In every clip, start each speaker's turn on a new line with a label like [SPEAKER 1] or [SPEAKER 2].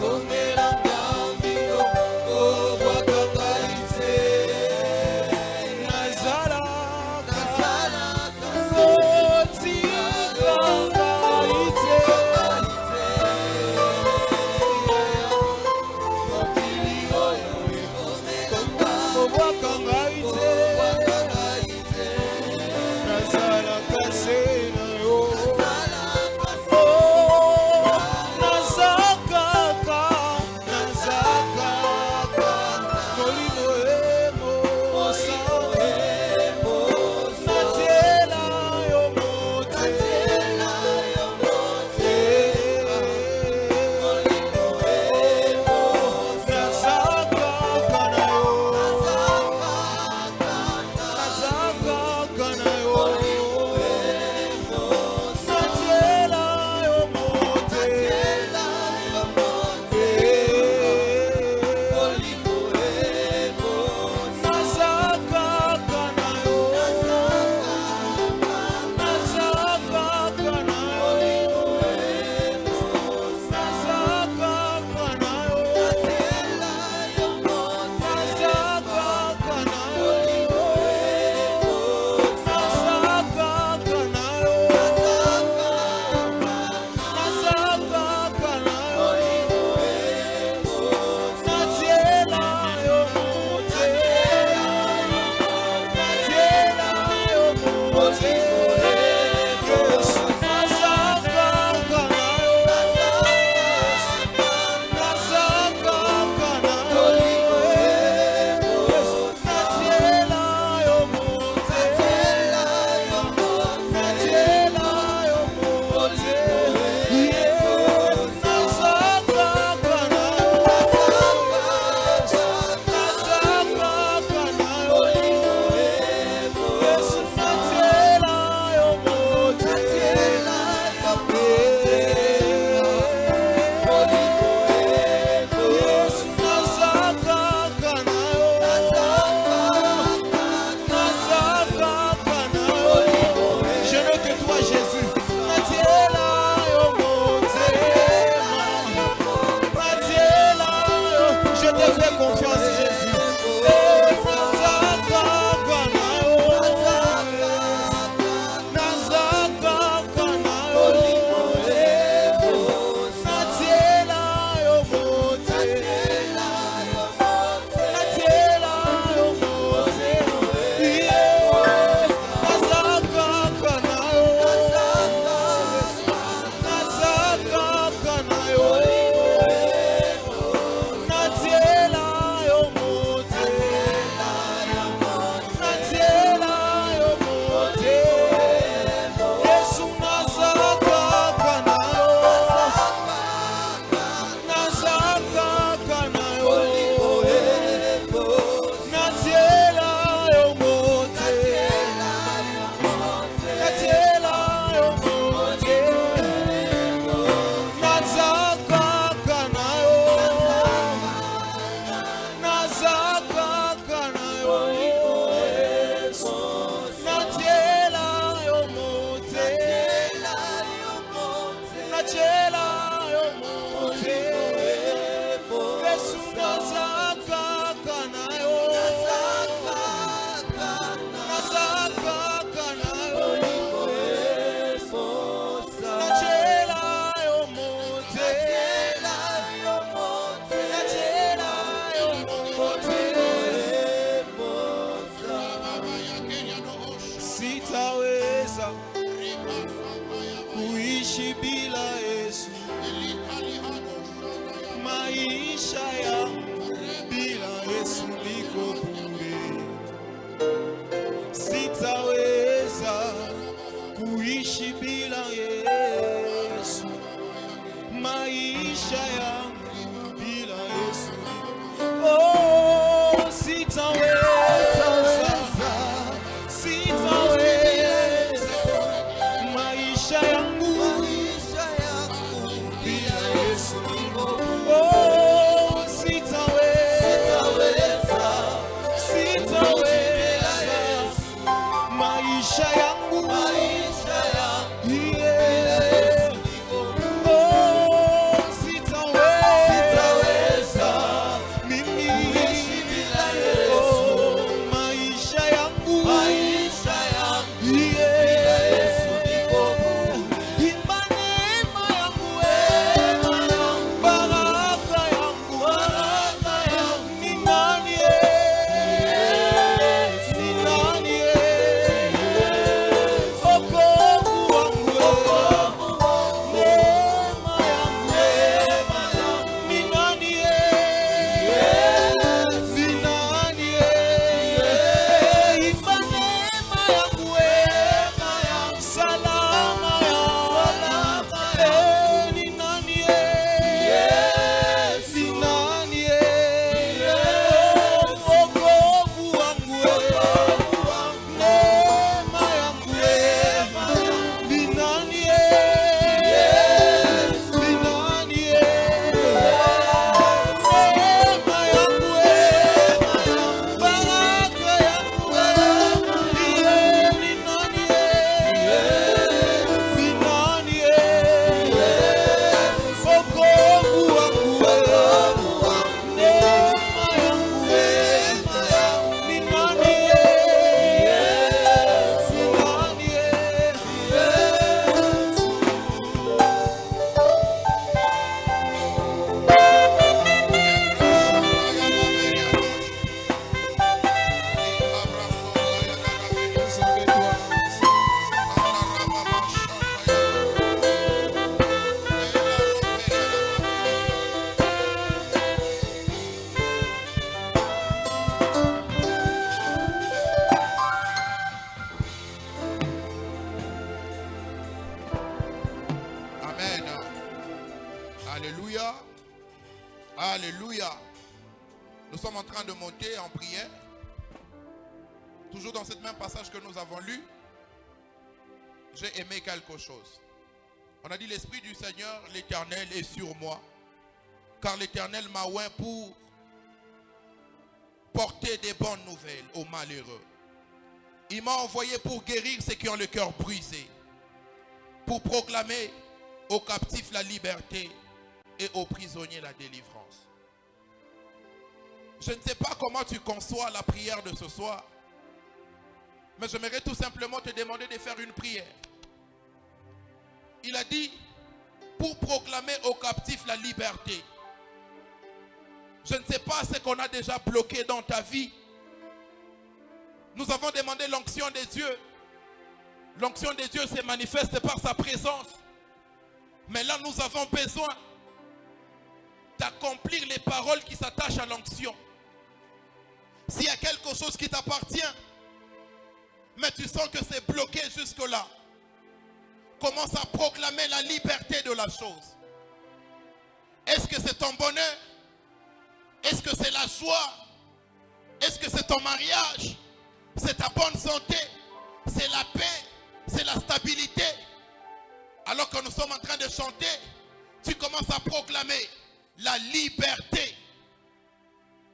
[SPEAKER 1] Oh maisha yangu bila Yesu niko bure. Sitaweza kuishi bila Yesu. Maisha yangu bila Yesu, oh, sitaweza, sitaweza. Maisha yangu bila Yesu, oh, sitaweza, sitaweza. Maisha yangu, yeah. Oh, sitaweza mimi, oh, maisha yangu, yeah. Imba neema yangu, baraka yangu, ni nani, ni nani, wokovu wangu, neema yangu, ni nani, ni nani, imba neema yangu, salama yangu, ni nani, ni nani, wokovu wangu, neema yangu, ni nani, ni nani, neema yangu, baraka yangu, ni nani, ni nani, wokovu wangu, neema yangu, ni nani,
[SPEAKER 2] Amen. Alléluia. Alléluia. Nous sommes en train de monter en prière. Toujours dans ce même passage que nous avons lu. J'ai aimé quelque chose. On a dit l'Esprit du Seigneur, l'Éternel est sur moi. Car l'Éternel m'a oint pour porter des bonnes nouvelles aux malheureux. Il m'a envoyé pour guérir ceux qui ont le cœur brisé. Pour proclamer aux captifs la liberté et aux prisonniers la délivrance. Je ne sais pas comment tu conçois la prière de ce soir, mais j'aimerais tout simplement te demander de faire une prière. Il a dit, pour proclamer aux captifs la liberté. Je ne sais pas ce qu'on a déjà bloqué dans ta vie. Nous avons demandé l'onction de Dieu. L'onction de Dieu se manifeste par sa présence. Mais là, nous avons besoin d'accomplir les paroles qui s'attachent à l'onction. S'il y a quelque chose qui t'appartient, mais tu sens que c'est bloqué jusque-là, commence à proclamer la liberté de la chose. Est-ce que c'est ton bonheur? Est-ce que c'est la joie? Est-ce que c'est ton mariage? C'est ta bonne santé? C'est la paix? C'est la stabilité? Alors que nous sommes en train de chanter, tu commences à proclamer la liberté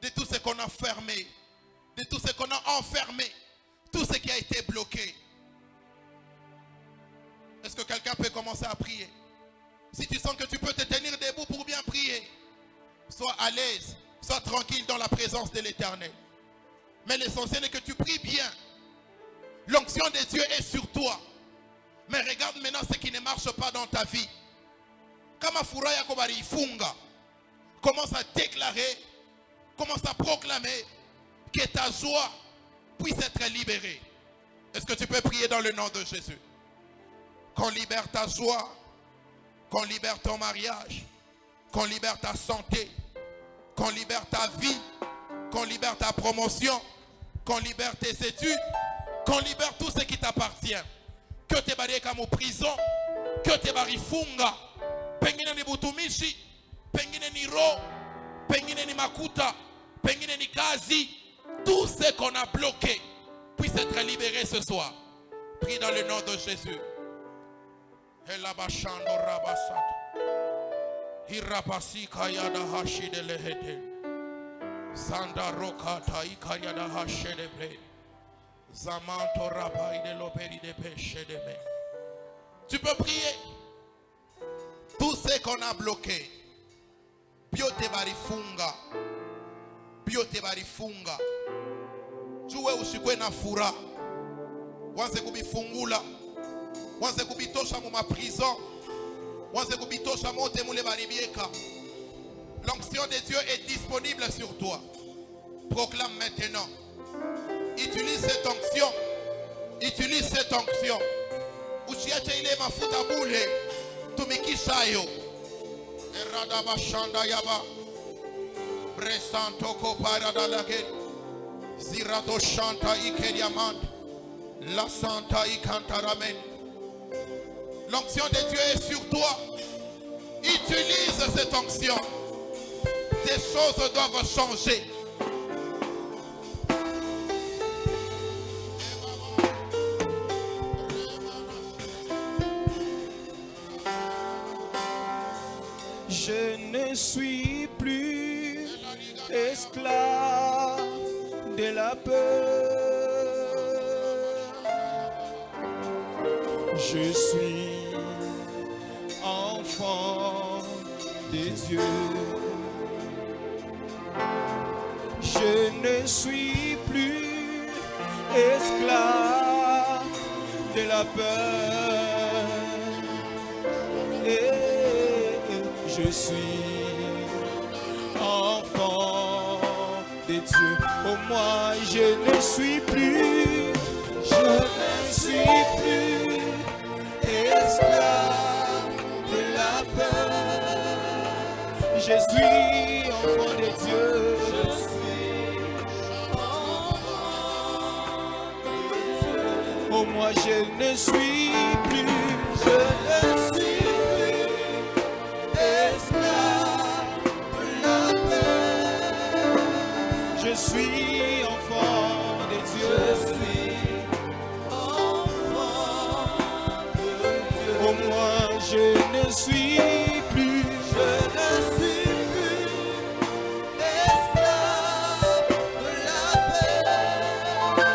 [SPEAKER 2] de tout ce qu'on a fermé, de tout ce qu'on a enfermé, tout ce qui a été bloqué. Est-ce que quelqu'un peut commencer à prier? Si tu sens que tu peux te tenir debout pour bien prier, sois à l'aise, sois tranquille dans la présence de l'Éternel. Mais l'essentiel est que tu pries bien. L'onction de Dieu est sur toi. Mais regarde maintenant ce qui ne marche pas dans ta vie. Kama furaha yako balifunga, commence à déclarer, commence à proclamer que ta joie puisse être libérée. Est-ce que tu peux prier dans le nom de Jésus? Qu'on libère ta joie, qu'on libère ton mariage, qu'on libère ta santé, qu'on libère ta vie, qu'on libère ta promotion, qu'on libère tes études, qu'on libère tout ce qui t'appartient. Que te barrières comme en prison, que te barrières funga, pengine ni butumishi, pengine ni ro, pengine ni makuta, pengine ni kazi, tout ce qu'on a bloqué puisse être libéré ce soir. Prie dans le nom de Jésus. Elabashando rabasat. Hirapasi kayada hashide lehete. Sanda roka taikayada hashede bre. Zamanto rabai de l'opéri de péché de me. Tu peux prier. Tout ce qu'on a bloqué. Biote barifunga. Biote barifunga. Juwe usikwe na fura. Wanze kubifungula. Wanze kubitosha mu ma prison. Wanze kubitosha mote mule baribieka. L'onction de Dieu est disponible sur toi. Proclame maintenant. Utilise cette onction. Utilise cette onction. Usiache ile mafuta bule. Tumikisha yo. Erada bashanda yaba. Bresanto ko parada lake. Zirato shanta ikeriamant. La santa ikantaramen. L'onction de Dieu est sur toi. Utilise cette onction. Des choses doivent changer.
[SPEAKER 1] Je ne suis plus esclave de la peur. Je suis enfant de Dieu. Je ne suis plus esclave de la peur. Et je suis enfant de Dieu. Oh, moi, je ne suis plus esclave de la peur. Je suis enfant de Dieu. Je suis enfant de Dieu. Oh, moi, je ne suis plus esclave de la peur. Je suis enfant de Dieu. Je suis enfant de Dieu. Oh, moi, je ne suis plus esclave de la peur.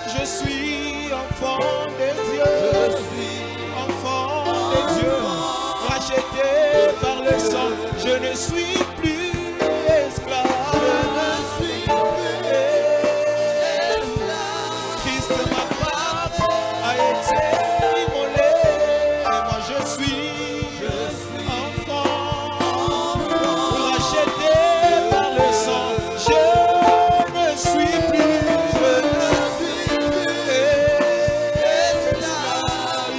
[SPEAKER 1] Je suis enfant de Dieu. Je suis enfant de Dieu. Racheté par le sang, je ne suis plus esclave. Je ne suis plus esclave. Christ ma part a été immolé. Et moi je suis enfant. Racheté par le sang, je ne suis plus esclave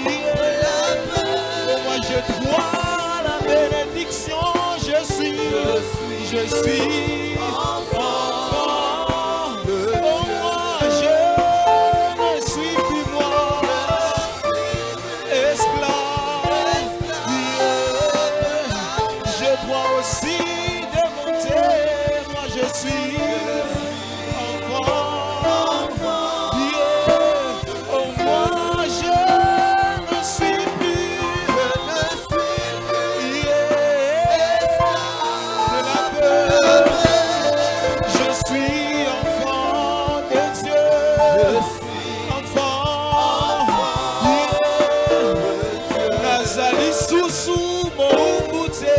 [SPEAKER 1] de la peur. Et moi je dois la bénédiction. Je suis enfant de Dieu. Oh, moi, je ne suis plus moi esclave. Je dois aussi démonter. Moi, je suis enfant. Oh, moi, je ne suis plus de la peur. Je suis enfant de Dieu. Enfant. Nazali susu mo ubute.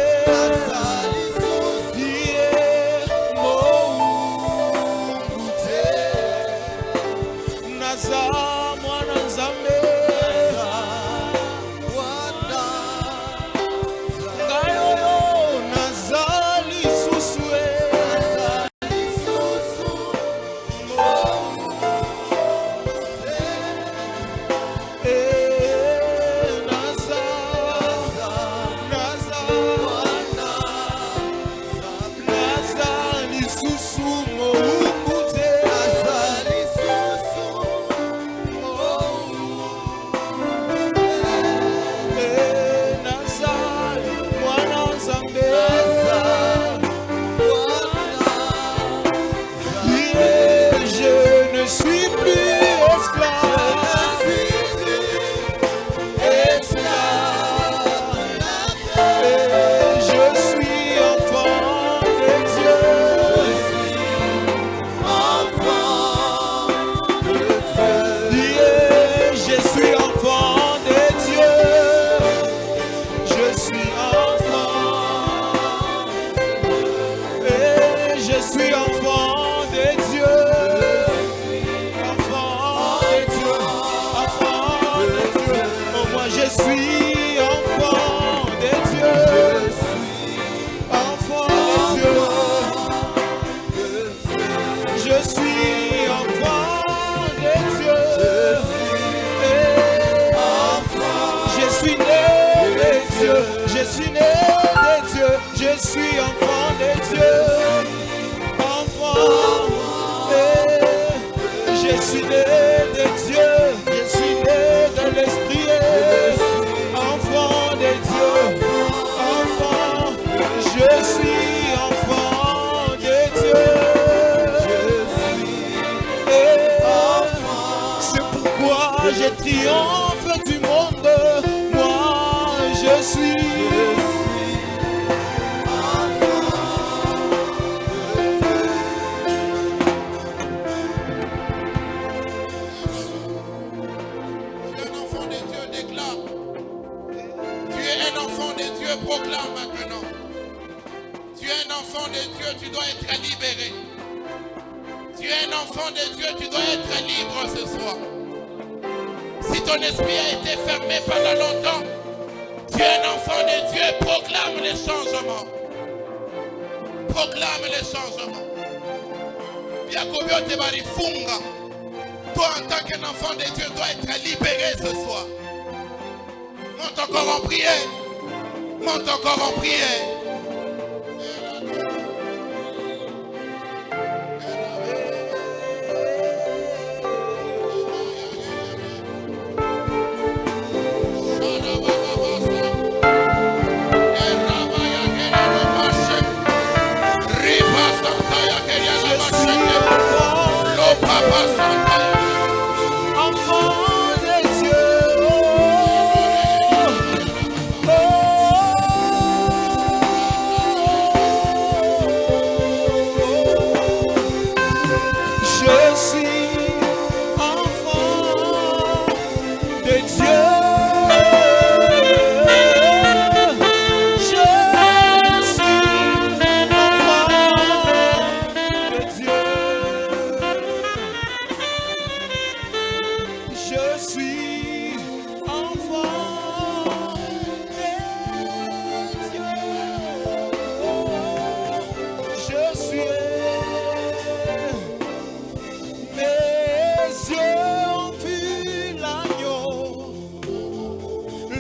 [SPEAKER 1] Je triomphe du monde, moi je suis.
[SPEAKER 2] Tu es un enfant de Dieu, déclare. Tu es un enfant de Dieu, proclame maintenant. Tu es un enfant de Dieu, tu dois être libéré. Tu es un enfant de Dieu, tu dois être libre ce soir. Si ton esprit a été fermé pendant longtemps, tu es un enfant de Dieu, proclame les changements. Proclame les changements. Toi en tant qu'un enfant de Dieu dois être libéré ce soir. Monte encore en prière. Monte encore en prière.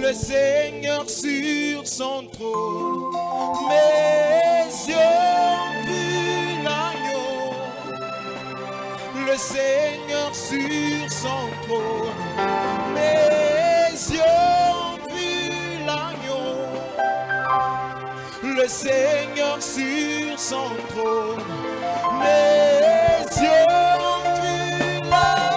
[SPEAKER 1] Le Seigneur sur son trône, mes yeux ont vu l'agneau. Le Seigneur sur son trône, mes yeux ont vu l'agneau. Le Seigneur sur son trône, mes yeux ont vu l'agneau.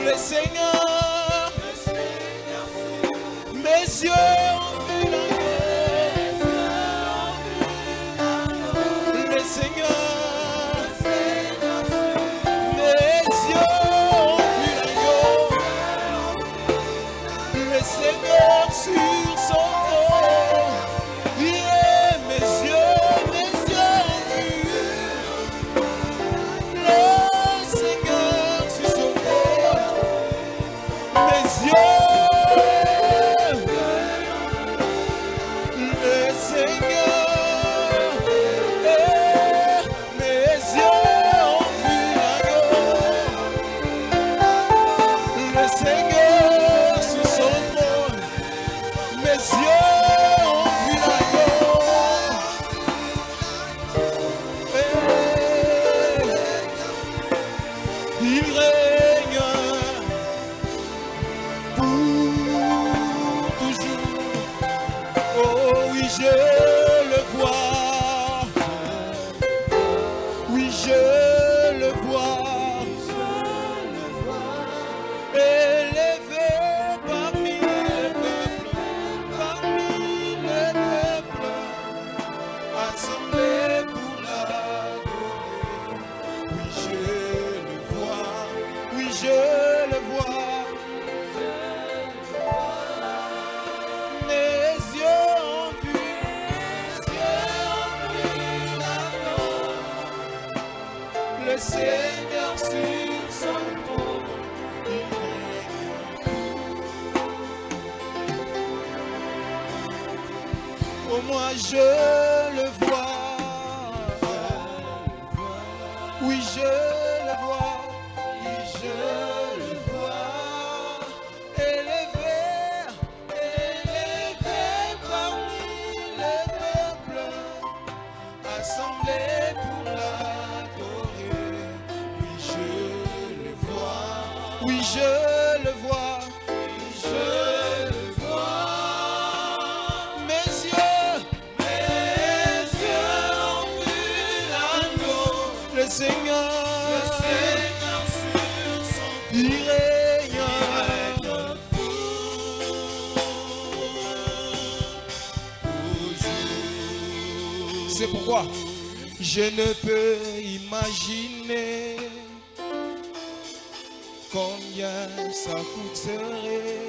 [SPEAKER 1] Le Seigneur, mes yeux.
[SPEAKER 2] Seigneur sur
[SPEAKER 1] je le vois. Mes yeux ont vu l'agneau, le Seigneur sur son trône. Oh, moi je le vois. Oui, je le vois. Oui, je le vois. Élevé, élevé parmi les peuples, assemblé pour l'adorer. Oui, je le vois. Oui, je le vois. Oui, je le vois. Mes yeux ont vu l'agneau, le Seigneur sur son il règne toujours. C'est pourquoi je ne peux imaginer combien ça coûterait.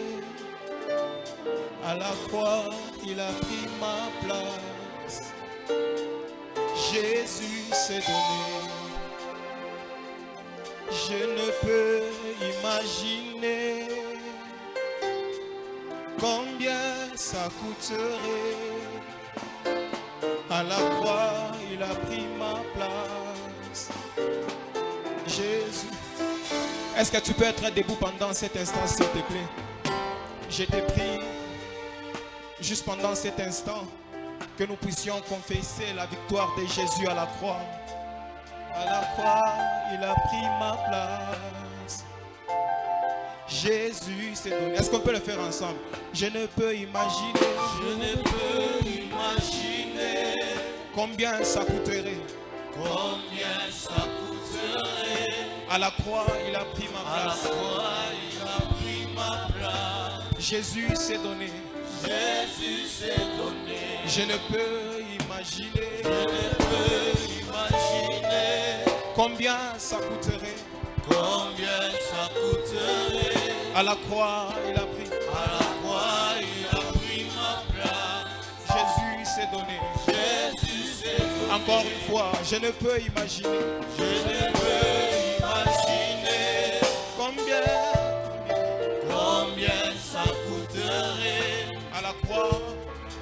[SPEAKER 1] À la croix, il a pris ma place. Jésus s'est donné. Je ne peux imaginer combien ça coûterait. À la croix, il a pris ma place. Jésus. Est-ce que tu peux être debout pendant cet instant, s'il te plaît? Je te prie, juste pendant cet instant, que nous puissions confesser la victoire de Jésus à la croix. À la croix, il a pris ma place. Jésus s'est donné. Est-ce qu'on peut le faire ensemble? Je ne peux imaginer combien ça coûterait.
[SPEAKER 3] Combien ça coûterait.
[SPEAKER 1] À la croix, il a pris ma
[SPEAKER 3] À la
[SPEAKER 1] place.
[SPEAKER 3] croix, il a pris ma place.
[SPEAKER 1] Jésus s'est donné.
[SPEAKER 3] Jésus s'est donné.
[SPEAKER 1] Je ne peux imaginer
[SPEAKER 3] Je ne peux imaginer
[SPEAKER 1] combien ça coûterait.
[SPEAKER 3] combien ça coûterait.
[SPEAKER 1] À la croix, il a pris.
[SPEAKER 3] À la croix, il a pris ma place.
[SPEAKER 1] Jésus s'est donné.
[SPEAKER 3] Jésus s'est donné.
[SPEAKER 1] Encore une fois, je ne peux imaginer
[SPEAKER 3] Je ne peux imaginer combien ça coûterait.
[SPEAKER 1] à la croix.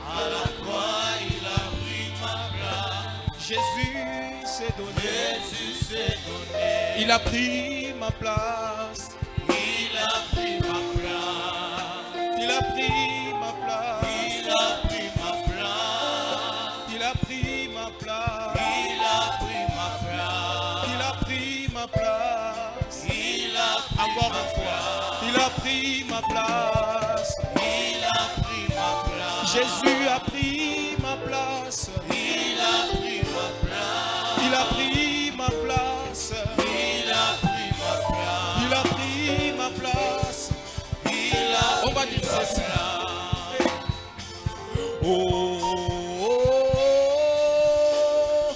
[SPEAKER 3] À la croix, il a pris ma place.
[SPEAKER 1] Jésus s'est donné.
[SPEAKER 3] Jésus s'est donné.
[SPEAKER 1] Il a pris ma place.
[SPEAKER 3] Il a pris ma place.
[SPEAKER 1] Il a pris ma place.
[SPEAKER 3] Il a pris ma place.
[SPEAKER 1] Il a pris ma place.
[SPEAKER 3] Il a pris ma place.
[SPEAKER 1] Il a pris ma place.
[SPEAKER 3] Il a pris
[SPEAKER 1] Encore
[SPEAKER 3] ma
[SPEAKER 1] une fois.
[SPEAKER 3] place.
[SPEAKER 1] Il a pris ma place.
[SPEAKER 3] Il a pris ma place.
[SPEAKER 1] Jésus a pris ma place.
[SPEAKER 3] Il a pris ma place.
[SPEAKER 1] Il a pris ma place.
[SPEAKER 3] Il a pris ma place.
[SPEAKER 1] Il a pris ma place.
[SPEAKER 3] Il a
[SPEAKER 1] On va dire ceci. Oh, oh, oh,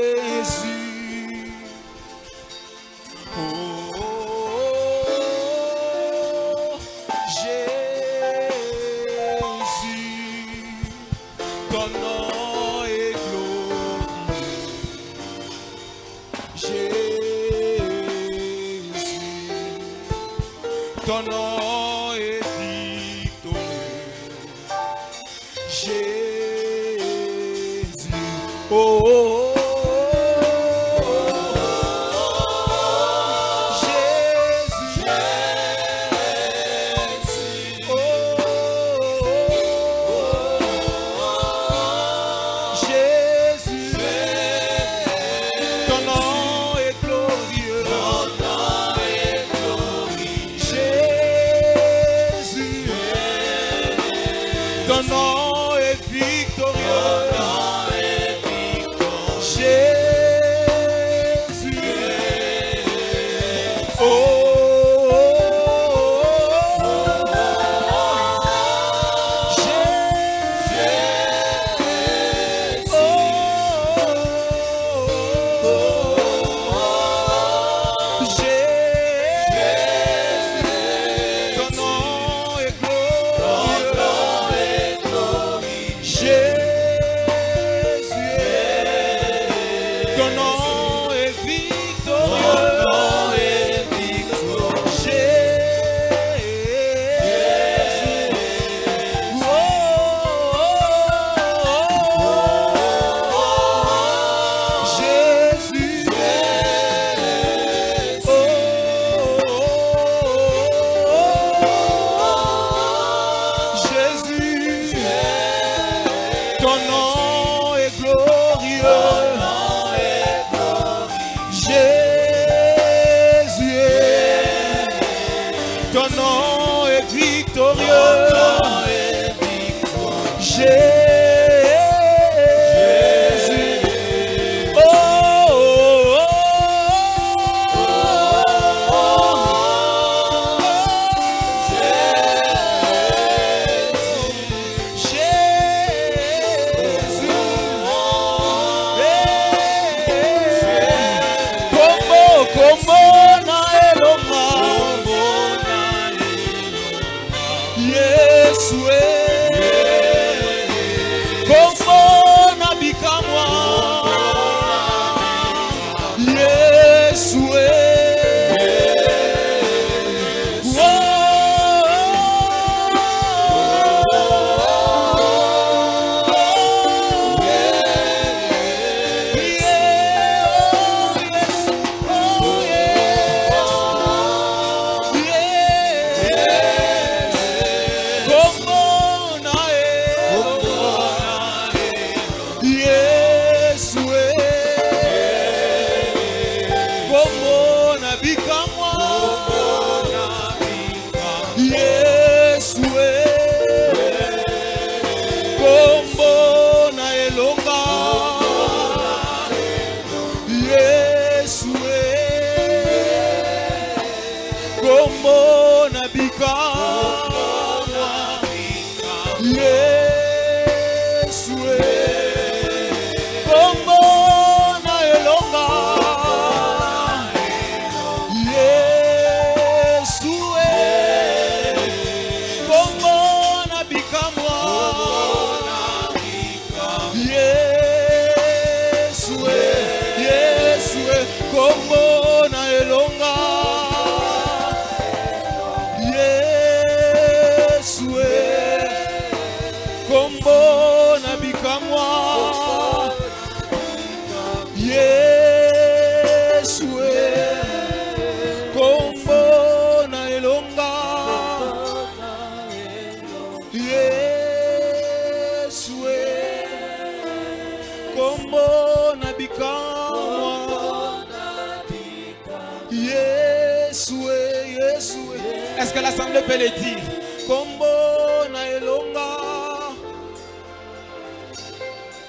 [SPEAKER 1] Jésus. Oh, oh, oh, Jésus. Ton nom est glorieux. Jésus. Ton nom est victorieux. Jésus. Oh, oh, oh, oh. Jésus. Oh, oh, oh. Jésus. Ton nom est glorieux. Jésus. Ton nom est victorieux. Jésus. Oh, oh, oh, oh. Jésus. Oh, oh, oh. Ton nom est victorieux. Jésus. Oh, oh, oh, Est-ce que l'assemblée peut le dire? Kombo na elonga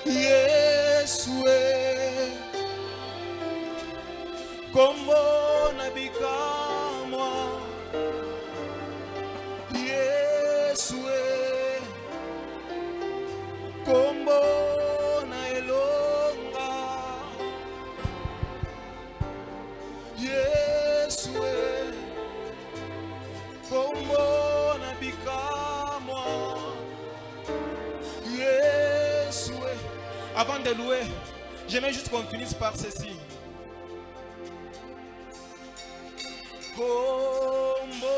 [SPEAKER 1] Yesue Kombo na bikamwa Yesue Kombo na elonga Yesue Kombo na bikamwa Yesue. Avant de louer, j'aimerais juste qu'on finisse par ceci. Kombo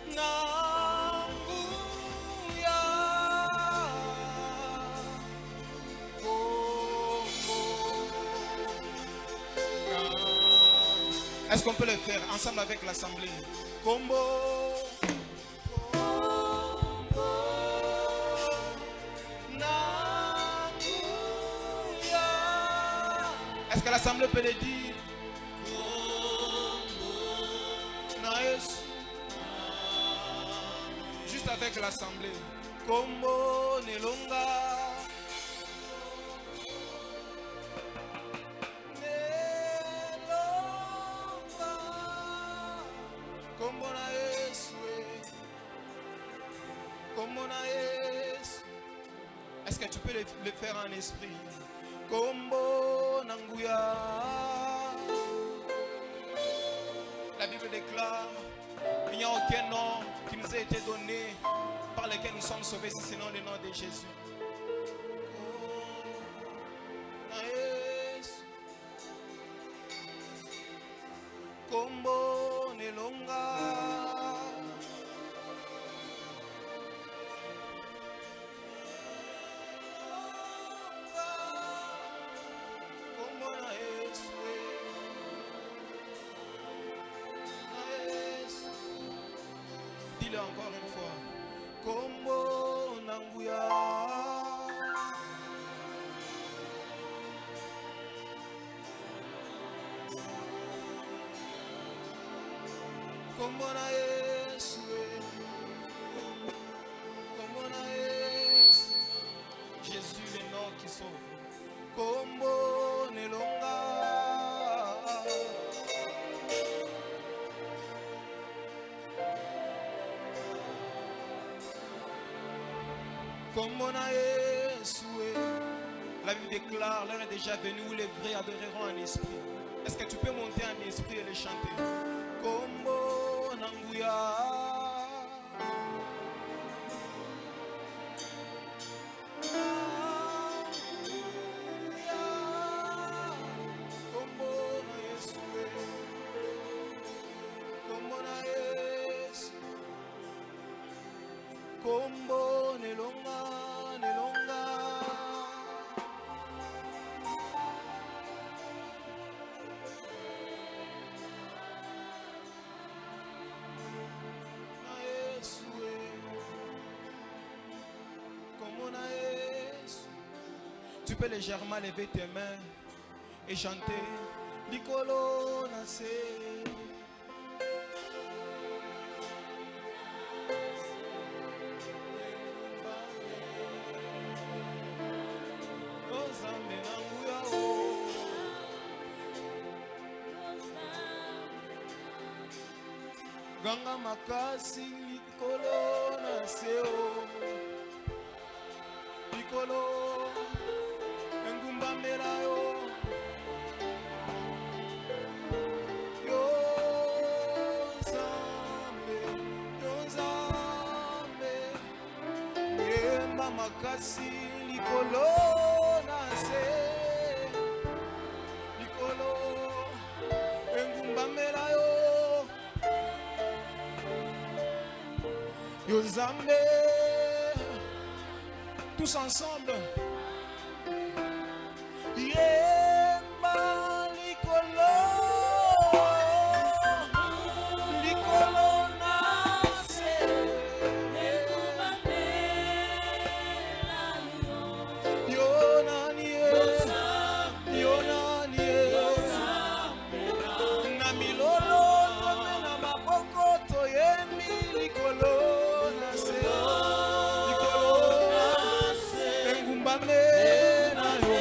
[SPEAKER 1] nanguya Est-ce qu'on peut le faire ensemble avec l'assemblée? Kombo nanguya. Est-ce que l'assemblée peut le dire? Nice. Juste avec l'assemblée. Kombo nelonga. Nelonga. Kombo na Yesu. Kombo na Yesu. Est-ce que tu peux le faire en esprit? Kombo nanguya. La Bible déclare qu'il n'y a aucun nom qui nous a été donné par lequel nous sommes sauvés si ce n'est le nom de Jésus. Kombo nelonga. Kombo na Yesu. Dis-le encore une fois. Kombo nanguya. Kombo na Yesu, Kombo na Yesu, Jésus le nom qui sauve. Kombo nelonga, Kombo na Yesu. La Bible déclare, l'heure est déjà venue où les vrais adoreront en esprit. Est-ce que tu peux monter en esprit et les chanter? Kombo nanguya, Kombo na Yesu, Kombo na Yesu, Kombo nelonga, nelonga. Tu peux légèrement lever tes mains et chanter Likolo nase. Ganga makasi likolo nase o. Likolo engumba mera yo. Yo zambe, yo zambe. Yemba makasi likolo nase. Likolo engumba mera yo. Yo zambe. Tous ensemble. Yemba likolo, likolo nase. Yo nani, yo nani, na milolo tome na maboko toyembi likolo nase. Likolo engumba mena yo.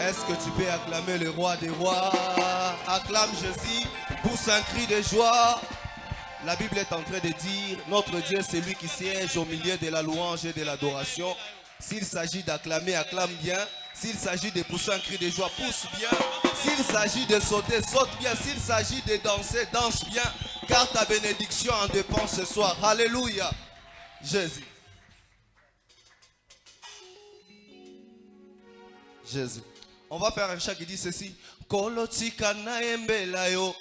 [SPEAKER 4] Est-ce que tu peux acclamer le roi des rois? Acclame Jésus, pousse un cri de joie. La Bible est en train de dire, notre Dieu c'est lui qui siège au milieu de la louange et de l'adoration. S'il s'agit d'acclamer, acclame bien. S'il s'agit de pousser un cri de joie, pousse bien. S'il s'agit de sauter, saute bien. S'il s'agit de danser, danse bien. Car ta bénédiction en dépend ce soir. Alléluia. Jésus. Jésus. On va faire un chant qui dit ceci. Kolotika na embela yo.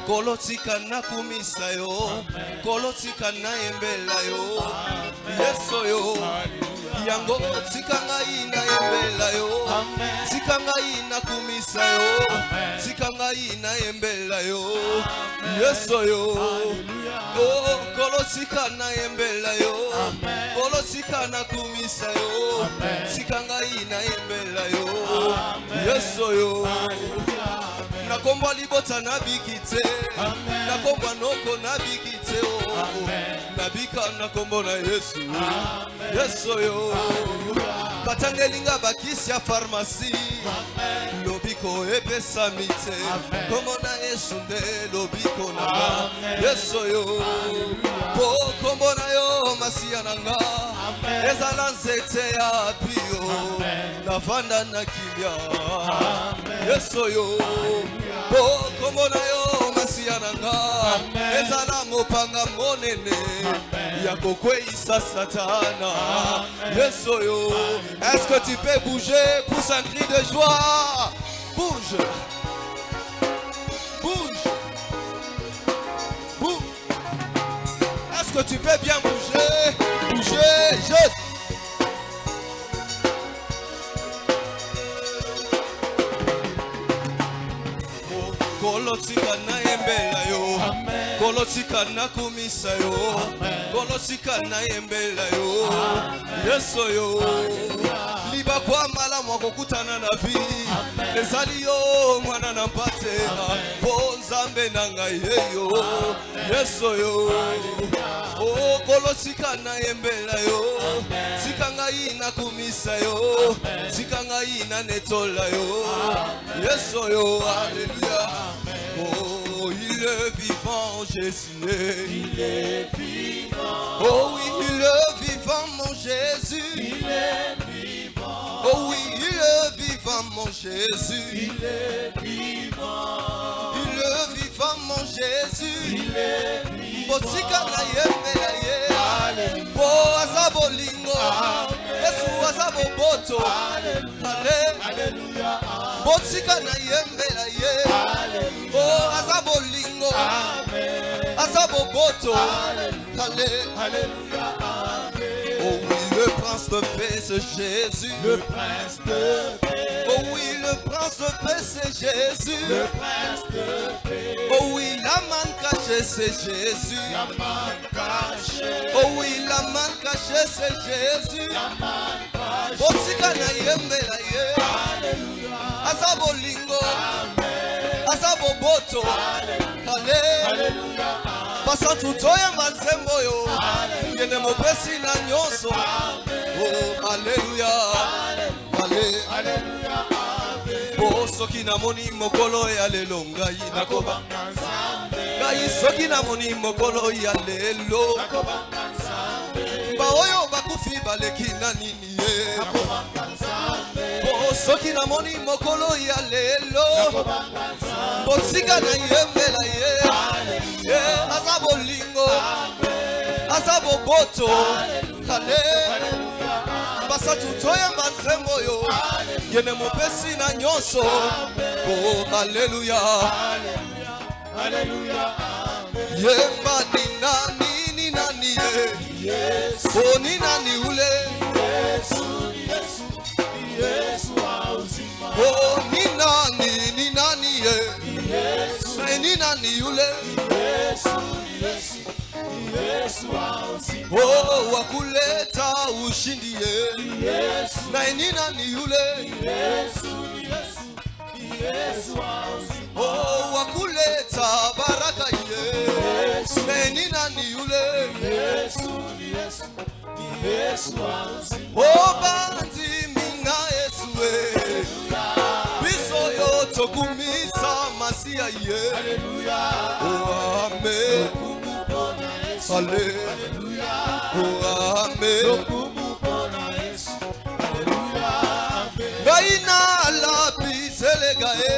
[SPEAKER 4] Kolotika na kumisa yo. Kolotika na embela yo. Yeso yo. Yango tika ngai na embela yo. Tika ngai na kumisa yo. Tika ngai na embela yo. Yeso yo. Oh, kolotika na embela yo. Kolotika na kumisa yo. Tika ngai na embela yo. Yeso yo. Nakomba libota nabikite. Nakomba noko nabikite. Nabika nakombo na Yesu. Yeso yo. Katangelinga bakisi ya pharmacie. Lobiko epesa mite. Kombo na Yesu nde lobiko na. Yeso yo. Po kombo na yo masiya nanga. Ezala nzete ya pio. Navanda na kimya. Yeso yo. bokomona yo masiananga ezala mopanga monene ya kokweisa satana yeso yo. Est-ce que tu peux bouger? Pousse un cri de joie. Bouge. Bouge. Bouge. Est-ce que tu peux bien bouger? Bouger, je. Kolotika na embela yo, kolotika na kumisa yo, kolotika na embela yo, yeso yo. Liba kwa mala mwako kutana na vi, ezali yo mwana na mpate, bonzambe na ngai yo, yeso yo. Oh kolotika na embela yo, tika ngai na kumisa yo, tika ngai na netola yo, yeso yo, alléluia. Oh, il est vivant, Jésus.
[SPEAKER 3] Il est vivant.
[SPEAKER 4] Oh oui, il est vivant, mon Jésus.
[SPEAKER 3] Il est vivant.
[SPEAKER 4] Oh oui, il est vivant, mon Jésus.
[SPEAKER 3] Il est vivant.
[SPEAKER 4] Il est vivant, mon Jésus.
[SPEAKER 3] Il est vivant.
[SPEAKER 4] Botika na yembe na ye. Bo azabolingo. Yesu azaboboto.
[SPEAKER 3] Alléluia.
[SPEAKER 4] Botika na yembe na ye. Oh azabolingo. Azaboboto.
[SPEAKER 3] Alléluia.
[SPEAKER 4] Oh oui, le prince de paix c'est Jésus.
[SPEAKER 3] Le prince de paix.
[SPEAKER 4] Oh oui, le prince de paix c'est Jésus.
[SPEAKER 3] Le prince de paix.
[SPEAKER 4] Oh oui, la main cachée c'est Jésus.
[SPEAKER 3] La main cachée.
[SPEAKER 4] Oh oui, la main cachée c'est Jésus.
[SPEAKER 3] La main cachée.
[SPEAKER 4] Botika na yembe la ye.
[SPEAKER 3] Alléluia.
[SPEAKER 4] Azabolingo. Azaboboto.
[SPEAKER 3] Alléluia.
[SPEAKER 4] Pasa tutoye manzembo yo. Yene mopesi na nyonso. Oh, alléluia.
[SPEAKER 3] Alléluia.
[SPEAKER 4] Oh, soki na moni mokolo ya lelo ngai nakobanga nzambe. Ngai soki na moni mokolo ya lelo
[SPEAKER 3] Nakobanga nzambe.
[SPEAKER 4] ba oyo bakufi baleki na nini ye.
[SPEAKER 3] Nakobanga nzambe.
[SPEAKER 4] Oh, soki na moni mokolo ya lelo
[SPEAKER 3] Nakobanga nzambe.
[SPEAKER 4] botika na yembela ye. Yeah, azabolingo. Azaboboto. Basa tutoye manzembo yo. Yene mopesi na nyonso. Oh, alléluia.
[SPEAKER 3] Alléluia.
[SPEAKER 4] Yemba ni nani ye. Oh, ni nani ule.
[SPEAKER 3] Yesu wa uzima.
[SPEAKER 4] Oh, ni nani ye. Ni nani ule.
[SPEAKER 3] Yesu wa uzima.
[SPEAKER 4] Oh, wakuleta ushindi ye. Na ni nani yule.
[SPEAKER 3] Yesu wa uzima.
[SPEAKER 4] Oh, wakuleta baraka ye. Na ni nani yule.
[SPEAKER 3] Yesu wa uzima.
[SPEAKER 4] Oh, bandi minga Yesu we. Biso yo tokumisa masia ye. Oh, amen. Alléluia. Oh, amen. Gaina la pisele gae.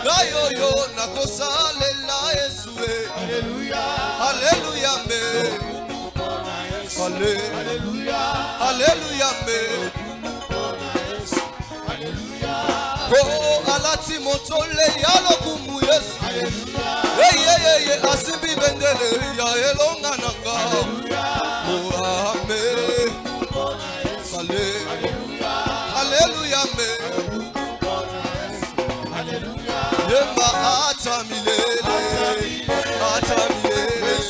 [SPEAKER 4] Gayo yo nakosale la Yesu we. Alléluia me. Alléluia me. Oh, alati motole yalo kumu Yesu. Hey, asimbi bendele ya elonga nanga. Oh, amen. Alléluia me. Yemba ata milele. Ata milele.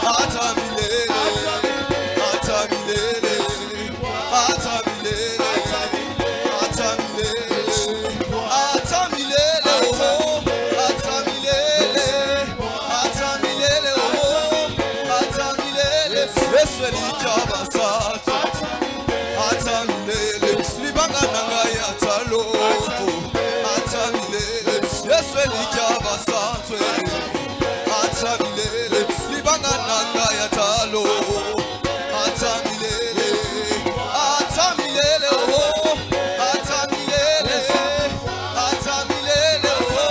[SPEAKER 4] Ata milele. Ata milele. Ata milele. Ata milele. Ata milele. Oh. Ata milele. Ata milele. Oh. Ata milele. Yesu elijaba sato. Ata milele. Libanga nanga ya talo. Ata milele. Yesu elijaba sato. Ata milele. Libanga nanga ya talo. Ata milele. Ata milele. Oh. Ata milele. Ata milele. Oh.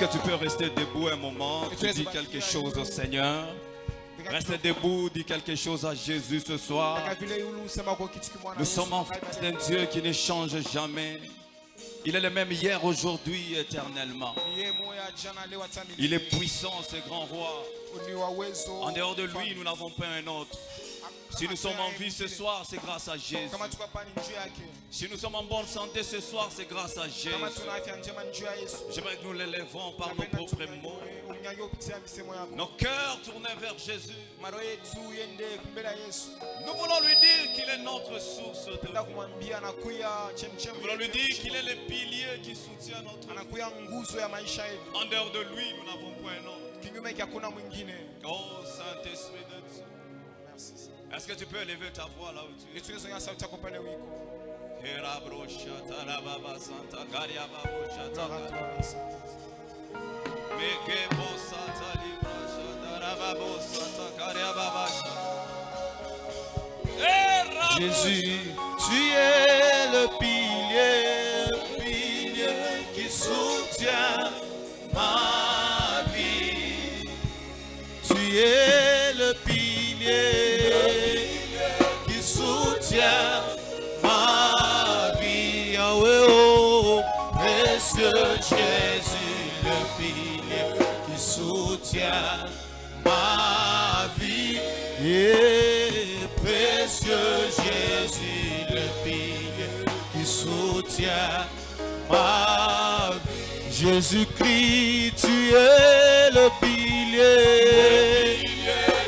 [SPEAKER 5] que tu peux rester debout un moment? Tu dis quelque chose au Seigneur. Reste debout, dis quelque chose à Jésus ce soir. Nous sommes en face d'un Dieu qui ne change jamais. Il est le même hier, aujourd'hui, éternellement. Il est puissant, ce grand roi. En dehors de lui, nous n'avons pas un autre. Si nous sommes en vie ce soir, c'est grâce à Jésus. Si nous sommes en bonne santé ce soir, c'est grâce à Jésus. J'aimerais que nous l'élèvons par nos propres mots. Nos cœurs tournés vers Jésus. Nous voulons lui dire qu'il est notre source de vie. Nous voulons lui dire qu'il est le pilier qui soutient notre vie. En dehors de lui, nous n'avons point un autre. Oh Saint-Esprit de Dieu. Est-ce que tu peux élever ta voix là où tu es?
[SPEAKER 4] Jésus, tu es le pilier qui soutient ma vie. Tu es le pilier qui soutient ma vie. Ah ouais, oh, précieux Jésus, le pilier qui soutient ma vie. Et précieux Jésus, le pilier qui soutient ma vie. Jésus-Christ, tu es le pilier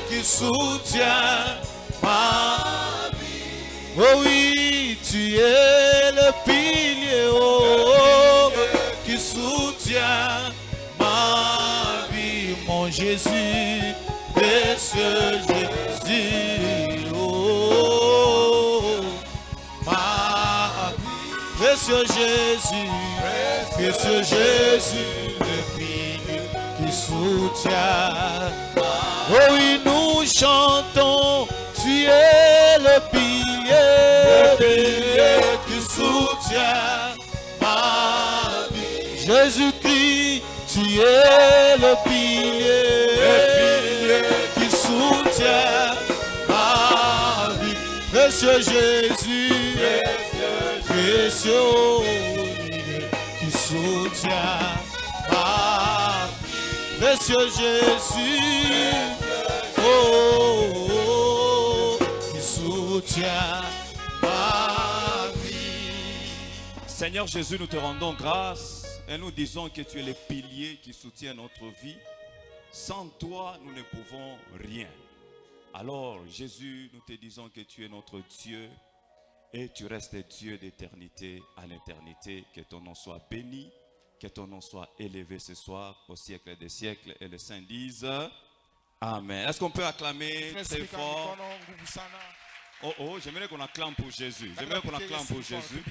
[SPEAKER 4] qui soutient ma vie. Oh oui, tu es le pilier qui soutient ma vie. Mon Jésus, précieux Jésus, oh, ma vie. Précieux Jésus, précieux Jésus, le pilier qui soutient. Oh oui, nous chantons, tu es le pilier qui soutient ma vie. Jésus-Christ, tu es le pilier qui soutient ma vie. Précieux Jésus, précieux qui soutient ma vie. Précieux Jésus, oh, oh, qui soutient ma vie.
[SPEAKER 5] Seigneur Jésus, nous te rendons grâce et nous disons que tu es le pilier qui soutient notre vie. Sans toi, nous ne pouvons rien. Alors, Jésus, nous te disons que tu es notre Dieu et tu restes Dieu d'éternité à l'éternité. Que ton nom soit béni, que ton nom soit élevé ce soir au siècle des siècles. Et les saints disent Amen. Est-ce qu'on peut acclamer très fort? Oh oh, j'aimerais qu'on acclame pour Jésus. J'aimerais qu'on acclame pour Jésus.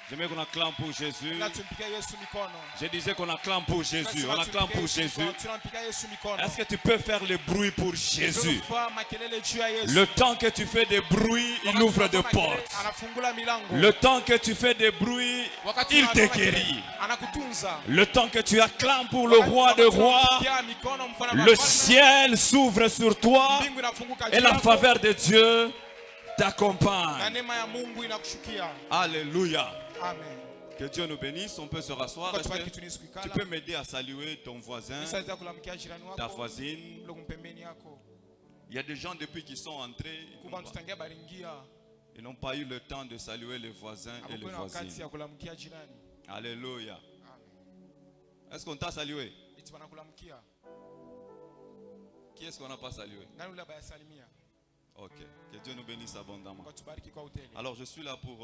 [SPEAKER 5] J'aimerais qu'on acclame pour Jésus. Je disais qu'on acclame pour Jésus. On acclame pour Jésus. Est-ce que tu peux faire le bruit pour Jésus? Le temps que tu fais des bruits, il ouvre des portes. Le temps que tu fais des bruits, il te guérit. Le temps que tu acclames pour le roi des rois, le ciel s'ouvre sur toi et la faveur de Dieu t'accompagne. Alléluia.
[SPEAKER 1] Amen.
[SPEAKER 5] Que Dieu nous bénisse. On peut se rasseoir. Est-ce que tu peux m'aider à saluer ton voisin, ta voisine? Il y a des gens depuis qu'ils sont entrés, ils n'ont pas eu le temps de saluer les voisins et les voisines. Alléluia. Est-ce qu'on t'a salué? Qui est-ce qu'on n'a pas salué? Ok, que Dieu nous bénisse abondamment. Alors je suis là pour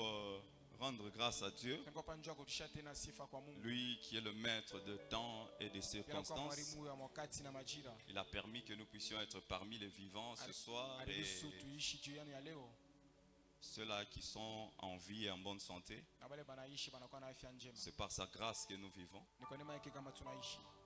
[SPEAKER 5] rendre grâce à Dieu, lui qui est le maître de temps et des circonstances. Il a permis que nous puissions être parmi les vivants ce soir et ceux-là qui sont en vie et en bonne santé. C'est par sa grâce que nous vivons.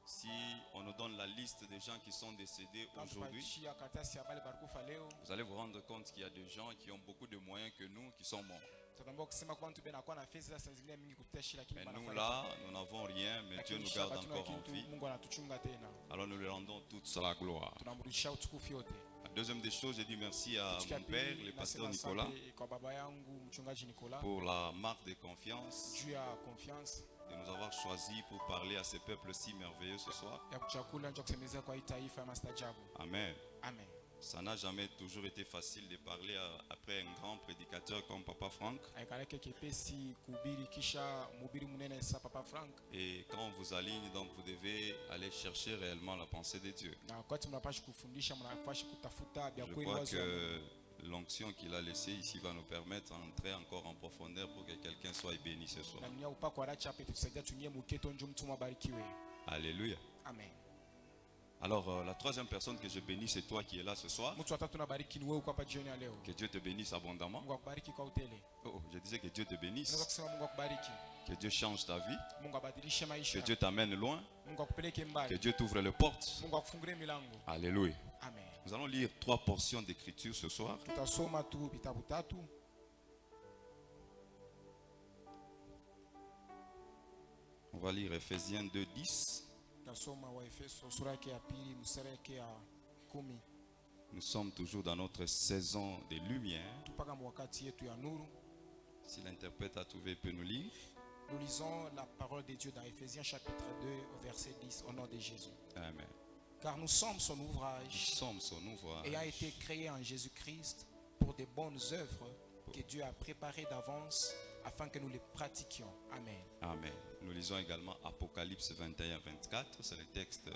[SPEAKER 5] Si on nous donne la liste des gens qui sont décédés
[SPEAKER 1] Quand
[SPEAKER 5] aujourd'hui,
[SPEAKER 1] tupatia karatasi ya bale balikufa leo,
[SPEAKER 5] vous allez vous rendre compte qu'il y a des gens qui ont beaucoup de moyens que nous qui sont morts.
[SPEAKER 1] tutambua kusema kwa mtu bena kwa na fedha saa zingine mingi kuteshi, lakini
[SPEAKER 5] Mais
[SPEAKER 1] bana
[SPEAKER 5] nous
[SPEAKER 1] fanya
[SPEAKER 5] là, nous n'avons rien, mais Dieu nous garde encore en vie.
[SPEAKER 1] Mungu anatuchunga tena,
[SPEAKER 5] Alors nous lui rendons toute la gloire.
[SPEAKER 1] tunamrudishia utukufu yote.
[SPEAKER 5] La deuxième des choses, j'ai dit merci à
[SPEAKER 1] Kitu ya
[SPEAKER 5] mon père,
[SPEAKER 1] pili,
[SPEAKER 5] le pasteur
[SPEAKER 1] nasema
[SPEAKER 5] Nicolas,
[SPEAKER 1] asante kwa baba yangu mchungaji Nicolas
[SPEAKER 5] pour la marque de confiance,
[SPEAKER 1] juu ya confiance
[SPEAKER 5] de nous avoir choisis pour parler à ce peuple si merveilleux ce soir.
[SPEAKER 1] ya kuchakula nje kusemezea kwa hii taifa ya mastajabu.
[SPEAKER 5] Amen.
[SPEAKER 1] Amen.
[SPEAKER 5] Ça n'a jamais toujours été facile de parler après un grand prédicateur comme Papa Franck.
[SPEAKER 1] Aikaleke kepesi kuhubiri kisha mhubiri mnene sa Papa Frank,
[SPEAKER 5] Et quand on vous aligne, donc vous devez aller chercher réellement la pensée de Dieu.
[SPEAKER 1] na wakati mnapashi kufundisha mnapashi kutafuta vya
[SPEAKER 5] Je
[SPEAKER 1] kweli
[SPEAKER 5] crois
[SPEAKER 1] wazo ya Mungu.
[SPEAKER 5] que l'onction qu'il a laissée ici va nous permettre d'entrer encore en profondeur pour que quelqu'un soit béni ce soir.
[SPEAKER 1] Na nia upako aracha hapa tusaidia tunyie muketo njo mtu mabarikiwe.
[SPEAKER 5] Alléluia.
[SPEAKER 1] Amen.
[SPEAKER 5] Alors la troisième personne que je bénis, c'est toi qui es là ce soir.
[SPEAKER 1] Mtu watatu nabariki ni wewe uko hapa jioni ya leo.
[SPEAKER 5] Que Dieu te bénisse abondamment.
[SPEAKER 1] Mungu akubariki kwa utele.
[SPEAKER 5] Oh, je disais que Dieu te
[SPEAKER 1] Naweza
[SPEAKER 5] bénisse,
[SPEAKER 1] kusema Mungu akubariki.
[SPEAKER 5] que Dieu change ta vie,
[SPEAKER 1] Mungu abadilishe
[SPEAKER 5] que
[SPEAKER 1] maisha.
[SPEAKER 5] Dieu t'amène loin,
[SPEAKER 1] Mungu akupeleke
[SPEAKER 5] que
[SPEAKER 1] mbali.
[SPEAKER 5] Dieu t'ouvre les portes.
[SPEAKER 1] Mungu akufungulie milango.
[SPEAKER 5] Alléluia.
[SPEAKER 1] Amen.
[SPEAKER 5] Nous allons lire 3 portions d'écriture ce soir.
[SPEAKER 1] Tutasoma tu vitabu tatu.
[SPEAKER 5] On va lire Ephésiens 2:10.
[SPEAKER 1] Tutasoma Waefeso sura yake ya pili mstari yake ya 10.
[SPEAKER 5] Nous sommes toujours dans notre saison de lumière.
[SPEAKER 1] Tupaka mwakati yetu ya nuru.
[SPEAKER 5] Si l'interprète a trouvé, il peut nous lire.
[SPEAKER 1] Nous lisons la parole de Dieu dans Ephésiens chapitre 2 verset 10 au nom de Jésus.
[SPEAKER 5] Amen.
[SPEAKER 1] Car nous sommes son
[SPEAKER 5] Nous
[SPEAKER 1] ouvrage
[SPEAKER 5] sommes son ouvrage.
[SPEAKER 1] ayant été créé en Jésus-Christ pour de bonnes œuvres que Dieu a préparées d'avance afin que nous les pratiquions. Amen.
[SPEAKER 5] Amen. Nous lisons également Apocalypse 21-24. C'est le texte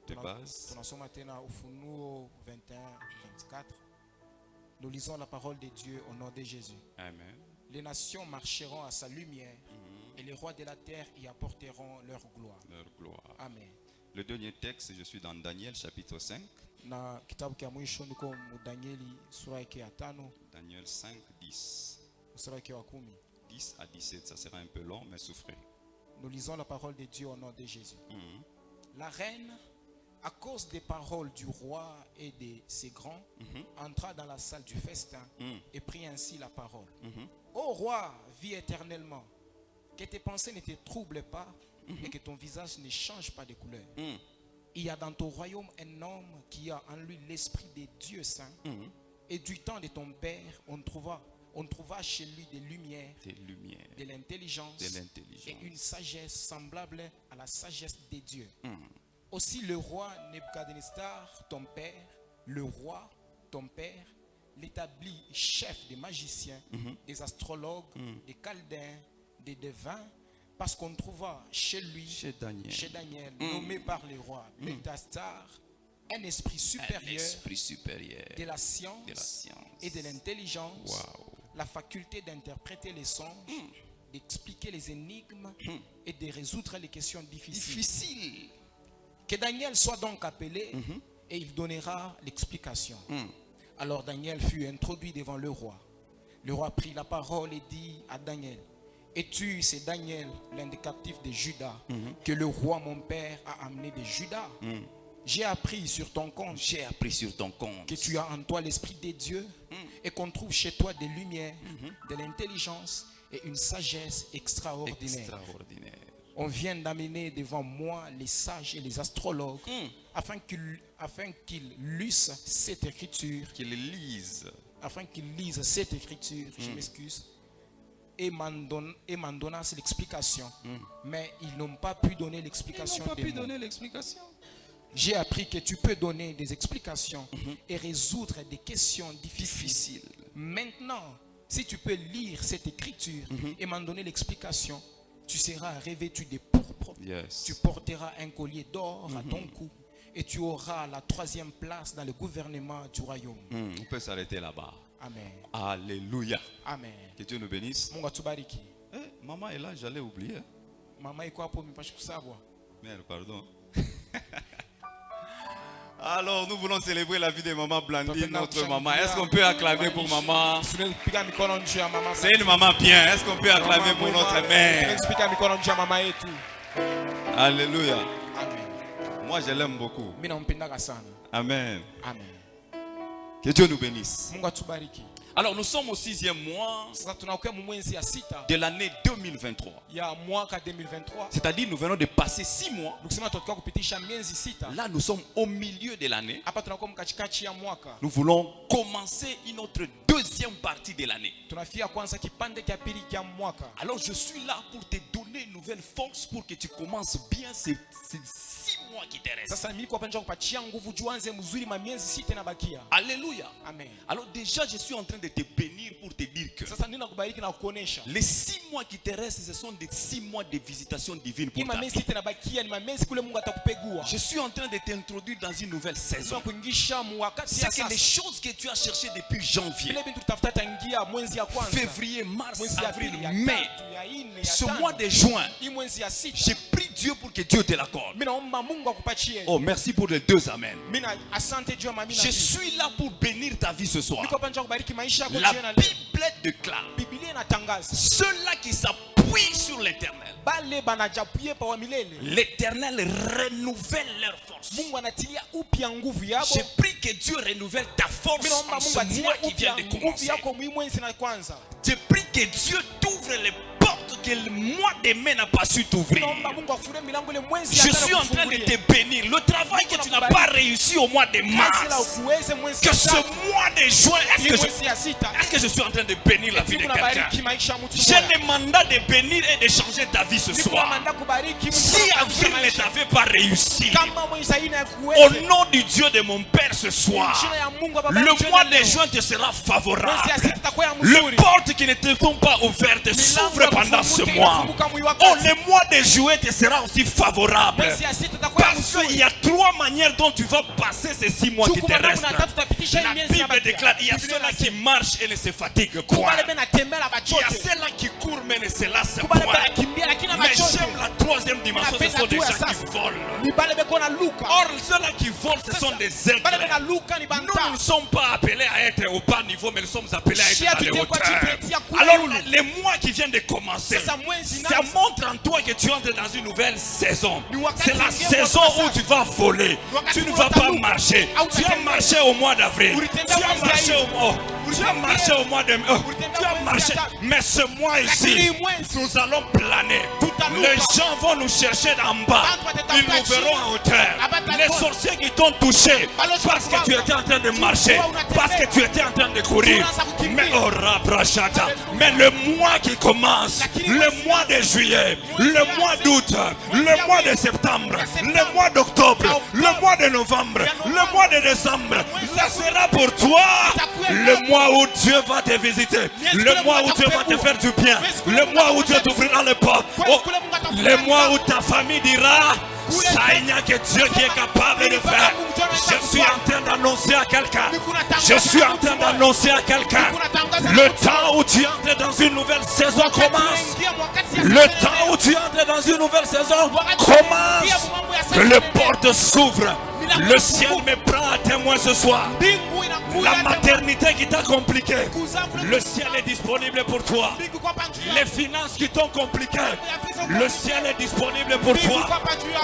[SPEAKER 5] de base.
[SPEAKER 1] Tunasoma tena Ufunuo 21-24. Nous lisons la parole de Dieu au nom de Jésus.
[SPEAKER 5] Amen.
[SPEAKER 1] Les nations marcheront à sa lumière et les rois de la terre y apporteront leur gloire.
[SPEAKER 5] Leur gloire.
[SPEAKER 1] Amen.
[SPEAKER 5] Le dernier texte, je suis dans Daniel chapitre 5.
[SPEAKER 1] Na kitabu kia mwisho niko mu Danieli sura yake ya 5
[SPEAKER 5] Daniel 5, 10.
[SPEAKER 1] sura yake wa 10.
[SPEAKER 5] 10 à 17, ça sera un peu long, mais souffrez.
[SPEAKER 1] Nous lisons la parole de Dieu au nom de Jésus.
[SPEAKER 5] Mhm.
[SPEAKER 1] La reine, à cause des paroles du roi et de ses grands,
[SPEAKER 5] Mhm.
[SPEAKER 1] entra dans la salle du festin
[SPEAKER 5] Mhm.
[SPEAKER 1] et prit ainsi la parole.
[SPEAKER 5] Mhm.
[SPEAKER 1] Ô roi, vis éternellement, que tes pensées ne te troublent pas et que ton visage ne change pas de couleur.
[SPEAKER 5] Mhm.
[SPEAKER 1] Il y a dans ton royaume un homme qui a en lui l'esprit des dieux saints.
[SPEAKER 5] Mhm.
[SPEAKER 1] Et du temps de ton père, on trouva chez lui des lumières,
[SPEAKER 5] Des lumières,
[SPEAKER 1] de l'intelligence
[SPEAKER 5] de l'intelligence.
[SPEAKER 1] et une sagesse semblable à la sagesse des dieux.
[SPEAKER 5] Mhm.
[SPEAKER 1] Aussi le roi Nebuchadnezzar, ton père, le roi, ton père, l'établit chef des magiciens, des astrologues, des chaldéens, des devins, parce qu'on trouva chez lui,
[SPEAKER 5] Chez Daniel,
[SPEAKER 1] nommé par le roi Beltasar, un esprit supérieur
[SPEAKER 5] esprit supérieur
[SPEAKER 1] de la science,
[SPEAKER 5] de la science.
[SPEAKER 1] et de l'intelligence,
[SPEAKER 5] Waouh.
[SPEAKER 1] la faculté d'interpréter les songes, d'expliquer les énigmes et de résoudre les questions difficiles.
[SPEAKER 5] Difficile.
[SPEAKER 1] Que Daniel soit donc appelé et il donnera l'explication. Alors Daniel fut introduit devant le roi. Le roi prit la parole et dit à Daniel: es-tu, c'est Daniel, l'un des captifs de Juda, que le roi mon père a amené de Juda? J'ai appris sur ton compte
[SPEAKER 5] J'ai appris sur ton compte
[SPEAKER 1] que tu as en toi l'esprit des dieux et qu'on trouve chez toi des lumières, de l'intelligence et une sagesse extraordinaire.
[SPEAKER 5] extraordinaire.
[SPEAKER 1] On vient d'amener devant moi les sages et les astrologues afin qu'ils lisent cette écriture,
[SPEAKER 5] Qu'ils lisent.
[SPEAKER 1] cette écriture, je m'excuse, et m'en donnassent l'explication. Mais ils n'ont pas pu donner l'explication des mots.
[SPEAKER 5] l'explication.
[SPEAKER 1] J'ai appris que tu peux donner des explications et résoudre des questions difficiles. Maintenant, si tu peux lire cette écriture et m'en donner l'explication, tu seras revêtu de pourpre.
[SPEAKER 5] Yes.
[SPEAKER 1] Tu porteras un collier d'or à ton cou et tu auras la 3e place dans le gouvernement du royaume.
[SPEAKER 5] On peut s'arrêter là-bas.
[SPEAKER 1] Amen.
[SPEAKER 5] Alléluia.
[SPEAKER 1] Amen.
[SPEAKER 5] Que Dieu nous bénisse.
[SPEAKER 1] Mungu atubariki.
[SPEAKER 5] Maman est là, j'allais oublier.
[SPEAKER 1] Mama iko hapo mipashi kusabwa.
[SPEAKER 5] Mère, pardon. Alors, nous voulons célébrer la vie de maman Blandine, notre maman. Est-ce qu'on peut acclamer pour maman?
[SPEAKER 1] Tunapiga mikono juu ya mama.
[SPEAKER 5] C'est une maman bien. Est-ce qu'on peut acclamer pour notre mère?
[SPEAKER 1] Tunapiga mikono juu ya mama yetu.
[SPEAKER 5] Alléluia.
[SPEAKER 1] Amen.
[SPEAKER 5] Moi, je l'aime beaucoup.
[SPEAKER 1] Mimi nampendaka sana.
[SPEAKER 5] Amen.
[SPEAKER 1] Amen.
[SPEAKER 5] Que Dieu nous bénisse.
[SPEAKER 1] Mungu atubariki.
[SPEAKER 5] Alors, nous sommes au 6e mois
[SPEAKER 1] Sasa tunakuwa mwezi ya sita
[SPEAKER 5] de l'année 2023.
[SPEAKER 1] ya mwaka 2023.
[SPEAKER 5] C'est-à-dire, nous venons de passer 6 mois.
[SPEAKER 1] Tukisema tutakuwa kupitisha miezi sita.
[SPEAKER 5] Là, nous sommes au milieu de l'année.
[SPEAKER 1] Hapa tunakuwa mkatikati ya mwaka.
[SPEAKER 5] Nous voulons commencer une autre deuxième partie de l'année.
[SPEAKER 1] Tunafia kwanza kipande cha pili cha mwaka.
[SPEAKER 5] Alors, je suis là pour te donner une nouvelle force pour que tu commences bien ces 6 mois qui te restent.
[SPEAKER 1] Sasa mimi niko hapa nje kupatia nguvu juanze mzuri ma miezi sita na bakia.
[SPEAKER 5] Alléluia.
[SPEAKER 1] Amen.
[SPEAKER 5] Alors déjà, je suis en train de te bénir pour te dire que
[SPEAKER 1] Sasa nina kubariki na kuonesha.
[SPEAKER 5] les 6 mois qui te restent, ce sont des 6 mois de visitation divine pour ta
[SPEAKER 1] Miezi
[SPEAKER 5] vie.
[SPEAKER 1] sita na bakia ni miezi kule Mungu atakupegua.
[SPEAKER 5] Je suis en train de t'introduire dans une nouvelle saison.
[SPEAKER 1] Kuingisha mwakati ya
[SPEAKER 5] C'est que les
[SPEAKER 1] sasa.
[SPEAKER 5] choses que tu as cherchées depuis janvier,
[SPEAKER 1] Vile bintu tutafuta tangia mwezi ya kwanza.
[SPEAKER 5] février, mars,
[SPEAKER 1] Mwezi ya
[SPEAKER 5] avril,
[SPEAKER 1] pili, ya
[SPEAKER 5] mai,
[SPEAKER 1] tatu, ya nne, ya
[SPEAKER 5] ce
[SPEAKER 1] tano.
[SPEAKER 5] mois de juin,
[SPEAKER 1] Hii mwezi ya sita.
[SPEAKER 5] j'ai prié Dieu pour que Dieu te l'accorde.
[SPEAKER 1] Mimi naomba Mungu akupatie.
[SPEAKER 5] Oh, merci pour les 2 amen.
[SPEAKER 1] Mimi asante Dieu mami na.
[SPEAKER 5] Je suis là pour bénir ta vie ce soir.
[SPEAKER 1] Niko hapa nje kubariki maisha yako
[SPEAKER 5] La
[SPEAKER 1] jioni na leo.
[SPEAKER 5] Bible déclare,
[SPEAKER 1] Biblia inatangaza.
[SPEAKER 5] ceux-là qui s'appuient sur l'éternel,
[SPEAKER 1] Bale banajapuye pa wa milele.
[SPEAKER 5] l'éternel renouvelle leur force.
[SPEAKER 1] Mungu anatilia upya nguvu yako.
[SPEAKER 5] J'ai pris que Dieu renouvelle ta force
[SPEAKER 1] Mimi naomba
[SPEAKER 5] en
[SPEAKER 1] Mungu
[SPEAKER 5] ce
[SPEAKER 1] atilie
[SPEAKER 5] mois qui vient
[SPEAKER 1] upya
[SPEAKER 5] de
[SPEAKER 1] nguvu
[SPEAKER 5] commencer.
[SPEAKER 1] yako mwezi na kwanza.
[SPEAKER 5] J'ai pris que Dieu t'ouvre les portes que le mois de mai n'a pas su t'ouvrir.
[SPEAKER 1] Naomba Mungu afure milango ile mwezi
[SPEAKER 5] Je suis en train de te bénir. Le travail que tu n'as pas réussi au mois de mars, que ce mois de juin, est-ce que je suis en train de bénir la vie de quelqu'un? J'ai le mandat de bénir et de changer ta vie ce soir. Si avril ne t'avait pas réussi, au nom du Dieu de mon Père ce soir, le mois de juin te sera favorable. Les portes qui ne te sont pas ouvertes s'ouvrent pendant ce mois. Oh, le mois de juillet te sera aussi favorable. Parce qu'il y a 3 manières dont tu vas passer ces 6 mois qui te restent. La Bible déclare, il y a ceux-là qui marchent et ne se fatiguent point. Il y a ceux-là qui courent mais ne se lassent point. Mais j'aime la 3e dimension, ce sont des gens qui volent. Or, ceux-là qui volent, ce sont des aigles. Nous ne sommes pas appelés à être au bas niveau, mais nous sommes appelés à être à la hauteur. Alors, les mois qui viennent de commencer, ça montre en toi que tu entres dans une nouvelle saison. C'est la saison où tu vas voler. Tu ne vas pas marcher. Tu as marché au mois d'avril. Tu as marché au mois de mai. Tu as marché. Mais ce mois ici, nous allons planer. Les gens vont nous chercher d'en bas. Ils nous verront en hauteur. Les sorciers qui t'ont touché parce que tu étais en train de marcher, parce que tu étais en train de courir. Mais oh, Rabrachata, mais le mois qui commence, le mois de juillet, le mois d'août, le mois de septembre, le mois d'octobre, le mois de novembre, le mois de décembre, ça sera pour toi le mois où Dieu va te visiter, le mois où Dieu va te faire du bien, le mois où Dieu t'ouvrira les portes, le mois où ta famille dira ça, il n'y a que Dieu qui est capable de faire. Je suis en train d'annoncer à quelqu'un. Je suis en train d'annoncer à quelqu'un. Le temps où tu entres dans une nouvelle saison commence. Le temps où tu entres dans une nouvelle saison commence. Que les portes s'ouvrent. Le ciel me prend à témoin ce soir. La maternité qui t'a compliqué, le ciel est disponible pour toi. Les finances qui t'ont compliqué, le ciel est disponible pour toi.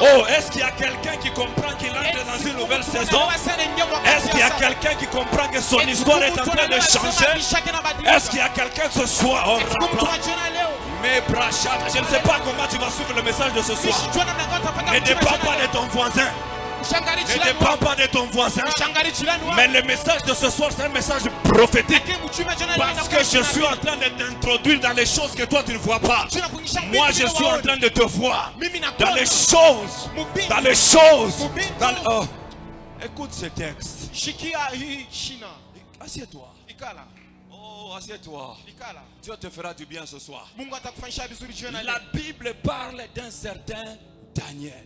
[SPEAKER 5] Oh, est-ce qu'il y a quelqu'un qui comprend qu'il entre dans une nouvelle saison? Est-ce qu'il y a quelqu'un qui comprend que son histoire est en train de changer? Est-ce qu'il y a quelqu'un ce soir? Oh, mais brachat, je ne sais pas comment tu vas suivre le message de ce soir. Ne dépend pas de ton voisin. Ne dépend pas de ton voisin. Mais le message de ce soir, c'est un message prophétique. Parce que je suis en train de t'introduire dans les choses que toi tu ne vois pas. Moi, je suis en train de te voir dans les choses. Dans les choses. Oh. Écoute ce texte. Assieds-toi. Oh, assieds-toi. Dieu te fera du bien ce soir. La Bible parle d'un certain Daniel.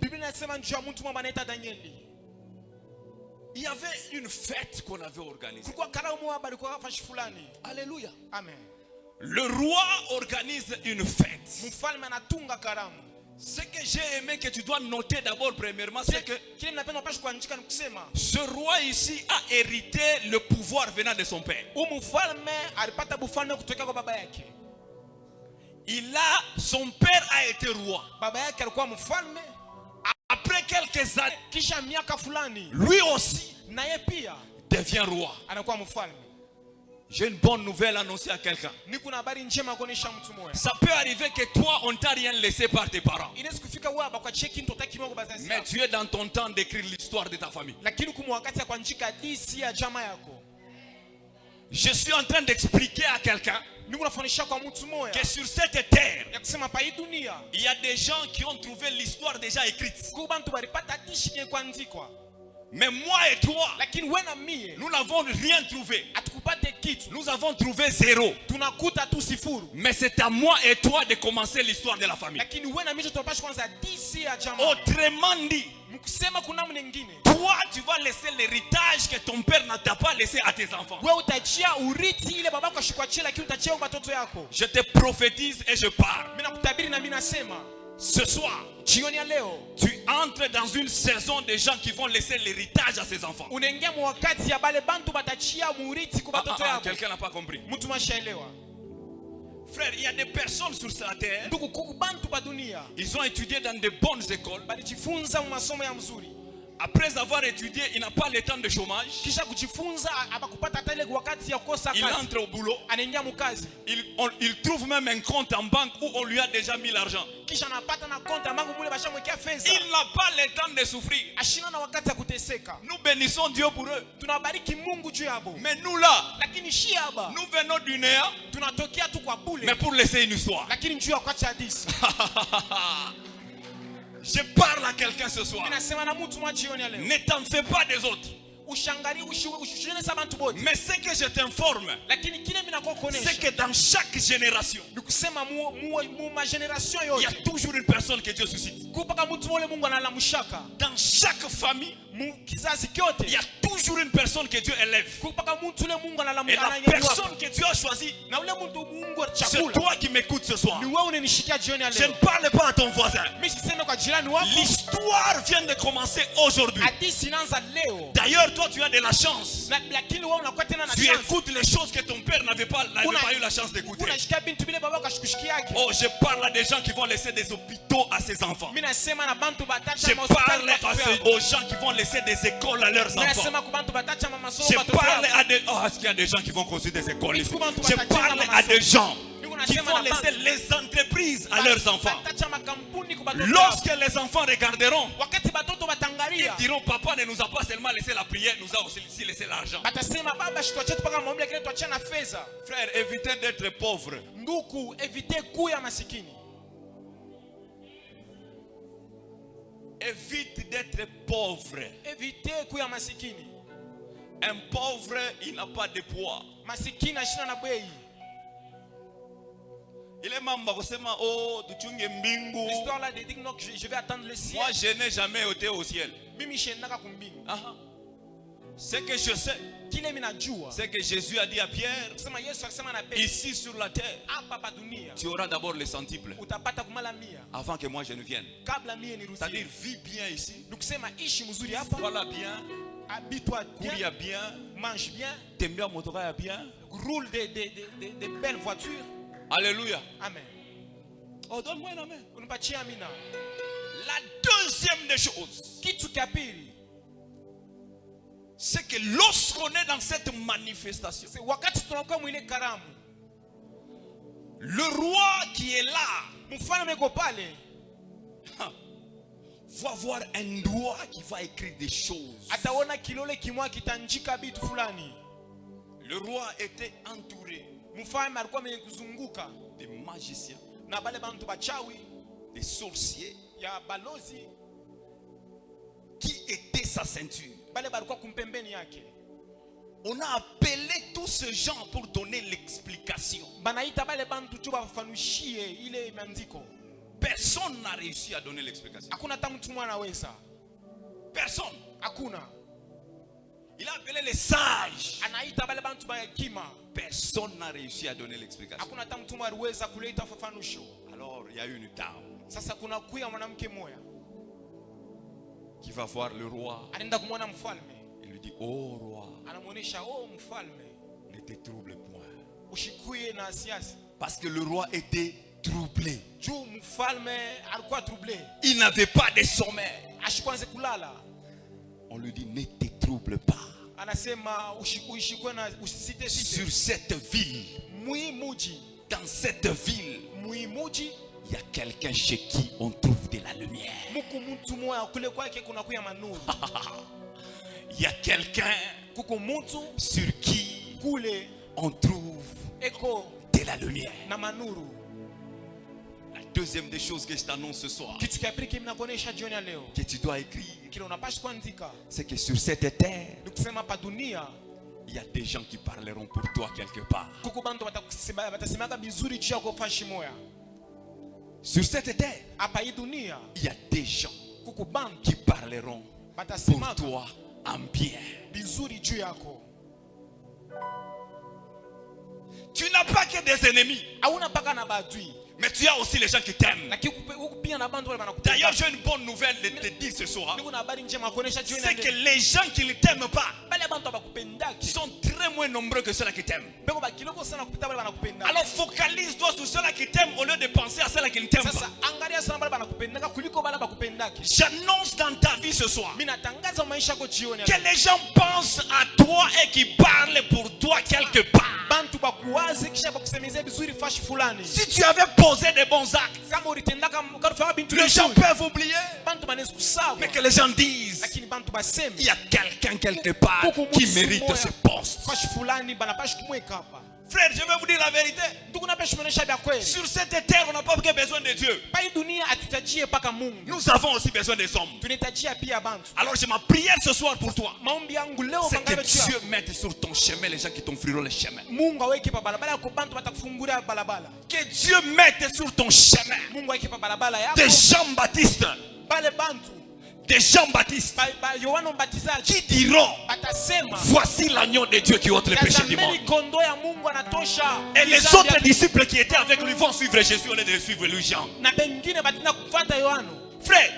[SPEAKER 5] Il y avait une fête qu'on avait organisée. Alléluia.
[SPEAKER 1] Amen.
[SPEAKER 5] Le roi organise une fête. Ce que j'ai aimé que tu dois noter d'abord premièrement, c'est que ce roi ici a hérité le pouvoir venant de son père. Son père a été roi. Après quelques années,
[SPEAKER 1] Kisha miaka fulani
[SPEAKER 5] lui aussi
[SPEAKER 1] naye pia
[SPEAKER 5] devient roi.
[SPEAKER 1] anakuwa mfalme.
[SPEAKER 5] J'ai une bonne nouvelle à annoncer à quelqu'un.
[SPEAKER 1] Niko na habari njema kuonesha mtu mmoja.
[SPEAKER 5] Ça peut arriver que toi, on t'a rien laissé par tes parents.
[SPEAKER 1] Inaweza kufika wewe hapa kwa cheki mtoto kidogo bazazi.
[SPEAKER 5] Mais tu es dans ton temps d'écrire l'histoire de ta famille.
[SPEAKER 1] Lakini kumu wakati ya kuandika hadithi ya jamaa yako.
[SPEAKER 5] Je suis en train d'expliquer à quelqu'un
[SPEAKER 1] Niko nafundisha kwa mtu mmoja.
[SPEAKER 5] que sur cette terre,
[SPEAKER 1] Ya kusema pa hii dunia.
[SPEAKER 5] il y a des gens qui ont trouvé l'histoire déjà écrite.
[SPEAKER 1] Kwa bantu balipata hadithi yenye kuandikwa.
[SPEAKER 5] Mais moi et toi,
[SPEAKER 1] Lakini wewe na mie
[SPEAKER 5] nous n'avons rien trouvé.
[SPEAKER 1] atukupate kitu.
[SPEAKER 5] Nous avons trouvé zéro.
[SPEAKER 1] Tunakuta tu sifuru.
[SPEAKER 5] Mais c'est à moi et toi de commencer l'histoire de la famille.
[SPEAKER 1] Lakini wewe na mimi tunapaswa kwanza hadithi ya jamaa.
[SPEAKER 5] Autrement dit,
[SPEAKER 1] Mkusema kuna mwingine.
[SPEAKER 5] toi, tu vas laisser l'héritage que ton père ne t'a pas laissé à tes enfants.
[SPEAKER 1] Wewe utachia urithi ile babako ashikuachia, lakini utachia kwa watoto yako.
[SPEAKER 5] Je te prophétise et je parle.
[SPEAKER 1] Mimi nakutabiri na mimi nasema
[SPEAKER 5] Ce soir,
[SPEAKER 1] jioni ya leo
[SPEAKER 5] tu entres dans une saison de gens qui vont laisser l'héritage à ses enfants.
[SPEAKER 1] unaingia mwakati ya bale bantu batachia murithi kwa watoto yako.
[SPEAKER 5] Quelqu'un n'a pas compris.
[SPEAKER 1] Mtu mashaelewa.
[SPEAKER 5] Frère, il y a des personnes sur cette terre,
[SPEAKER 1] Ndugu kuku bantu ba dunia
[SPEAKER 5] ils ont étudié dans de bonnes écoles.
[SPEAKER 1] balijifunza masomo ya mzuri.
[SPEAKER 5] Après avoir étudié, il n'a pas le temps de chômage.
[SPEAKER 1] Kisha kujifunza abakupata hata ile wakati ya kukosa
[SPEAKER 5] Il
[SPEAKER 1] kazi.
[SPEAKER 5] entre au boulot.
[SPEAKER 1] Anaingia mkazi.
[SPEAKER 5] Il trouve même un compte en banque où on lui a déjà mis l'argent.
[SPEAKER 1] Kisha anapata na konta ambapo mule bashamwekea fedha.
[SPEAKER 5] Il n'a pas le temps de souffrir.
[SPEAKER 1] Ashina na wakati ya kuteseka.
[SPEAKER 5] Nous bénissons Dieu pour eux.
[SPEAKER 1] Tunabariki Mungu juu yabo.
[SPEAKER 5] Mais nous là,
[SPEAKER 1] Lakini shi haba
[SPEAKER 5] nous venons du néant,
[SPEAKER 1] tunatokea tu kwa bule.
[SPEAKER 5] mais pour laisser une histoire.
[SPEAKER 1] Lakini juu ya kuacha hadithi.
[SPEAKER 5] Je parle à quelqu'un ce soir.
[SPEAKER 1] Mimi nasema na mtu mwa jioni ya leo.
[SPEAKER 5] Ne t'en fais pas des autres.
[SPEAKER 1] Ushangari ushishene sa bantu bote.
[SPEAKER 5] Mais ce que je t'informe,
[SPEAKER 1] Lakini kile mimi nakuwa
[SPEAKER 5] c'est
[SPEAKER 1] kuonesha.
[SPEAKER 5] que dans chaque génération,
[SPEAKER 1] Ni kusema mu ma generation
[SPEAKER 5] il y a
[SPEAKER 1] yote.
[SPEAKER 5] toujours une personne que Dieu suscite.
[SPEAKER 1] Kupaka mtu wale Mungu analamushaka.
[SPEAKER 5] Dans chaque famille,
[SPEAKER 1] Mu kizazi kyote.
[SPEAKER 5] il y a toujours une personne que Dieu élève.
[SPEAKER 1] Kupaka mtu ule Mungu
[SPEAKER 5] Et la
[SPEAKER 1] analamushaka.
[SPEAKER 5] personne que Dieu a choisie,
[SPEAKER 1] Na ule mtu Mungu
[SPEAKER 5] c'est
[SPEAKER 1] chakula.
[SPEAKER 5] toi qui m'écoutes ce soir.
[SPEAKER 1] Ni wewe unanishikia jioni ya
[SPEAKER 5] Je ne
[SPEAKER 1] leo.
[SPEAKER 5] parle pas à ton voisin.
[SPEAKER 1] Mimi siseme kwa jirani wako.
[SPEAKER 5] L'histoire vient de commencer aujourd'hui.
[SPEAKER 1] Hadithi inaanza leo.
[SPEAKER 5] D'ailleurs, toi, tu as de la chance.
[SPEAKER 1] Lakini wewe unakuwa tena na
[SPEAKER 5] Tu
[SPEAKER 1] chance.
[SPEAKER 5] écoutes les choses que ton père n'avait pas eu la chance d'écouter.
[SPEAKER 1] Unashikia bintu bile babako ashikushikia yake.
[SPEAKER 5] Oh, je parle à des gens qui vont laisser des hôpitaux à ses enfants.
[SPEAKER 1] Mimi nasema na bantu batacha
[SPEAKER 5] Je
[SPEAKER 1] mahospitali
[SPEAKER 5] parle aux gens qui vont laisser des écoles à leurs
[SPEAKER 1] Mimi
[SPEAKER 5] enfants.
[SPEAKER 1] nasema kwa bantu batacha masomo
[SPEAKER 5] Je
[SPEAKER 1] watoto
[SPEAKER 5] parle
[SPEAKER 1] yao.
[SPEAKER 5] à des... Oh, est-ce qu'il y a des gens qui vont construire des écoles ici?
[SPEAKER 1] Je
[SPEAKER 5] Je parle à des gens qui vont laisser
[SPEAKER 1] les
[SPEAKER 5] les entreprises à leurs enfants.
[SPEAKER 1] batacha makampuni kwa batoto yao.
[SPEAKER 5] Lorsque les enfants regarderont,
[SPEAKER 1] Wakati batoto
[SPEAKER 5] ils
[SPEAKER 1] batangalia
[SPEAKER 5] diront, papa ne nous a pas seulement laissé la prière, nous a aussi laissé l'argent.
[SPEAKER 1] batasema baba shituache tupaka maombi lakini tuachane na fedha.
[SPEAKER 5] Frère, évitez d'être pauvre.
[SPEAKER 1] Ndugu, evite kuu ya masikini.
[SPEAKER 5] Évite d'être pauvre.
[SPEAKER 1] Evite kuu ya masikini.
[SPEAKER 5] Un pauvre, il n'a pas de poids.
[SPEAKER 1] Masikini ashina na bei.
[SPEAKER 5] Il est membre kusema oh tuchunge mbingu.
[SPEAKER 1] L'histoire là dit non que je vais attendre le ciel.
[SPEAKER 5] Moi je n'ai jamais été au ciel.
[SPEAKER 1] Mimi shendaka kumbingu.
[SPEAKER 5] Aha. Ce que je sais,
[SPEAKER 1] Kile mimi najua.
[SPEAKER 5] c'est que Jésus a dit à Pierre,
[SPEAKER 1] Kusema Yesu akisema na Petro,
[SPEAKER 5] ici sur la terre,
[SPEAKER 1] hapa pa dunia
[SPEAKER 5] tu auras d'abord les centiples
[SPEAKER 1] utapata kumala 100
[SPEAKER 5] avant que moi je ne vienne.
[SPEAKER 1] kabla mie nirudie.
[SPEAKER 5] C'est-à-dire vis bien ici,
[SPEAKER 1] Nikusema ishi mzuri hapa,
[SPEAKER 5] voilà bien,
[SPEAKER 1] habite-toi
[SPEAKER 5] courir
[SPEAKER 1] bien,
[SPEAKER 5] bien,
[SPEAKER 1] mange bien,
[SPEAKER 5] tembea motoka bien.
[SPEAKER 1] roule des belles voitures.
[SPEAKER 5] Alléluia.
[SPEAKER 1] Amen.
[SPEAKER 5] Oh donne-moi un amen.
[SPEAKER 1] Unipatie amina.
[SPEAKER 5] La deuxième des choses,
[SPEAKER 1] Kitu cha pili,
[SPEAKER 5] c'est que lorsqu'on est dans cette manifestation,
[SPEAKER 1] c'est wakati tunakuwa mwile karamu,
[SPEAKER 5] le roi qui est là
[SPEAKER 1] mfalme yuko pale,
[SPEAKER 5] va voir un doigt qui va écrire des choses.
[SPEAKER 1] ataona kilole kimwa kitanjika bitu fulani.
[SPEAKER 5] Le roi était entouré
[SPEAKER 1] Mfalme alikuwa amezunguka
[SPEAKER 5] des magiciens,
[SPEAKER 1] na bale bantu bachawi
[SPEAKER 5] des sorciers
[SPEAKER 1] ya balozi,
[SPEAKER 5] qui étaient sa ceinture.
[SPEAKER 1] bale balikuwa kumpembeni yake.
[SPEAKER 5] On a appelé tous ces gens pour donner l'explication.
[SPEAKER 1] Banaita bale bantu tu bafanushie ile maandiko.
[SPEAKER 5] Personne n'a réussi à donner l'explication.
[SPEAKER 1] Hakuna hata mtu mmoja anaweza.
[SPEAKER 5] Personne.
[SPEAKER 1] Hakuna.
[SPEAKER 5] Il a appelé les sages.
[SPEAKER 1] Anaita bale bantu ba hekima.
[SPEAKER 5] Personne n'a réussi à donner l'explication.
[SPEAKER 1] Hakuna hata mtu mmoja aliweza kuleta ufafanusho.
[SPEAKER 5] Alors il y a une dame
[SPEAKER 1] Sasa kuna kuya mwanamke mmoja
[SPEAKER 5] qui va voir le roi
[SPEAKER 1] anaenda kumwona mfalme,
[SPEAKER 5] et lui dit, oh roi,
[SPEAKER 1] anamuonesha oh mfalme,
[SPEAKER 5] ne te trouble point.
[SPEAKER 1] ushikuye na siasa.
[SPEAKER 5] Parce que le roi était troublé.
[SPEAKER 1] juu mfalme alikuwa troublé,
[SPEAKER 5] Il n'avait pas de sommeil.
[SPEAKER 1] ashikwanze kulala.
[SPEAKER 5] On lui dit, ne te trouble pas.
[SPEAKER 1] Anasema ushikwe na usisite
[SPEAKER 5] Sur
[SPEAKER 1] site.
[SPEAKER 5] cette ville,
[SPEAKER 1] Muimuji,
[SPEAKER 5] dans cette ville,
[SPEAKER 1] muimuji
[SPEAKER 5] il y a quelqu'un chez qui on trouve de la lumière.
[SPEAKER 1] muku mtu moya kule kwake kuna kuya manuru.
[SPEAKER 5] Il y a quelqu'un
[SPEAKER 1] Kuku mtu
[SPEAKER 5] sur qui
[SPEAKER 1] kule
[SPEAKER 5] on trouve
[SPEAKER 1] eko
[SPEAKER 5] de la lumière.
[SPEAKER 1] na manuru.
[SPEAKER 5] La deuxième des choses que je t'annonce ce soir,
[SPEAKER 1] Kitu cha pili kimnakuonesha jioni ya leo,
[SPEAKER 5] que tu dois écrire,
[SPEAKER 1] kile unapaswa kuandika,
[SPEAKER 5] c'est que sur cette terre,
[SPEAKER 1] ni kusema hapa dunia
[SPEAKER 5] il y a des gens qui parleront pour toi quelque part.
[SPEAKER 1] kuku bantu batasemaka bizuri juu yako fashi moya.
[SPEAKER 5] Sur cette terre,
[SPEAKER 1] Hapa hii dunia
[SPEAKER 5] il y a des gens
[SPEAKER 1] kuku bantu
[SPEAKER 5] qui parleront pour
[SPEAKER 1] batasemaka
[SPEAKER 5] toi en bien.
[SPEAKER 1] bizuri juu yako.
[SPEAKER 5] Tu n'as pas que des ennemis,
[SPEAKER 1] Hauna paka na badui,
[SPEAKER 5] mais tu as aussi les gens qui t'aiment.
[SPEAKER 1] lakini huku pia na bantu wale banakupenda.
[SPEAKER 5] D'ailleurs, j'ai une bonne nouvelle de te dire ce soir.
[SPEAKER 1] Niko na habari njema kuonesha jioni ya
[SPEAKER 5] C'est que
[SPEAKER 1] leo.
[SPEAKER 5] les gens qui ne t'aiment pas
[SPEAKER 1] Bale bantu abakupendaki
[SPEAKER 5] sont très moins nombreux que ceux-là qui t'aiment.
[SPEAKER 1] beko bakiloko sana kupita bale banakupenda.
[SPEAKER 5] Alors focalise-toi sur ceux-là qui t'aiment au lieu de penser à ceux-là qui ne t'aiment
[SPEAKER 1] Sasa
[SPEAKER 5] pas.
[SPEAKER 1] angalia sana bale banakupendaka kuliko bale bakupendaki.
[SPEAKER 5] J'annonce dans ta vie ce soir
[SPEAKER 1] Mimi natangaza maisha yako jioni ya
[SPEAKER 5] que
[SPEAKER 1] leo.
[SPEAKER 5] les gens pensent à toi et qui parlent pour toi quelque part.
[SPEAKER 1] Bantu bakuwaze kisha bakusemezea bizuri fashi fulani.
[SPEAKER 5] Si tu avais posé des bons actes,
[SPEAKER 1] Kama ulitendaka ukafanya bintu
[SPEAKER 5] les gens
[SPEAKER 1] vizuri,
[SPEAKER 5] peuvent oublier.
[SPEAKER 1] bantu banaweza kusahau.
[SPEAKER 5] Mais que les gens disent,
[SPEAKER 1] Lakini bantu baseme
[SPEAKER 5] il y a quelqu'un quelque part qui mérite ce poste.
[SPEAKER 1] fashi fulani banapashi kumweka hapa.
[SPEAKER 5] Frère, je vais vous dire la vérité.
[SPEAKER 1] Ndugu napeshi kuonesha vya kweli.
[SPEAKER 5] Sur cette terre, on n'a pas besoin de Dieu.
[SPEAKER 1] Pa hii dunia hatutajie paka Mungu.
[SPEAKER 5] Nous avons aussi besoin des hommes.
[SPEAKER 1] Tunahitajia pia bantu.
[SPEAKER 5] Alors j'ai ma prière ce soir pour toi.
[SPEAKER 1] Maombi yangu leo
[SPEAKER 5] C'est que
[SPEAKER 1] mangabe juu
[SPEAKER 5] Dieu
[SPEAKER 1] yako.
[SPEAKER 5] mette sur ton chemin les gens qui t'offriront le chemin.
[SPEAKER 1] Mungu aweke pa barabara yako bantu batakufungulia barabara.
[SPEAKER 5] Que Dieu mette sur ton chemin
[SPEAKER 1] Mungu aweke pa barabara yako
[SPEAKER 5] des Jean-Baptiste,
[SPEAKER 1] pale bantu
[SPEAKER 5] des Jean-Baptiste
[SPEAKER 1] ba Yohana Mbatizaji
[SPEAKER 5] qui diront,
[SPEAKER 1] batasema
[SPEAKER 5] voici l'agneau de Dieu qui ôte le péché du monde.
[SPEAKER 1] tazameni kondoo ya Mungu anatosha.
[SPEAKER 5] Et les
[SPEAKER 1] Dhambi
[SPEAKER 5] autres
[SPEAKER 1] ya-
[SPEAKER 5] disciples qui étaient avec lui vont suivre Jésus au lieu de suivre lui Jean.
[SPEAKER 1] na bengine batina kufuata Yohana.
[SPEAKER 5] Frère,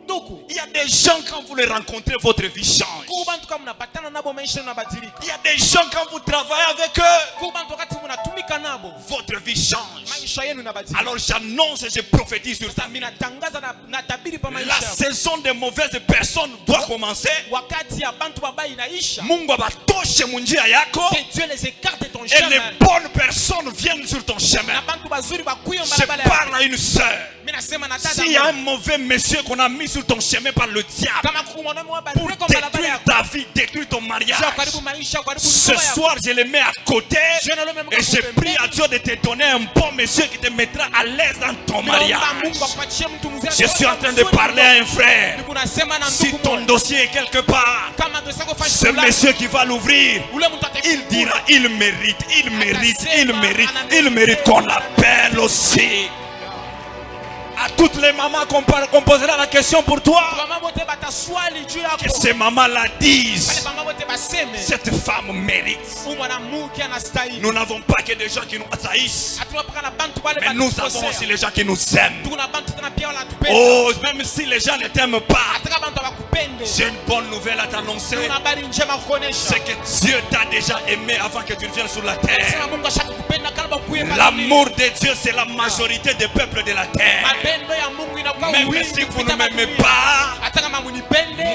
[SPEAKER 1] Ndugu,
[SPEAKER 5] il y a des gens quand vous les rencontrez, votre vie change.
[SPEAKER 1] kuku bantu kama mnapatana nabo maisha yanabadilika.
[SPEAKER 5] Il y a des gens quand vous travaillez avec eux,
[SPEAKER 1] Kuku bantu wakati mnatumika nabo
[SPEAKER 5] votre vie change.
[SPEAKER 1] maisha yenu yanabadilika.
[SPEAKER 5] Alors j'annonce et je prophétise sur ta
[SPEAKER 1] Sasa
[SPEAKER 5] vie.
[SPEAKER 1] mimi natangaza na tabiri pa
[SPEAKER 5] La
[SPEAKER 1] maisha yako.
[SPEAKER 5] saison des mauvaises personnes doit commencer.
[SPEAKER 1] Wakati ya bantu babaya inaisha,
[SPEAKER 5] Mungu abatoshe munjia yako
[SPEAKER 1] que Dieu les écarte de ton
[SPEAKER 5] et
[SPEAKER 1] chemin.
[SPEAKER 5] les bonnes personnes viennent sur ton chemin.
[SPEAKER 1] Na bantu bazuri bakuyo
[SPEAKER 5] Je
[SPEAKER 1] barabara yako.
[SPEAKER 5] parle à une sœur.
[SPEAKER 1] Mimi nasema na dada.
[SPEAKER 5] S'il y a un mauvais monsieur qu'on a mis sur ton chemin par le diable
[SPEAKER 1] Kama kuku mwanaume wa
[SPEAKER 5] pour
[SPEAKER 1] barabara barabara
[SPEAKER 5] détruire
[SPEAKER 1] yako.
[SPEAKER 5] ta vie, détruire ton mariage,
[SPEAKER 1] Sio karibu maisha, karibu
[SPEAKER 5] ce
[SPEAKER 1] ndoa yako.
[SPEAKER 5] soir je les mets à côté et je prie à Dieu de te donner un bon monsieur qui te mettra à l'aise dans ton mariage. Je suis en train de parler à un frère. Si ton dossier est quelque part, ce monsieur qui va l'ouvrir, il dira, il mérite qu'on l'appelle aussi. À toutes les mamans qu'on posera la question pour toi, que ces mamans-là disent, cette femme mérite. Nous n'avons pas que des gens qui nous haïssent, mais nous avons aussi les gens qui nous aiment. Oh, même si les gens ne t'aiment pas, j'ai une bonne nouvelle à t'annoncer. C'est que Dieu t'a déjà aimé avant que tu viennes sur la terre. L'amour de Dieu, c'est la majorité des peuples de la terre. Même si vous ne m'aimez pas,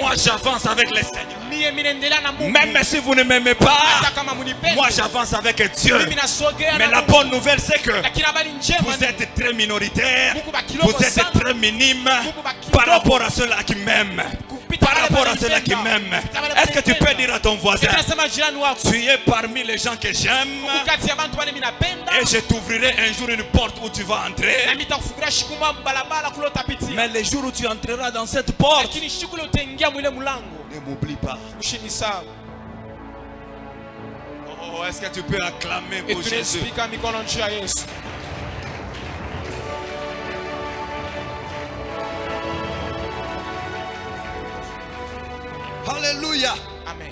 [SPEAKER 5] moi j'avance avec le Seigneur. Même si vous ne m'aimez pas, moi j'avance avec Dieu. Mais la bonne nouvelle, c'est que vous êtes très minoritaire, vous êtes très minime par rapport à ceux-là qui m'aiment. Par rapport à ceux-là qui m'aiment. Est-ce que tu peux dire à ton voisin, tu es parmi les gens que j'aime et je t'ouvrirai un jour une porte où tu vas entrer. Mais les jours où tu entreras dans cette porte, ne m'oublie pas. Oh, est-ce que tu peux acclamer pour Jésus?
[SPEAKER 4] Alléluia.
[SPEAKER 1] Amen.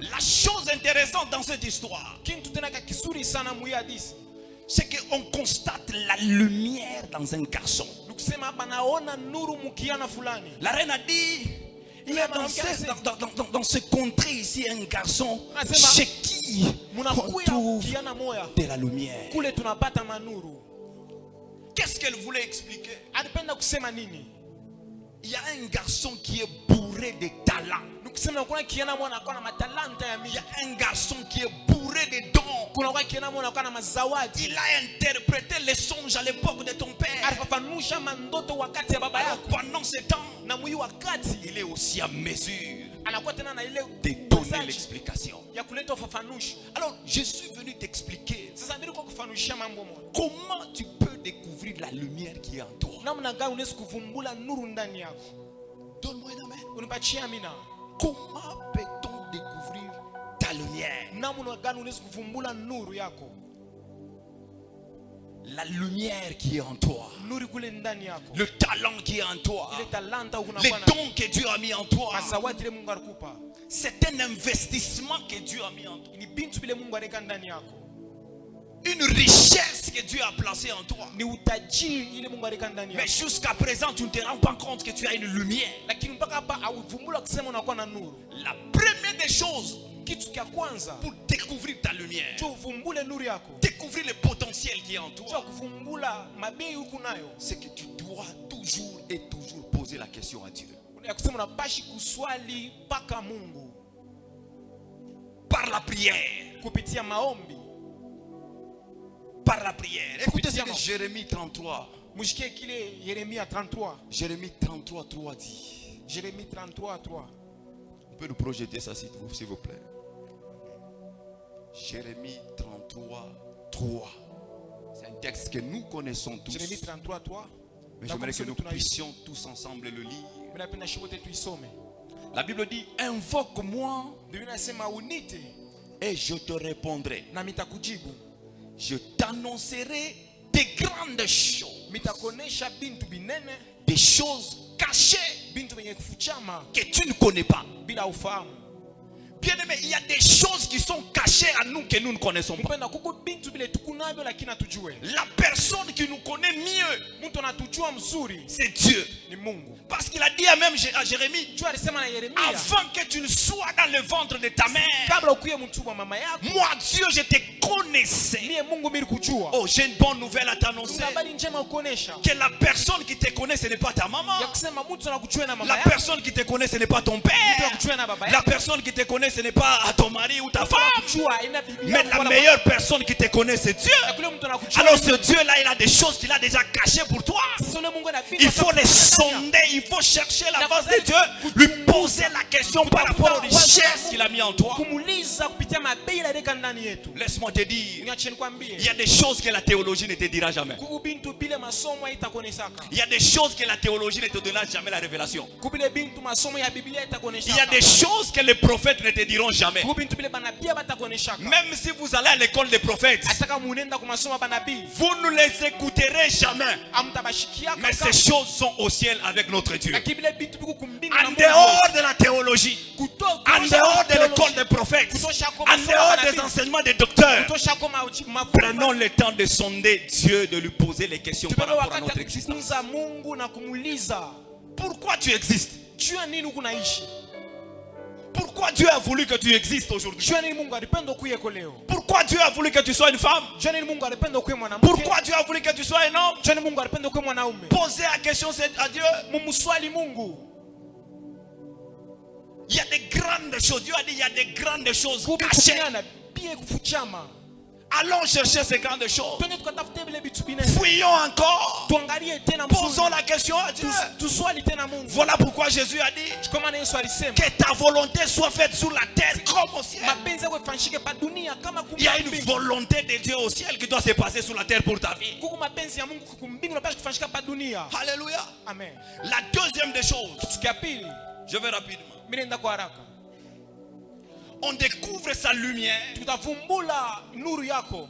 [SPEAKER 5] La chose intéressante dans cette histoire, c'est qu'on constate la lumière dans un garçon. La reine a dit, il y a dans ce contrée ici un garçon chez qui on trouve de la lumière.
[SPEAKER 4] Qu'est-ce qu'elle voulait expliquer?
[SPEAKER 1] Alipenda kusema nini?
[SPEAKER 4] Il y a un garçon qui est bourré de talents.
[SPEAKER 1] Nikusema kuna kijana mwana akona matalanta ya
[SPEAKER 4] Il
[SPEAKER 1] mingi.
[SPEAKER 4] y a un garçon qui est bourré de dons.
[SPEAKER 1] Kuna kwa kijana mwana akona mazawadi.
[SPEAKER 4] Il a interprété les songes à l'époque de ton père.
[SPEAKER 1] Alifafanusha mandoto wakati ya baba
[SPEAKER 4] Alors,
[SPEAKER 1] yako.
[SPEAKER 4] pendant ce temps,
[SPEAKER 1] Na mwi wakati
[SPEAKER 4] il est aussi à mesure
[SPEAKER 1] anakuwa tena na ile
[SPEAKER 4] de donner
[SPEAKER 1] message
[SPEAKER 4] l'explication.
[SPEAKER 1] ya kuleta ufafanusho.
[SPEAKER 4] Alors, je suis venu t'expliquer
[SPEAKER 1] Sasa ndio kwa kufanushia mambo moja.
[SPEAKER 4] comment tu peux découvrir la lumière qui est en toi.
[SPEAKER 1] Namna gani unaweza kuvumbula nuru ndani yako?
[SPEAKER 4] Donne-moi un amen.
[SPEAKER 1] Unipatie amina.
[SPEAKER 4] Comment peut-on découvrir ta lumière?
[SPEAKER 1] Namna gani unaweza kuvumbula nuru yako?
[SPEAKER 4] La lumière qui est en toi.
[SPEAKER 1] Nuru kule ndani yako.
[SPEAKER 4] Le talent qui est en toi.
[SPEAKER 1] Ile talanta
[SPEAKER 4] Les
[SPEAKER 1] unakuwa na
[SPEAKER 4] dons que Dieu a mis en toi.
[SPEAKER 1] mazawadi ile Mungu alikupa.
[SPEAKER 4] C'est un investissement que Dieu a mis en toi.
[SPEAKER 1] Ni bintu bile Mungu aleka ndani yako.
[SPEAKER 4] Une richesse que Dieu a placée en toi.
[SPEAKER 1] Ni utajiri ile Mungu aleka ndani
[SPEAKER 4] Mais
[SPEAKER 1] yako.
[SPEAKER 4] jusqu'à présent, tu ne te rends pas compte que tu as une lumière.
[SPEAKER 1] Lakini mpaka hapa auvumbula kusema unakuwa na nuru.
[SPEAKER 4] La première des choses
[SPEAKER 1] Kitu cha kwanza,
[SPEAKER 4] pour découvrir ta lumière,
[SPEAKER 1] cho uvumbule nuru yako.
[SPEAKER 4] découvrir le potentiel qui est en
[SPEAKER 1] Cho
[SPEAKER 4] toi,
[SPEAKER 1] kuvumbula mabei huku nayo.
[SPEAKER 4] c'est que tu dois toujours et toujours poser la question à Dieu.
[SPEAKER 1] Ya kusema unapashi kuswali mpaka Mungu
[SPEAKER 4] Par la prière.
[SPEAKER 1] kupitia maombi.
[SPEAKER 4] Par la prière. Écoutez ce que
[SPEAKER 1] Kupitia
[SPEAKER 4] Jérémie 33.
[SPEAKER 1] Mshikie kile Yeremia 33.
[SPEAKER 4] Jérémie 33, 3 dit.
[SPEAKER 1] Jérémie 33, 3.
[SPEAKER 4] On peut nous projeter ça s'il vous plaît. Jérémie 33, 3. C'est un texte que nous connaissons tous.
[SPEAKER 1] Jérémie 33, 3.
[SPEAKER 4] Mais j'aimerais que nous puissions tous ensemble le lire.
[SPEAKER 1] Napenda shote tuisome.
[SPEAKER 4] La Bible dit, invoque-moi
[SPEAKER 1] Biblia inasema unite
[SPEAKER 4] et je te répondrai.
[SPEAKER 1] na mitakujibu.
[SPEAKER 4] Je t'annoncerai des grandes choses,
[SPEAKER 1] Mitakonesha bintu binene,
[SPEAKER 4] des choses cachées
[SPEAKER 1] bintu benye kufuchama
[SPEAKER 4] que tu ne connais pas.
[SPEAKER 1] bila ufahamu.
[SPEAKER 4] Bien aimé, il y a des choses qui sont cachées à nous que nous ne connaissons pas.
[SPEAKER 1] Mpenda kuko bintu bile tukunavyo lakini hatujue.
[SPEAKER 4] La personne qui nous connaît mieux,
[SPEAKER 1] Mtu anatujua mzuri
[SPEAKER 4] c'est Dieu.
[SPEAKER 1] ni Mungu.
[SPEAKER 4] Parce qu'il a dit à même à Jérémie,
[SPEAKER 1] Jua alisema na Yeremia,
[SPEAKER 4] avant que tu ne sois dans le ventre de ta mère,
[SPEAKER 1] kabla ukuye mtu wa mama yako,
[SPEAKER 4] moi Dieu je te connaissais.
[SPEAKER 1] mie Mungu mimi kujua.
[SPEAKER 4] Oh, j'ai une bonne nouvelle à t'annoncer.
[SPEAKER 1] Kuna habari njema ukuonesha.
[SPEAKER 4] Que la personne qui te connaît, ce n'est pas ta maman.
[SPEAKER 1] Ya kusema mtu anakujua na mama
[SPEAKER 4] La
[SPEAKER 1] yako.
[SPEAKER 4] personne qui te connaît, ce n'est pas ton
[SPEAKER 1] Mtu
[SPEAKER 4] père.
[SPEAKER 1] anakujua na baba
[SPEAKER 4] La
[SPEAKER 1] yako.
[SPEAKER 4] personne qui te connaît, ce n'est pas à ton mari ou ta femme.
[SPEAKER 1] Anakujua ina bibi
[SPEAKER 4] Mais
[SPEAKER 1] yako
[SPEAKER 4] la
[SPEAKER 1] wala
[SPEAKER 4] meilleure personne qui te connaît, c'est Dieu.
[SPEAKER 1] na kule mtu anakujua.
[SPEAKER 4] Alors ce Dieu-là, il a des choses qu'il a déjà cachées pour toi.
[SPEAKER 1] Sio Mungu anapita.
[SPEAKER 4] Il faut les sonder, il faut chercher la face de Dieu, lui poser la question par rapport aux richesses qu'il a mis en toi.
[SPEAKER 1] Kumuliza kupitia mabei aliyeka ndani yetu.
[SPEAKER 4] Laisse-moi te dire,
[SPEAKER 1] Niache nikwambie.
[SPEAKER 4] il y a des choses que la théologie ne te dira jamais.
[SPEAKER 1] Kubintu bile masomo itakonesaka.
[SPEAKER 4] Il y a des choses que la théologie ne te donnera jamais la révélation.
[SPEAKER 1] Kubile bintu masomo ya Biblia
[SPEAKER 4] Il y a
[SPEAKER 1] itakonesaka.
[SPEAKER 4] des choses que les prophètes ne te diront jamais.
[SPEAKER 1] Kubintu bile banabia batakonesaka.
[SPEAKER 4] Même si vous allez à l'école des prophètes,
[SPEAKER 1] Ataka munenda ku masomo banabii.
[SPEAKER 4] vous ne les écouterez jamais.
[SPEAKER 1] Amtabashikia
[SPEAKER 4] Mais ces choses sont au ciel avec notre Dieu.
[SPEAKER 1] Lakini bile bintu biku kumbingu
[SPEAKER 4] En dehors de la théologie, en dehors de l'école des prophètes, en dehors des enseignements des docteurs, prenons le temps de sonder Dieu, de lui poser les questions par
[SPEAKER 1] Tupende
[SPEAKER 4] rapport à
[SPEAKER 1] wakati
[SPEAKER 4] notre existence.
[SPEAKER 1] kujifunza Mungu na kumuuliza
[SPEAKER 4] Pourquoi tu existes?
[SPEAKER 1] jua nini kunaishi.
[SPEAKER 4] Pourquoi Dieu a voulu que tu existes aujourd'hui?
[SPEAKER 1] Jua nini Mungu alipenda kuyeko leo.
[SPEAKER 4] Pourquoi Dieu a voulu que tu sois une femme?
[SPEAKER 1] Jua nini Mungu alipenda kuwe mwanamke.
[SPEAKER 4] Pourquoi Dieu a voulu que tu sois un homme?
[SPEAKER 1] Jua nini Mungu alipenda kuwe mwanaume.
[SPEAKER 4] Posez la question à Dieu.
[SPEAKER 1] Mumuswali Mungu.
[SPEAKER 4] Il y a des grandes choses. Dieu a dit il y a des grandes choses
[SPEAKER 1] Kubi
[SPEAKER 4] cachées.
[SPEAKER 1] kunyana pia kufuchama.
[SPEAKER 4] Allons chercher ces grandes choses.
[SPEAKER 1] Twende tukatafute vile vitu binene.
[SPEAKER 4] Fouillons encore.
[SPEAKER 1] Tuangalie tena
[SPEAKER 4] Posons
[SPEAKER 1] mzuri.
[SPEAKER 4] la question à Dieu.
[SPEAKER 1] Tuswali tena Mungu.
[SPEAKER 4] Voilà pourquoi Jésus a dit
[SPEAKER 1] Kama na Yesu alisema
[SPEAKER 4] que ta volonté soit faite sur la terre comme au ciel.
[SPEAKER 1] mapenzi yako ifanyike pa dunia kama
[SPEAKER 4] Il y a une
[SPEAKER 1] kumbingu.
[SPEAKER 4] volonté de Dieu au ciel qui doit se passer sur la terre pour ta vie.
[SPEAKER 1] Kuku mapenzi ya Mungu kumbingu napaswa kufanyika pa dunia.
[SPEAKER 4] Alléluia.
[SPEAKER 1] Amen.
[SPEAKER 4] La deuxième des choses,
[SPEAKER 1] Kitu ya pili,
[SPEAKER 4] je vais rapidement.
[SPEAKER 1] mimi naenda kwa haraka.
[SPEAKER 4] On découvre sa lumière
[SPEAKER 1] Tutavumbula nuru yako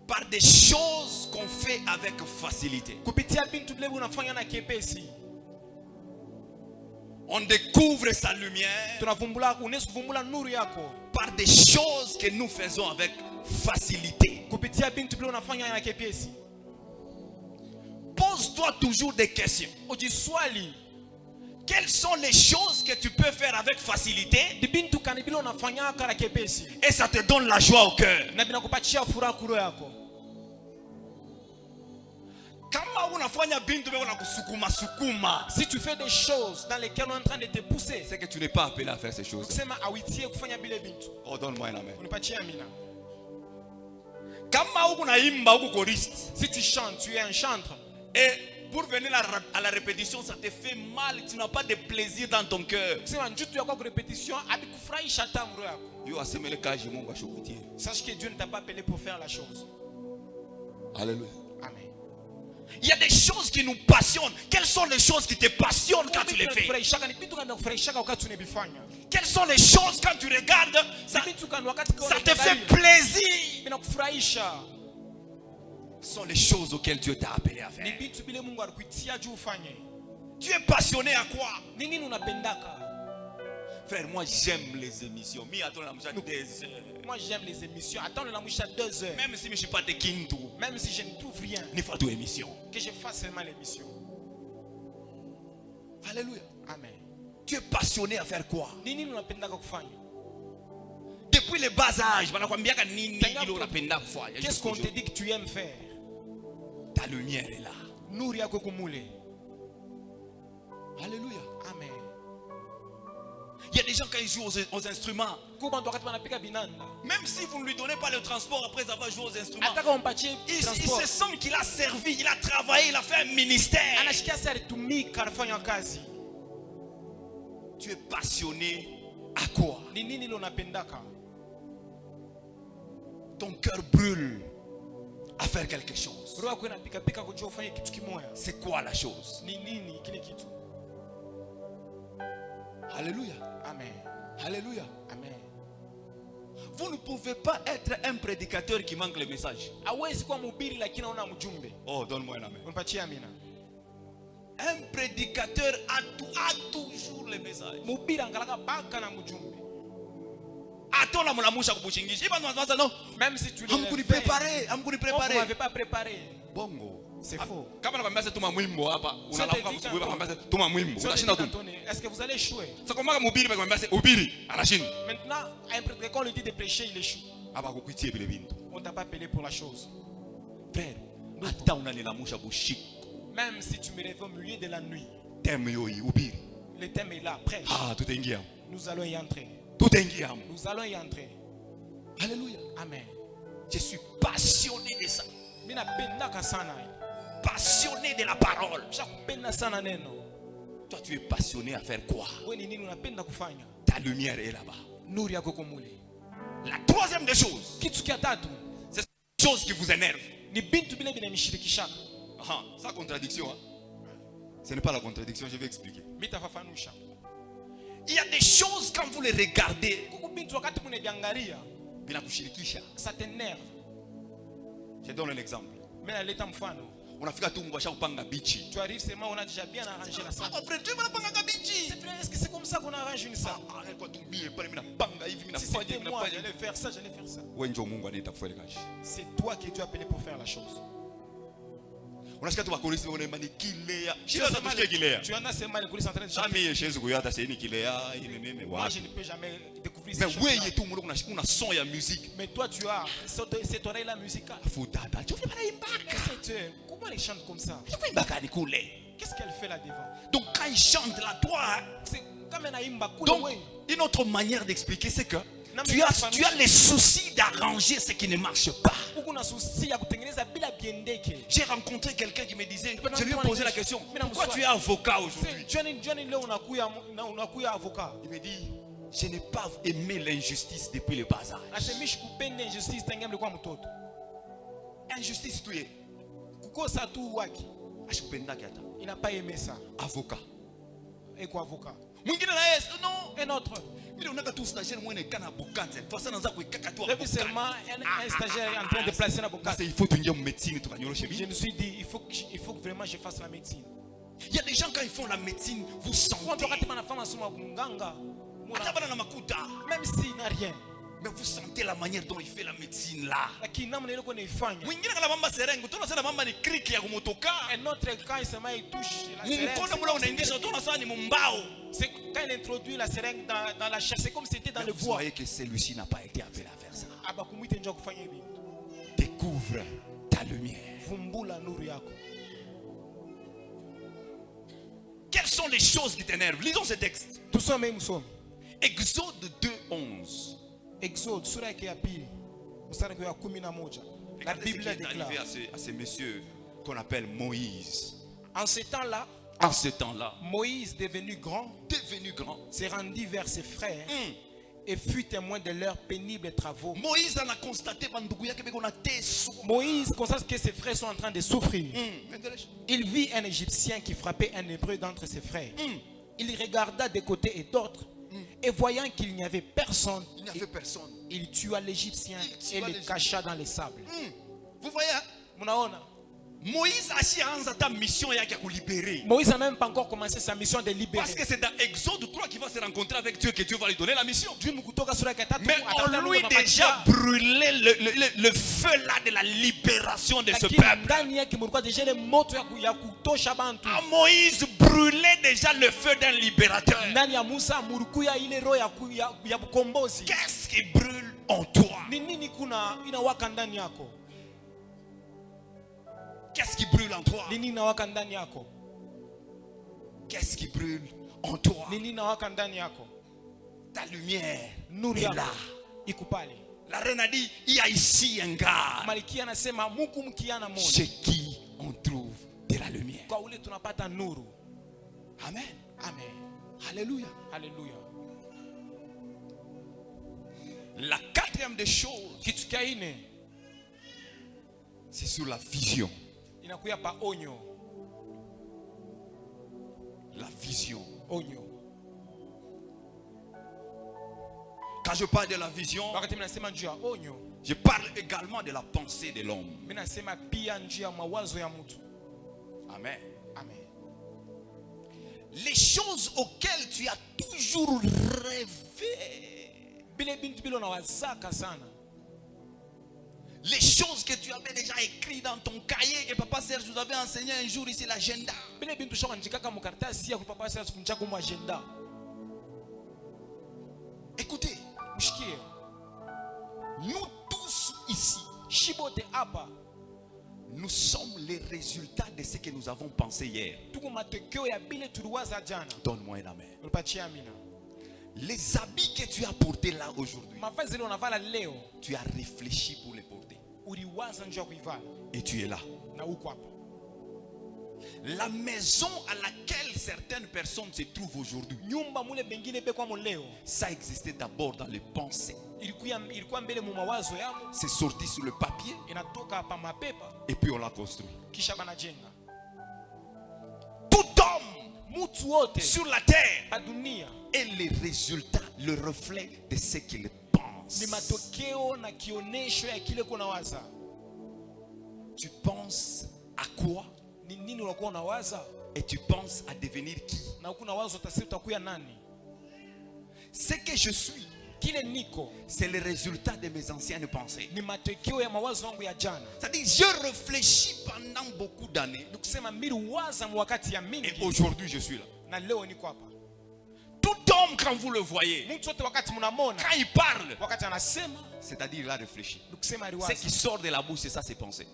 [SPEAKER 4] par des choses qu'on fait avec facilité.
[SPEAKER 1] kupitia bintu vile unafanya na kepesi.
[SPEAKER 4] On découvre sa lumière
[SPEAKER 1] Tunavumbula, unaweza kuvumbula nuru yako
[SPEAKER 4] par des choses que nous faisons avec facilité.
[SPEAKER 1] kupitia bintu vile unafanya na kepesi.
[SPEAKER 4] Pose-toi toujours des questions.
[SPEAKER 1] Ujiswali,
[SPEAKER 4] Quelles sont les choses que tu peux faire avec facilité
[SPEAKER 1] di bintu kani vile unafanya na kepesi
[SPEAKER 4] et ça te donne la joie au cœur?
[SPEAKER 1] na binakupatia furaha kuro yako.
[SPEAKER 5] Kama unafanya bintu beko na kusukuma sukuma,
[SPEAKER 1] Si tu fais des choses dans lesquelles on est en train de te pousser,
[SPEAKER 5] c'est que tu n'es pas appelé à faire ces choses.
[SPEAKER 1] kusema awitie kufanya bile bintu.
[SPEAKER 5] Oh, donne-moi un amen.
[SPEAKER 1] Unipatie amina.
[SPEAKER 5] Kama uko naimba uko choriste,
[SPEAKER 1] Si tu chantes, tu es un chantre.
[SPEAKER 5] et pour venir à la répétition, ça te fait mal, tu n'as pas de plaisir dans ton cœur.
[SPEAKER 1] Kusema njutu yako répétition abikufurahisha hata moyo yako.
[SPEAKER 5] Yo asemele kaji Mungu ashukutie.
[SPEAKER 1] Sache que Dieu ne t'a pas appelé pour faire la chose.
[SPEAKER 5] Alléluia.
[SPEAKER 1] Amen.
[SPEAKER 5] Il y a des choses qui nous passionnent. Quelles sont les choses qui te passionnent quand tu les fais?
[SPEAKER 1] Kufurahishaka ni vitu gani kufurahishaka wakati unabifanya?
[SPEAKER 5] Quelles sont les choses quand tu regardes, ça,
[SPEAKER 1] Ni vitu gani wakati
[SPEAKER 5] ça te fait plaisir?
[SPEAKER 1] vinakufurahisha?
[SPEAKER 5] Ce sont les choses auxquelles Dieu t'a appelé à
[SPEAKER 1] Ni
[SPEAKER 5] faire.
[SPEAKER 1] vitu bile Mungu alikuitia juu ufanye.
[SPEAKER 5] Tu es passionné à quoi?
[SPEAKER 1] Ni nini unapendaka?
[SPEAKER 5] Frère, moi j'aime les émissions. Mi attends la moucha des heures.
[SPEAKER 1] Moi j'aime les émissions. Attends le lamoucha 2 heures.
[SPEAKER 5] Même si je ne suis pas de Kintu,
[SPEAKER 1] Même si je ne trouve rien,
[SPEAKER 5] ni pas de émission.
[SPEAKER 1] que je fasse seulement l'émission.
[SPEAKER 5] Alléluia.
[SPEAKER 1] Amen.
[SPEAKER 5] Tu es passionné à faire quoi?
[SPEAKER 1] Ni nini unapendaka kufanya?
[SPEAKER 5] Depuis le bas âge, wanakwambiaka nini
[SPEAKER 1] Tenga
[SPEAKER 5] ile unapenda kufanya?
[SPEAKER 1] Qu'est-ce qu'on te dit que tu aimes faire?
[SPEAKER 5] Ta lumière est là.
[SPEAKER 1] Nuru yako kumule.
[SPEAKER 5] Alléluia.
[SPEAKER 1] Amen.
[SPEAKER 5] Il y a des gens quand ils jouent aux instruments,
[SPEAKER 1] Kuba ndo wakati wanapika binanda.
[SPEAKER 5] même si vous ne lui donnez pas le transport après avoir joué aux instruments,
[SPEAKER 1] Ataka umpatie
[SPEAKER 5] il
[SPEAKER 1] transport.
[SPEAKER 5] se sent qu'il a servi, il a travaillé, il a fait un ministère.
[SPEAKER 1] Anashikia sasa alitumika anafanya kazi.
[SPEAKER 5] Tu es passionné à quoi?
[SPEAKER 1] Ni nini ile unapendaka?
[SPEAKER 5] Ton cœur brûle à faire quelque chose.
[SPEAKER 1] Roho yako inapika pika kujua ufanye kitu kimoja.
[SPEAKER 5] C'est quoi la chose?
[SPEAKER 1] Ni nini kile kitu?
[SPEAKER 5] Alléluia.
[SPEAKER 1] Amen.
[SPEAKER 5] Alléluia.
[SPEAKER 1] Amen.
[SPEAKER 5] Vous ne pouvez pas être un prédicateur qui manque le message.
[SPEAKER 1] Hawezi kuwa mhubiri lakini hauna mjumbe.
[SPEAKER 5] Oh, donne-moi un amen.
[SPEAKER 1] Unipatie amina.
[SPEAKER 5] Un prédicateur a toujours le message.
[SPEAKER 1] Mhubiri angalaka baka na mjumbe.
[SPEAKER 5] Attends la mulamusha kubuchingisha. Iba non.
[SPEAKER 1] Même si tu
[SPEAKER 5] Hamkuni
[SPEAKER 1] fait,
[SPEAKER 5] préparer,
[SPEAKER 1] on ne m'avait pas préparé.
[SPEAKER 5] Bongo.
[SPEAKER 1] C'est faux.
[SPEAKER 5] Kama nakwambia sasa tuma mwimbo hapa, unalamuka
[SPEAKER 1] dit
[SPEAKER 5] kusubuhi
[SPEAKER 1] tantôt.
[SPEAKER 5] nakwambia sasa tuma mwimbo.
[SPEAKER 1] Si on te dit
[SPEAKER 5] Utashinda tu.
[SPEAKER 1] tantôt, est-ce que vous allez échouer?
[SPEAKER 5] Sasa kwa mara mhubiri nakwambia sasa ubiri, anashinda.
[SPEAKER 1] Maintenant, un prêtre, quand on lui dit de prêcher, il échoue.
[SPEAKER 5] Hapa kukuitie vile bintu.
[SPEAKER 1] On ne t'a pas appelé pour la chose.
[SPEAKER 5] Frère, hata unanilamusha bushiko.
[SPEAKER 1] Même si tu me réveilles au milieu de la nuit,
[SPEAKER 5] Thème yoi ubiri.
[SPEAKER 1] le thème est là, prêche.
[SPEAKER 5] Ah, tutaingia.
[SPEAKER 1] Nous allons y entrer.
[SPEAKER 5] Tutaingia.
[SPEAKER 1] Nous allons y entrer.
[SPEAKER 5] Alléluia.
[SPEAKER 1] Amen.
[SPEAKER 5] Je suis passionné de ça.
[SPEAKER 1] Mina pendaka sana.
[SPEAKER 5] Passionné de la parole.
[SPEAKER 1] Shakupenda sana neno.
[SPEAKER 5] Toi, tu es passionné à faire quoi?
[SPEAKER 1] Wewe ni nini unapenda kufanya?
[SPEAKER 5] Ta lumière est là-bas.
[SPEAKER 1] Nuru yako kumule.
[SPEAKER 5] La troisième des choses,
[SPEAKER 1] Kitu kia tatu
[SPEAKER 5] c'est cette chose qui vous énerve.
[SPEAKER 1] ni bintu bile binanishirikishaka.
[SPEAKER 5] Ah, sa contradiction. Hein? Ce n'est pas la contradiction, je vais expliquer.
[SPEAKER 1] Mitafafanusha.
[SPEAKER 5] Il y a des choses quand vous les regardez,
[SPEAKER 1] Kuku bintu wakati munaviangalia,
[SPEAKER 5] vinakushirikisha.
[SPEAKER 1] ça t'énerve.
[SPEAKER 5] Je donne un exemple.
[SPEAKER 1] Mais naleta mfano.
[SPEAKER 5] Unafika tu mbasha kupanga bichi.
[SPEAKER 1] Tu arrives seulement on a déjà bien arrangé la salle.
[SPEAKER 5] Ah, frère, tu vas panga bichi.
[SPEAKER 1] C'est vrai, est-ce que c'est comme ça qu'on arrange une salle?
[SPEAKER 5] Ah, kwa tu mie pale mina panga hivi mina
[SPEAKER 1] Si
[SPEAKER 5] fanya
[SPEAKER 1] c'était
[SPEAKER 5] mina
[SPEAKER 1] moi,
[SPEAKER 5] fanya.
[SPEAKER 1] j'allais faire ça, j'allais faire ça.
[SPEAKER 5] Wewe ndio Mungu anaita kufanya kazi.
[SPEAKER 1] C'est toi qui es appelé pour faire la chose.
[SPEAKER 5] Unasikia tu bakolisi wanaimba ni kilea.
[SPEAKER 1] Tu
[SPEAKER 5] Shida za kusikia kilea.
[SPEAKER 1] en as seulement les coulisses en train de chanter.
[SPEAKER 5] Sami yeshezi kuyata sasa ni kilea ile nene
[SPEAKER 1] Moi,
[SPEAKER 5] wapi.
[SPEAKER 1] je ne peux jamais découvrir
[SPEAKER 5] Mais
[SPEAKER 1] ces
[SPEAKER 5] wewe
[SPEAKER 1] choses.
[SPEAKER 5] tu mungu una son ya musique.
[SPEAKER 1] Mais toi, tu as cette oreille-là musicale.
[SPEAKER 5] Fudada. Tu fais pas imbaka.
[SPEAKER 1] Comment elle chante comme ça?
[SPEAKER 5] Tu fais imbaka ni kule.
[SPEAKER 1] Qu'est-ce qu'elle fait là devant?
[SPEAKER 5] Donc quand il chante là toi,
[SPEAKER 1] C'est comme un aïmba.
[SPEAKER 5] donc une autre manière d'expliquer c'est que
[SPEAKER 1] Non,
[SPEAKER 5] tu
[SPEAKER 1] mais
[SPEAKER 5] as les soucis d'arranger ce qui ne marche pas. J'ai rencontré quelqu'un qui me disait, je lui ai posé la question, pourquoi tu es avocat aujourd'hui? Il me dit, je n'ai pas aimé l'injustice depuis le bas âge. Injustice tu es.
[SPEAKER 1] Il n'a pas aimé ça.
[SPEAKER 5] Avocat.
[SPEAKER 1] Et quoi, avocat?
[SPEAKER 5] Mwingine na yeye, non.
[SPEAKER 1] Un autre.
[SPEAKER 5] Ile unaka tu stagiaire mwana kana bukanze. Fasa naanza kuikaka tu.
[SPEAKER 1] Depuis seulement un stagiaire est en train de placer la bocate.
[SPEAKER 5] Sasa il faut tuingie médecine tukanyoroshe
[SPEAKER 1] Je
[SPEAKER 5] bibi.
[SPEAKER 1] me suis dit, il faut que vraiment je fasse la médecine.
[SPEAKER 5] Il y a des gens quand ils font la médecine, vous sentez. Hata bana na makuta.
[SPEAKER 1] Même s'il n'a rien.
[SPEAKER 5] Mais vous sentez la manière dont il fait la médecine là.
[SPEAKER 1] Lakini namna ile kuna ifanya.
[SPEAKER 5] Mwingine kana mamba serengo, tunasema mamba ni kriki ya kumotoka.
[SPEAKER 1] Un autre quand il se met, il touche la seringue.
[SPEAKER 5] Mkono mula unaingisha tunasema ni mbao.
[SPEAKER 1] C'est quand il introduit la seringue dans la chair, c'est comme si c'était dans le
[SPEAKER 5] Vous
[SPEAKER 1] bois.
[SPEAKER 5] voyez que celui-ci n'a pas été appelé à faire ça.
[SPEAKER 1] Abakumwite njoo kufanya hivi.
[SPEAKER 5] Découvre ta lumière.
[SPEAKER 1] Vumbula nuru yako.
[SPEAKER 5] sont les choses qui t'énervent? Lisons ce texte.
[SPEAKER 1] Tusome msomi.
[SPEAKER 5] Exode 2:11.
[SPEAKER 1] Exode sura yake ya pili mstari wa 11. La
[SPEAKER 5] Regardez ce
[SPEAKER 1] Bible
[SPEAKER 5] qui est
[SPEAKER 1] déclare.
[SPEAKER 5] arrivé à ces messieurs qu'on appelle Moïse.
[SPEAKER 1] En ce temps-là,
[SPEAKER 5] En ce temps-là,
[SPEAKER 1] Moïse, devenu grand, s'est rendu vers ses frères et fut témoin de leurs pénibles travaux.
[SPEAKER 5] Moïse en a constaté
[SPEAKER 1] Moïse constate que ses frères sont en train de souffrir. Il vit un Égyptien qui frappait un Hébreu d'entre ses frères. Il regarda de côté et d'autre, et voyant qu'il n'y avait personne, il tua l'Égyptien et le cacha dans les sables.
[SPEAKER 5] Vous voyez, hein?
[SPEAKER 1] Munaona?
[SPEAKER 5] Moïse a ta mission et a libéré.
[SPEAKER 1] Moïse n'a même pas encore commencé sa mission de libérer.
[SPEAKER 5] Parce que c'est dans Exode 3 qu'il va se rencontrer avec Dieu que Dieu va lui donner la mission. Mais on lui déjà brûlé le feu là de la libération de ce peuple. À Moïse brûlait déjà le feu d'un libérateur. Qu'est-ce qui brûle en toi? Qu'est-ce qui brûle en toi? Qu'est-ce qui brûle en toi? Ta lumière est là. La reine a dit, il y a ici un gars chez qui on trouve de la lumière. Amen.
[SPEAKER 1] Amen.
[SPEAKER 5] Alléluia.
[SPEAKER 1] Alléluia.
[SPEAKER 5] La quatrième des choses, c'est sur la vision. La vision. Quand je parle de la vision, je parle également de la pensée de l'homme. Amen.
[SPEAKER 1] Amen.
[SPEAKER 5] Les choses auxquelles tu as toujours rêvé. Les choses que tu avais déjà écrites dans ton cahier, que Papa Serge vous avait enseigné un jour ici, l'agenda. Écoutez, nous tous ici, nous sommes les résultats de ce que nous avons pensé hier. Donne-moi un amen. Les habits que tu as portés là aujourd'hui, tu as réfléchi pour les porter. Et tu es là. La maison à laquelle certaines personnes se trouvent aujourd'hui, ça existait d'abord dans les pensées. C'est sorti sur le papier et puis on l'a construit. Tout homme sur la terre est le résultat, le reflet de ce qu'il pense. Tu penses à quoi? Et tu penses à devenir qui? Ce que je suis, c'est le résultat de mes anciennes pensées. C'est-à-dire, je réfléchis pendant beaucoup d'années. Et aujourd'hui, je suis là. Tout homme, quand vous le voyez, quand il parle, c'est-à-dire il a réfléchi. Ce qui sort de la bouche, c'est ça, ses pensées.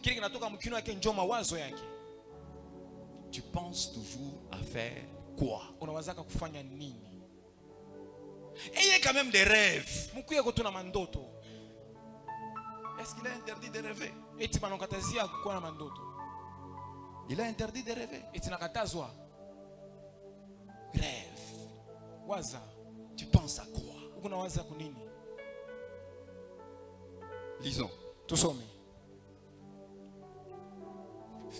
[SPEAKER 5] Tu penses toujours à faire quoi? Ayez quand même des rêves. Est-ce qu'il est interdit de rêver? Il est interdit de rêver. Rêve. Tu penses à quoi? Lisons.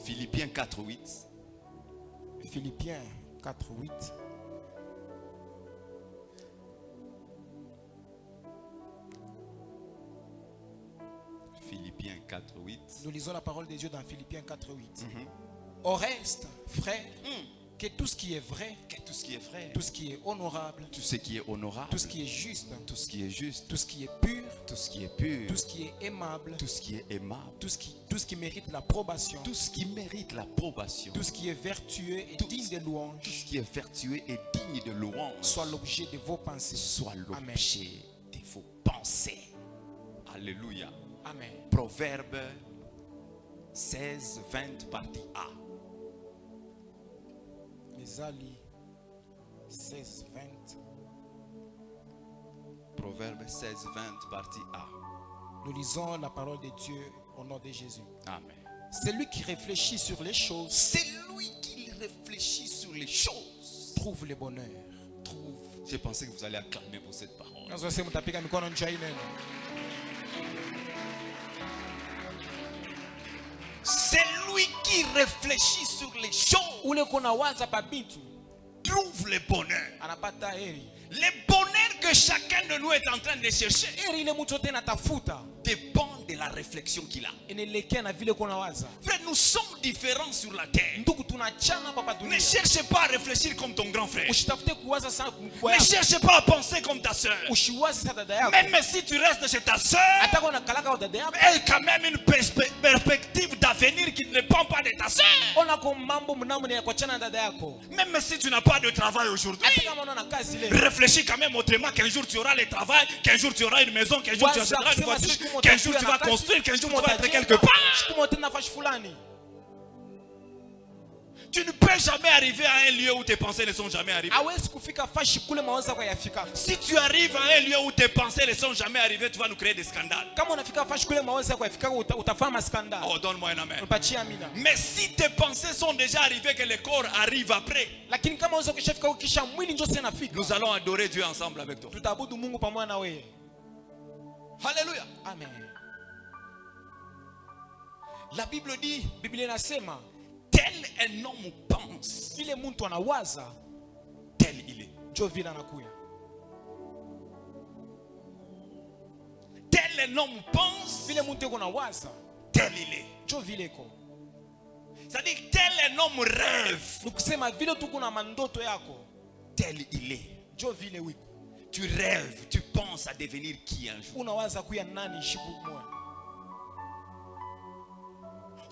[SPEAKER 5] Philippiens 4:8.
[SPEAKER 1] Philippiens 4:8.
[SPEAKER 5] Philippiens 4:8.
[SPEAKER 1] Nous lisons la parole de Dieu dans Philippiens 4:8. Au reste, frère, que tout ce qui est vrai,
[SPEAKER 5] tout ce qui est vrai,
[SPEAKER 1] tout ce qui est honorable,
[SPEAKER 5] tout ce qui est honorable,
[SPEAKER 1] tout ce qui est juste,
[SPEAKER 5] tout ce qui est juste,
[SPEAKER 1] tout ce qui est pur,
[SPEAKER 5] tout ce qui est pur,
[SPEAKER 1] tout ce qui est aimable,
[SPEAKER 5] tout ce qui est aimable,
[SPEAKER 1] tout ce qui mérite l'approbation,
[SPEAKER 5] tout ce qui mérite l'approbation,
[SPEAKER 1] tout ce qui est vertueux et digne de louange,
[SPEAKER 5] tout ce qui est vertueux et digne de louange,
[SPEAKER 1] soit l'objet de vos pensées.
[SPEAKER 5] Soit l'objet de vos pensées. Alléluia.
[SPEAKER 1] Amen.
[SPEAKER 5] Proverbe 16:20 partie A.
[SPEAKER 1] Ezali 16, 20.
[SPEAKER 5] Proverbe 16, 20, partie A.
[SPEAKER 1] Nous lisons la parole de Dieu au nom de Jésus.
[SPEAKER 5] Amen.
[SPEAKER 1] C'est lui qui réfléchit sur les choses,
[SPEAKER 4] C'est lui qui réfléchit sur les choses.
[SPEAKER 1] trouve le bonheur.
[SPEAKER 5] J'ai pensé que vous allez acclamer pour cette parole.
[SPEAKER 4] C'est lui qui réfléchit sur les choses.
[SPEAKER 1] Ule kuna waza pa bintu
[SPEAKER 4] Trouve le bonheur.
[SPEAKER 1] anapata heri.
[SPEAKER 4] Le bonheur que chacun de nous est en train de chercher
[SPEAKER 1] Heri ile mtu yote natafuta
[SPEAKER 4] dépend de la réflexion qu'il a.
[SPEAKER 1] inaelekea na vile kuna waza.
[SPEAKER 4] Frère, nous sommes différents sur la terre.
[SPEAKER 1] Ndugu tunachana hapa
[SPEAKER 4] Ne
[SPEAKER 1] dunia.
[SPEAKER 4] cherche pas à réfléchir comme ton grand frère.
[SPEAKER 1] Usitafute kuwaza sana mkubwa
[SPEAKER 4] Ne
[SPEAKER 1] yako.
[SPEAKER 4] cherche pas à penser comme ta soeur.
[SPEAKER 1] Ushiwazi sa dada yako.
[SPEAKER 4] Même si tu restes chez ta soeur,
[SPEAKER 1] Hata kwa nakalaka kwa dada yako.
[SPEAKER 4] elle a quand même une perspective d'avenir qui ne dépend pas de ta soeur.
[SPEAKER 1] Ona kwa mambo mnamo ni kuachana na dada yako.
[SPEAKER 4] Même si tu n'as pas de travail aujourd'hui,
[SPEAKER 1] Hata kama unaona kazi leo.
[SPEAKER 4] réfléchis quand même autrement qu'un jour tu auras le travail, qu'un jour tu auras une maison, qu'un jour tu auras une voiture, qu'un jour tu vas construire, qu'un jour tu vas être quelque part.
[SPEAKER 1] Shikuma tena fashi fulani.
[SPEAKER 4] Tu ne peux jamais arriver à un lieu où tes pensées ne sont jamais arrivées.
[SPEAKER 1] Hawezi kufika fashi kule mawazo yako yafika.
[SPEAKER 4] Si tu arrives à un lieu où tes pensées ne sont jamais arrivées, tu vas nous créer des scandales.
[SPEAKER 1] Kama unafika fashi kule mawazo yako yafika utafanya skandal.
[SPEAKER 4] Oh, donne-moi un amen.
[SPEAKER 1] Upatie amina.
[SPEAKER 4] Mais si tes pensées sont déjà arrivées, que le corps arrive après,
[SPEAKER 1] Lakini kama unaweza kishafika ukisha mwili njoo sana fika.
[SPEAKER 4] nous allons adorer Dieu ensemble avec toi.
[SPEAKER 1] Tutaabudu Mungu pamoja na wewe.
[SPEAKER 4] Alléluia.
[SPEAKER 1] Amen.
[SPEAKER 4] La Bible dit,
[SPEAKER 1] Biblia inasema
[SPEAKER 4] tel un homme pense,
[SPEAKER 1] vile mtu anawaza
[SPEAKER 4] tel il est.
[SPEAKER 1] njoo vile anakuya.
[SPEAKER 4] Tel un homme pense,
[SPEAKER 1] Vile mtu yuko nawaza
[SPEAKER 4] tel il est.
[SPEAKER 1] njoo vile iko.
[SPEAKER 4] C'est-à-dire, tel un homme rêve,
[SPEAKER 1] Nikusema vile tuko na mandoto yako
[SPEAKER 4] tel il est.
[SPEAKER 1] njoo vile wiko.
[SPEAKER 4] Tu rêves, tu penses à devenir qui un jour.
[SPEAKER 1] Unawaza kuya nani siku moja.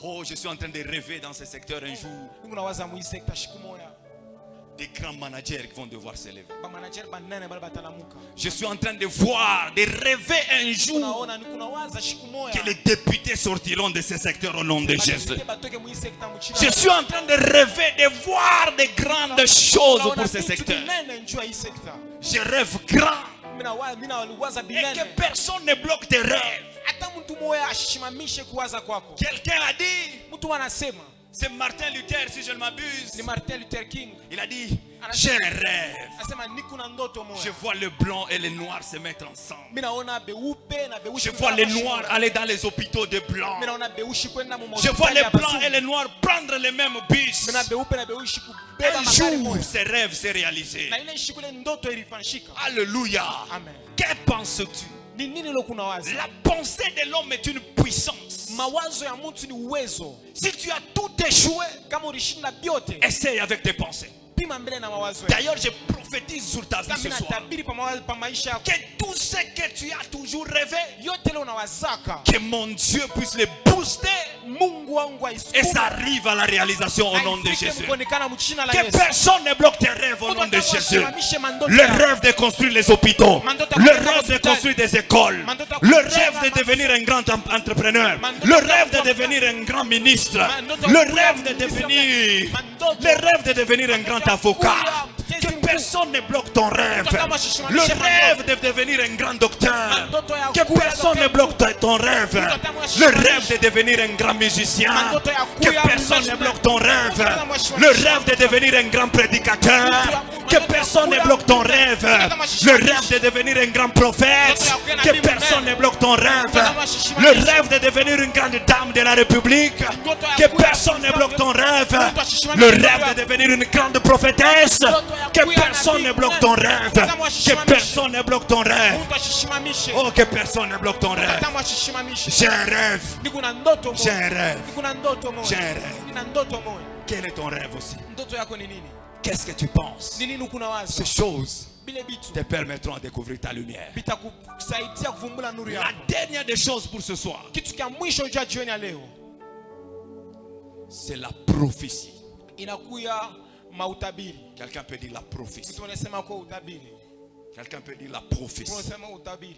[SPEAKER 4] Oh, je suis en train de rêver dans ce secteur un jour.
[SPEAKER 1] Unawaza mu sekta siku moja.
[SPEAKER 4] Des grands managers qui vont devoir s'élever.
[SPEAKER 1] Ba manager banene bale batalamuka.
[SPEAKER 4] Je suis en train de voir, de rêver un jour
[SPEAKER 1] Unaona ni kunawaza siku moja.
[SPEAKER 4] que les députés sortiront de ce secteur au nom de Jésus.
[SPEAKER 1] Batoke mu sekta mu china.
[SPEAKER 4] Je suis en train de rêver, de voir de grandes choses pour ce secteur.
[SPEAKER 1] Binene njoo hii sekta.
[SPEAKER 4] Je rêve grand
[SPEAKER 1] Mina waza
[SPEAKER 4] et
[SPEAKER 1] binene.
[SPEAKER 4] que personne ne bloque tes rêves.
[SPEAKER 1] Hata mtu moja ashimamishe kuwaza kwako.
[SPEAKER 4] Quelqu'un a dit,
[SPEAKER 1] Mtu anasema
[SPEAKER 4] c'est Martin Luther si je ne m'abuse.
[SPEAKER 1] ni Martin Luther King.
[SPEAKER 4] Il a dit, j'ai un rêve.
[SPEAKER 1] Anasema niko na ndoto
[SPEAKER 4] Je
[SPEAKER 1] moja.
[SPEAKER 4] vois le blanc et le noir se mettre ensemble.
[SPEAKER 1] Mimi naona beupe na beushi.
[SPEAKER 4] Je vois les noirs aller dans les hôpitaux de blancs.
[SPEAKER 1] Mimi naona beushi kwenda mu
[SPEAKER 4] Je vois les blancs et les noirs prendre les mêmes bus.
[SPEAKER 1] Mimi na beupe na beushi kubeba
[SPEAKER 4] Un
[SPEAKER 1] magari
[SPEAKER 4] jour,
[SPEAKER 1] moja.
[SPEAKER 4] ces rêves s'est réalisé.
[SPEAKER 1] Na ile siku ile ndoto ilifanyika.
[SPEAKER 4] Alléluia.
[SPEAKER 1] Amen.
[SPEAKER 4] Que penses-tu?
[SPEAKER 1] Ni nini lo kuna waza?
[SPEAKER 4] La pensée de l'homme est une puissance.
[SPEAKER 1] Mawazo ya mtu ni uwezo.
[SPEAKER 4] Si tu as tout échoué,
[SPEAKER 1] Kama ulishinda biote,
[SPEAKER 4] essaye avec tes pensées.
[SPEAKER 1] pima mbele na mawazo yako.
[SPEAKER 4] D'ailleurs, je prophétise sur ta vie
[SPEAKER 1] Sasa
[SPEAKER 4] ce
[SPEAKER 1] mimi
[SPEAKER 4] soir.
[SPEAKER 1] natabiri pa maisha yako.
[SPEAKER 4] Que tout ce que tu as toujours rêvé,
[SPEAKER 1] Yote leo unawazaka.
[SPEAKER 4] que mon Dieu puisse les booster
[SPEAKER 1] Mungu wangu
[SPEAKER 4] et
[SPEAKER 1] aisukume.
[SPEAKER 4] ça arrive à la réalisation au nom de
[SPEAKER 1] Aifike
[SPEAKER 4] Jésus.
[SPEAKER 1] kuonekana mchina la
[SPEAKER 4] Que
[SPEAKER 1] Yesu.
[SPEAKER 4] personne ne bloque tes rêves au nom de
[SPEAKER 1] Mungu
[SPEAKER 4] Jésus.
[SPEAKER 1] asimamishe mandoto
[SPEAKER 4] Le
[SPEAKER 1] yako.
[SPEAKER 4] rêve de construire les hôpitaux, le rêve de construire des écoles, le rêve de devenir un grand entrepreneur, le rêve de devenir un grand ministre, le rêve de devenir, un grand avocat. Que personne ne bloque ton rêve. Le rêve de devenir un grand docteur. Que personne ne bloque ton rêve. Le rêve de devenir un grand musicien. Que personne ne bloque ton rêve. Le rêve de devenir un grand prédicateur. Que personne ne bloque ton rêve. Le rêve de devenir un grand prophète. Que personne ne bloque ton rêve. Le rêve de devenir une grande dame de la République. Que personne ne bloque ton rêve. Le rêve de devenir une grande prophétesse. Que personne ne bloque ton rêve. Que personne ne bloque ton rêve.
[SPEAKER 1] Mungu ashishimamishe.
[SPEAKER 4] Oh, que personne ne bloque ton rêve.
[SPEAKER 1] Hata ashishimamishe.
[SPEAKER 4] J'ai un rêve.
[SPEAKER 1] Niko na ndoto
[SPEAKER 4] J'ai
[SPEAKER 1] moja.
[SPEAKER 4] un rêve.
[SPEAKER 1] Niko na ndoto moja.
[SPEAKER 4] J'ai un rêve.
[SPEAKER 1] Nina ndoto moja.
[SPEAKER 4] Quel est ton rêve aussi?
[SPEAKER 1] Ndoto yako ni nini?
[SPEAKER 4] Qu'est-ce que tu penses?
[SPEAKER 1] Ni nini kuna wazo?
[SPEAKER 4] Ces choses
[SPEAKER 1] Bile bitu
[SPEAKER 4] te permettront de découvrir ta lumière.
[SPEAKER 1] bitakusaidia kuvumbula nuru
[SPEAKER 4] La
[SPEAKER 1] yako.
[SPEAKER 4] dernière des choses pour ce soir,
[SPEAKER 1] Kitu cha mwisho cha jioni ya leo
[SPEAKER 4] c'est la prophétie.
[SPEAKER 1] inakuya mautabiri.
[SPEAKER 4] Quelqu'un peut dire la prophétie.
[SPEAKER 1] Mtu anasema kwa utabiri.
[SPEAKER 4] Quelqu'un peut dire la prophétie.
[SPEAKER 1] Tunasema utabiri.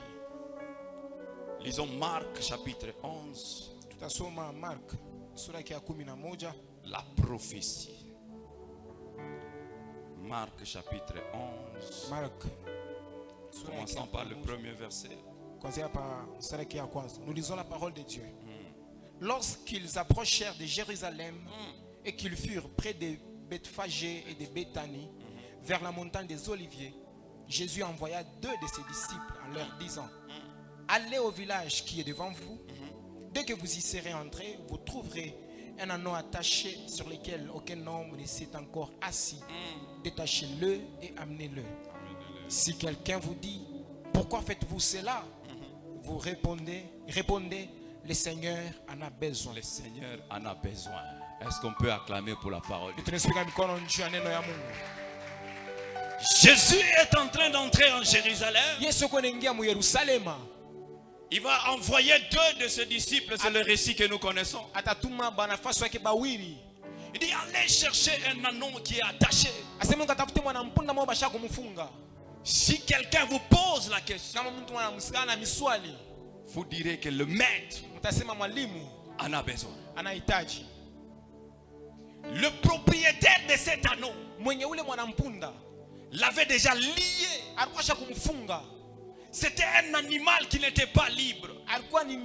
[SPEAKER 4] Lisons Marc chapitre 11.
[SPEAKER 1] Tutasoma Mark sura ya 11.
[SPEAKER 4] La prophétie.
[SPEAKER 5] Marc chapitre 11,
[SPEAKER 1] Mark.
[SPEAKER 5] commençons par le premier verset.
[SPEAKER 1] Nous lisons la parole de Dieu. Lorsqu'ils approchèrent de Jérusalem et qu'ils furent près de Bethphagée et de Béthanie, vers la montagne des Oliviers, Jésus envoya 2 de ses disciples en leur disant: allez au village qui est devant vous. Dès que vous y serez entrés, vous trouverez un anneau attaché sur lequel aucun homme ne s'est encore assis. Détachez-le et amenez-le. Si quelqu'un vous dit: pourquoi faites-vous cela? Vous répondez, le Seigneur en a besoin.
[SPEAKER 5] Le Seigneur en a besoin. Est-ce qu'on peut acclamer pour la parole?
[SPEAKER 3] Jésus est en train d'entrer en Jérusalem. Il va envoyer 2 de ses disciples. C'est le récit que nous connaissons. Il dit: allez chercher un anneau qui est attaché. Si quelqu'un vous pose la question,
[SPEAKER 5] Vous direz que le maître en a besoin.
[SPEAKER 3] le propriétaire de cet anneau l'avait déjà lié. C'était un animal qui n'était pas libre. Il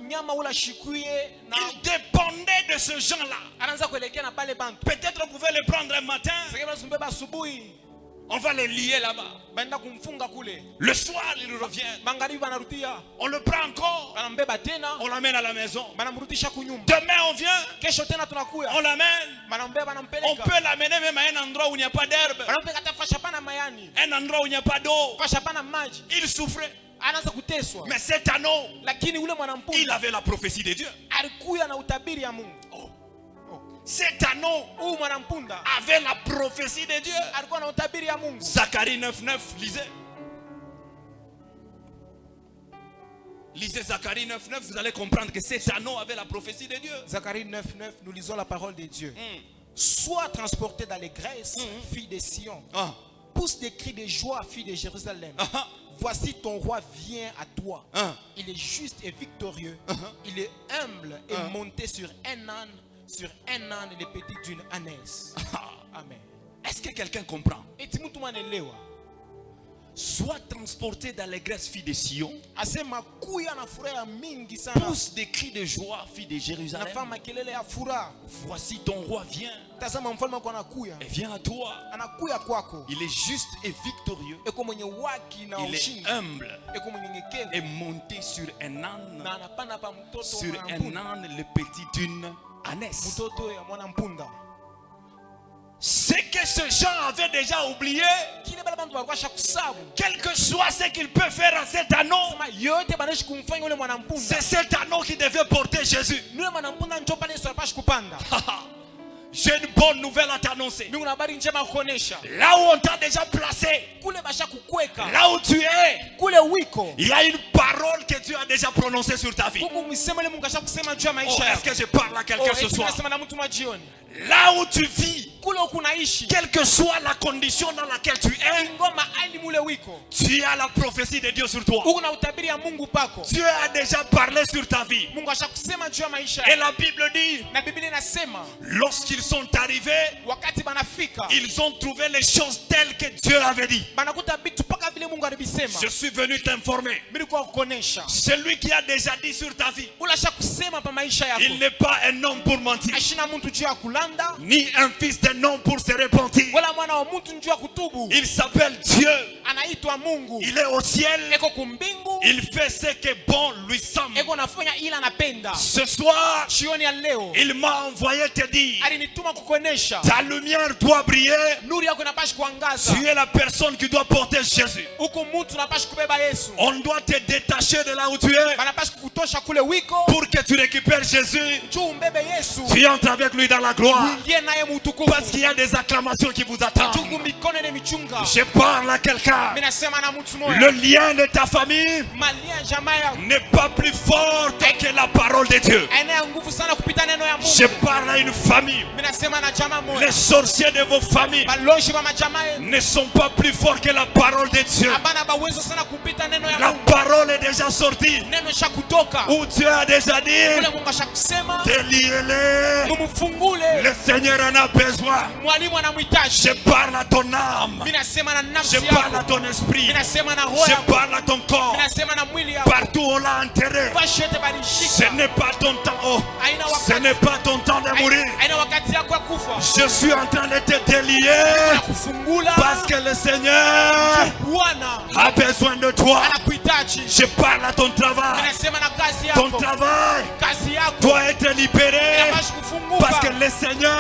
[SPEAKER 3] dépendait de ce gens-là. Peut-être on pouvait le prendre un matin. On va le lier là-bas. Le soir, il revient. On le prend encore. On l'amène à la maison. Demain, on vient. On l'amène. On peut l'amener même à un endroit où il n'y a pas d'herbe. Un endroit où il n'y a pas d'eau. Il souffrait. Mais cet anneau, il avait la prophétie de Dieu. Cet anneau avait la prophétie de Dieu. Zacharie 9:9, lisez. Lisez Zacharie 9:9, vous allez comprendre que cet anneau avait la prophétie de Dieu.
[SPEAKER 1] Zacharie 9:9, nous lisons la parole de Dieu. Sois transporté d'allégresse, fille de Sion. Pousse des cris de joie, fille de Jérusalem. Voici ton roi vient à toi. Il est juste et victorieux. Il est humble et monté sur un âne. Sur un âne, les petits d'une ânesse. Amen.
[SPEAKER 3] Est-ce que quelqu'un comprend? Sois transporté d'allégresse, fille de Sion. Pousse des cris de joie, fille de Jérusalem. Voici ton roi vient. Et vient à toi. Il est juste et victorieux. Il est humble et monté sur un âne. Sur un âne, le petit d'une ânesse. Ce que ces gens avaient déjà oublié, quel que soit ce qu'il peut faire à cet anneau, c'est cet anneau qui devait porter Jésus. J'ai une bonne nouvelle à t'annoncer. Là où on t'a déjà placé, là où tu es, il y a une parole que Dieu a déjà prononcée sur ta vie. Oh, est-ce que je parle à quelqu'un ce soir? Là où tu vis, quelle que soit la condition dans laquelle tu es, tu as la prophétie de Dieu sur toi. Dieu a déjà parlé sur ta vie. Et la Bible dit, lorsqu'ils sont arrivés, ils ont trouvé les choses telles que Dieu avait dit. Je suis venu t'informer. Celui qui a déjà dit sur ta vie, il n'est pas un homme pour mentir, ni un fils d'un homme pour se repentir. Il s'appelle Dieu. Il est au ciel. Il fait ce que bon lui semble. Ce soir, il m'a envoyé te dire, ta lumière doit briller. Tu es la personne qui doit porter Jésus. On doit te détacher de là où tu es pour que tu récupères Jésus. Tu entres avec lui dans la gloire. Parce qu'il y a des acclamations qui vous attendent. Je parle à quelqu'un. Le lien de ta famille n'est pas plus fort que la parole de Dieu. Je parle à une famille. Les sorciers de vos familles ne sont pas plus forts que la parole de Dieu. La parole de déjà sorti,
[SPEAKER 1] neno shakutoka,
[SPEAKER 3] où Dieu a déjà dit,
[SPEAKER 1] kule Mungu ashakusema,
[SPEAKER 3] déliez-les.
[SPEAKER 1] mumfungule.
[SPEAKER 3] Le Seigneur en a besoin.
[SPEAKER 1] Mwalimu anamhitaji.
[SPEAKER 3] Je parle à ton âme.
[SPEAKER 1] Mimi nasema na
[SPEAKER 3] Je
[SPEAKER 1] nafsi
[SPEAKER 3] parle à
[SPEAKER 1] yako.
[SPEAKER 3] ton esprit.
[SPEAKER 1] Mimi nasema na roho
[SPEAKER 3] Je
[SPEAKER 1] yako.
[SPEAKER 3] parle à ton corps.
[SPEAKER 1] Mimi nasema na mwili yako.
[SPEAKER 3] Partout on l'a enterré.
[SPEAKER 1] Fashi yote
[SPEAKER 3] Ce
[SPEAKER 1] balishika.
[SPEAKER 3] n'est pas ton temps. Oh.
[SPEAKER 1] Haina
[SPEAKER 3] Ce
[SPEAKER 1] wakati.
[SPEAKER 3] n'est pas ton temps de mourir.
[SPEAKER 1] Haina wakati yako ya kufa.
[SPEAKER 3] Je suis en train de te délier.
[SPEAKER 1] Nakufungula.
[SPEAKER 3] Parce que le Seigneur
[SPEAKER 1] Bwana
[SPEAKER 3] a besoin de toi.
[SPEAKER 1] anakuhitaji.
[SPEAKER 3] Je parle à ton
[SPEAKER 1] Mimi
[SPEAKER 3] travail.
[SPEAKER 1] nasema na kazi
[SPEAKER 3] Ton
[SPEAKER 1] yako.
[SPEAKER 3] travail
[SPEAKER 1] Kazi yako
[SPEAKER 3] doit être libéré.
[SPEAKER 1] inapaswa kufunguka.
[SPEAKER 3] Parce que le Seigneur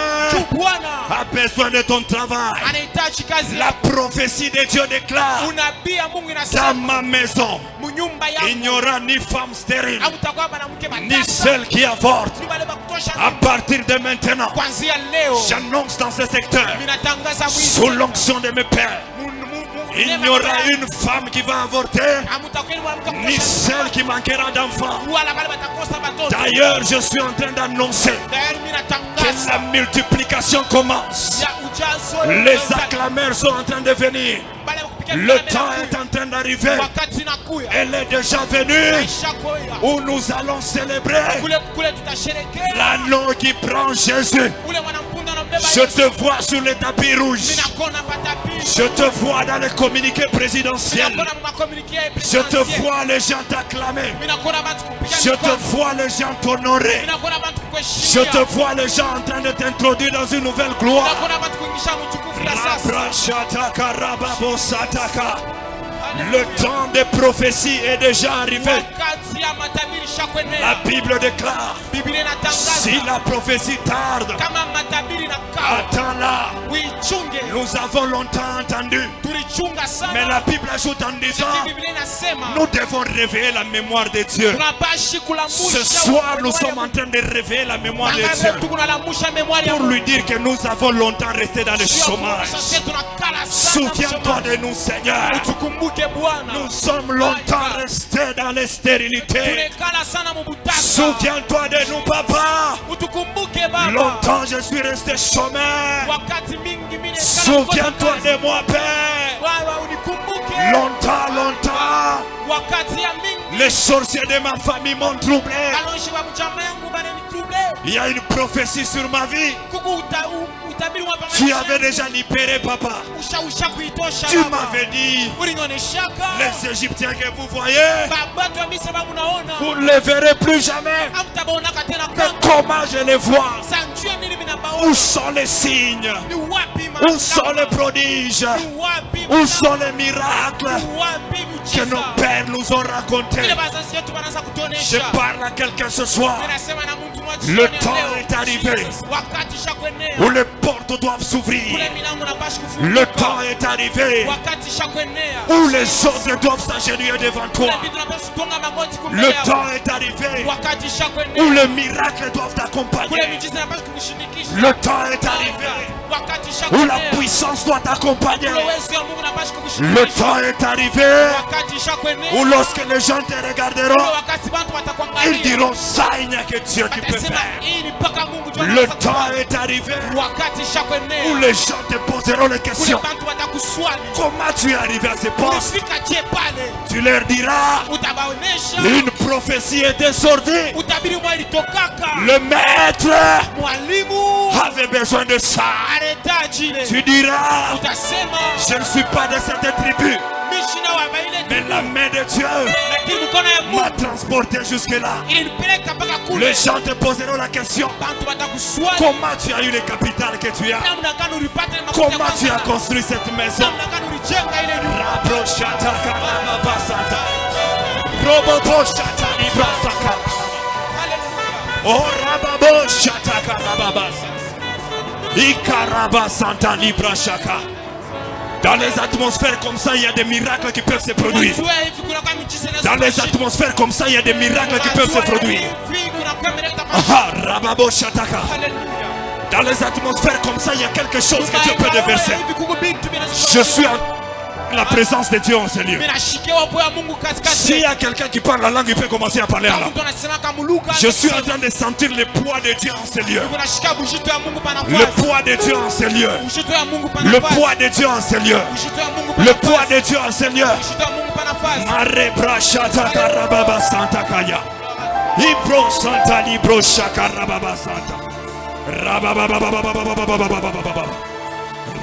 [SPEAKER 1] Bwana
[SPEAKER 3] a besoin de ton travail.
[SPEAKER 1] anahitaji kazi
[SPEAKER 3] La
[SPEAKER 1] yako.
[SPEAKER 3] prophétie de Dieu déclare,
[SPEAKER 1] Unabii ya Mungu
[SPEAKER 3] dans
[SPEAKER 1] inasema
[SPEAKER 3] ma maison,
[SPEAKER 1] munyumba
[SPEAKER 3] il n'y
[SPEAKER 1] yako
[SPEAKER 3] aura ni femme stérile,
[SPEAKER 1] hakutakuwa mwanamke
[SPEAKER 3] ni
[SPEAKER 1] matasa.
[SPEAKER 3] celle qui avorte.
[SPEAKER 1] Ni wale bakutosha.
[SPEAKER 3] À partir de maintenant,
[SPEAKER 1] Kwanzia leo
[SPEAKER 3] j'annonce dans ce secteur,
[SPEAKER 1] minatangaza
[SPEAKER 3] sous l'onction de mes pères, il n'y aura une femme qui va avorter, ni celle qui manquera d'enfants. D'ailleurs, je suis en train d'annoncer que la multiplication commence. Les acclameurs sont en train de venir. Le temps est en train d'arriver. Elle est déjà venue où nous allons célébrer l'anneau qui prend Jésus. Je te vois sur le tapis rouge. Je te vois dans les communiqués présidentiels. Je te vois les gens t'acclamer. Je te vois les gens t'honorer. Je te vois les gens en train de t'introduire dans une nouvelle gloire. Le temps des prophéties est déjà arrivé. La Bible déclare, si la prophétie tarde, attends-la. Nous avons longtemps entendu, mais la Bible ajoute en disant, nous devons réveiller la mémoire de Dieu. Ce soir, nous sommes en train de réveiller la mémoire de Dieu pour lui dire que nous avons longtemps resté dans le chômage. Souviens-toi de nous, Seigneur. Nous sommes longtemps restés dans les stérilités. Souviens-toi de nous, papa. Longtemps je suis resté chômeur. Souviens-toi de moi, Père. Longtemps, les sorciers de ma famille m'ont troublé. Il y a une prophétie sur ma vie. Tu avais déjà libéré, papa. Tu m'avais dit, les Égyptiens que vous voyez, vous ne les verrez plus jamais. Mais comment je les vois? Où sont les signes? Où sont les prodiges? Où sont les miracles que nos pères nous ont racontés? Je parle à quelqu'un ce soir. Le temps est arrivé où les portes doivent s'ouvrir. Le temps est arrivé où les autres doivent s'agenouiller devant toi. Le temps est arrivé où les miracles doivent t'accompagner. Le temps est arrivé où la puissance doit t'accompagner. Le temps est arrivé où lorsque les gens te regarderont, ils diront, ça, il n'y a que Dieu qui peut faire. Le temps est arrivé où les gens te poseront les questions. Comment tu es arrivé à ce poste? Tu leur diras, une prophétie était sortie. Le maître avait besoin de ça. Tu diras, je ne suis pas de cette tribu, mais la main de Dieu m'a transporté jusque-là. Les gens te poseront la question, comment tu as eu le capital que tu as? Comment tu as construit cette maison? Oh, Rababo Shataka Rababasa. Ikaraba Santa Libra Shaka. Dans les atmosphères comme ça, il y a des miracles qui peuvent se produire. Dans les atmosphères comme ça, il y a des miracles qui peuvent se produire. Ah, Rababo Shataka. Dans les atmosphères comme ça, il y a quelque chose que Dieu peut déverser. Je suis en... la présence de Dieu en ce lieu. S'il y a quelqu'un qui parle la langue, il peut commencer à parler en langue. Je suis en train de sentir le poids de Dieu en ce lieu. Le poids de Dieu en ce lieu. Le poids de Dieu en ce lieu. Le poids de Dieu en ce lieu. Mare brachata karababa santa kaya. Ibro santa libro shakarababa santa. Rababababababababababababababa.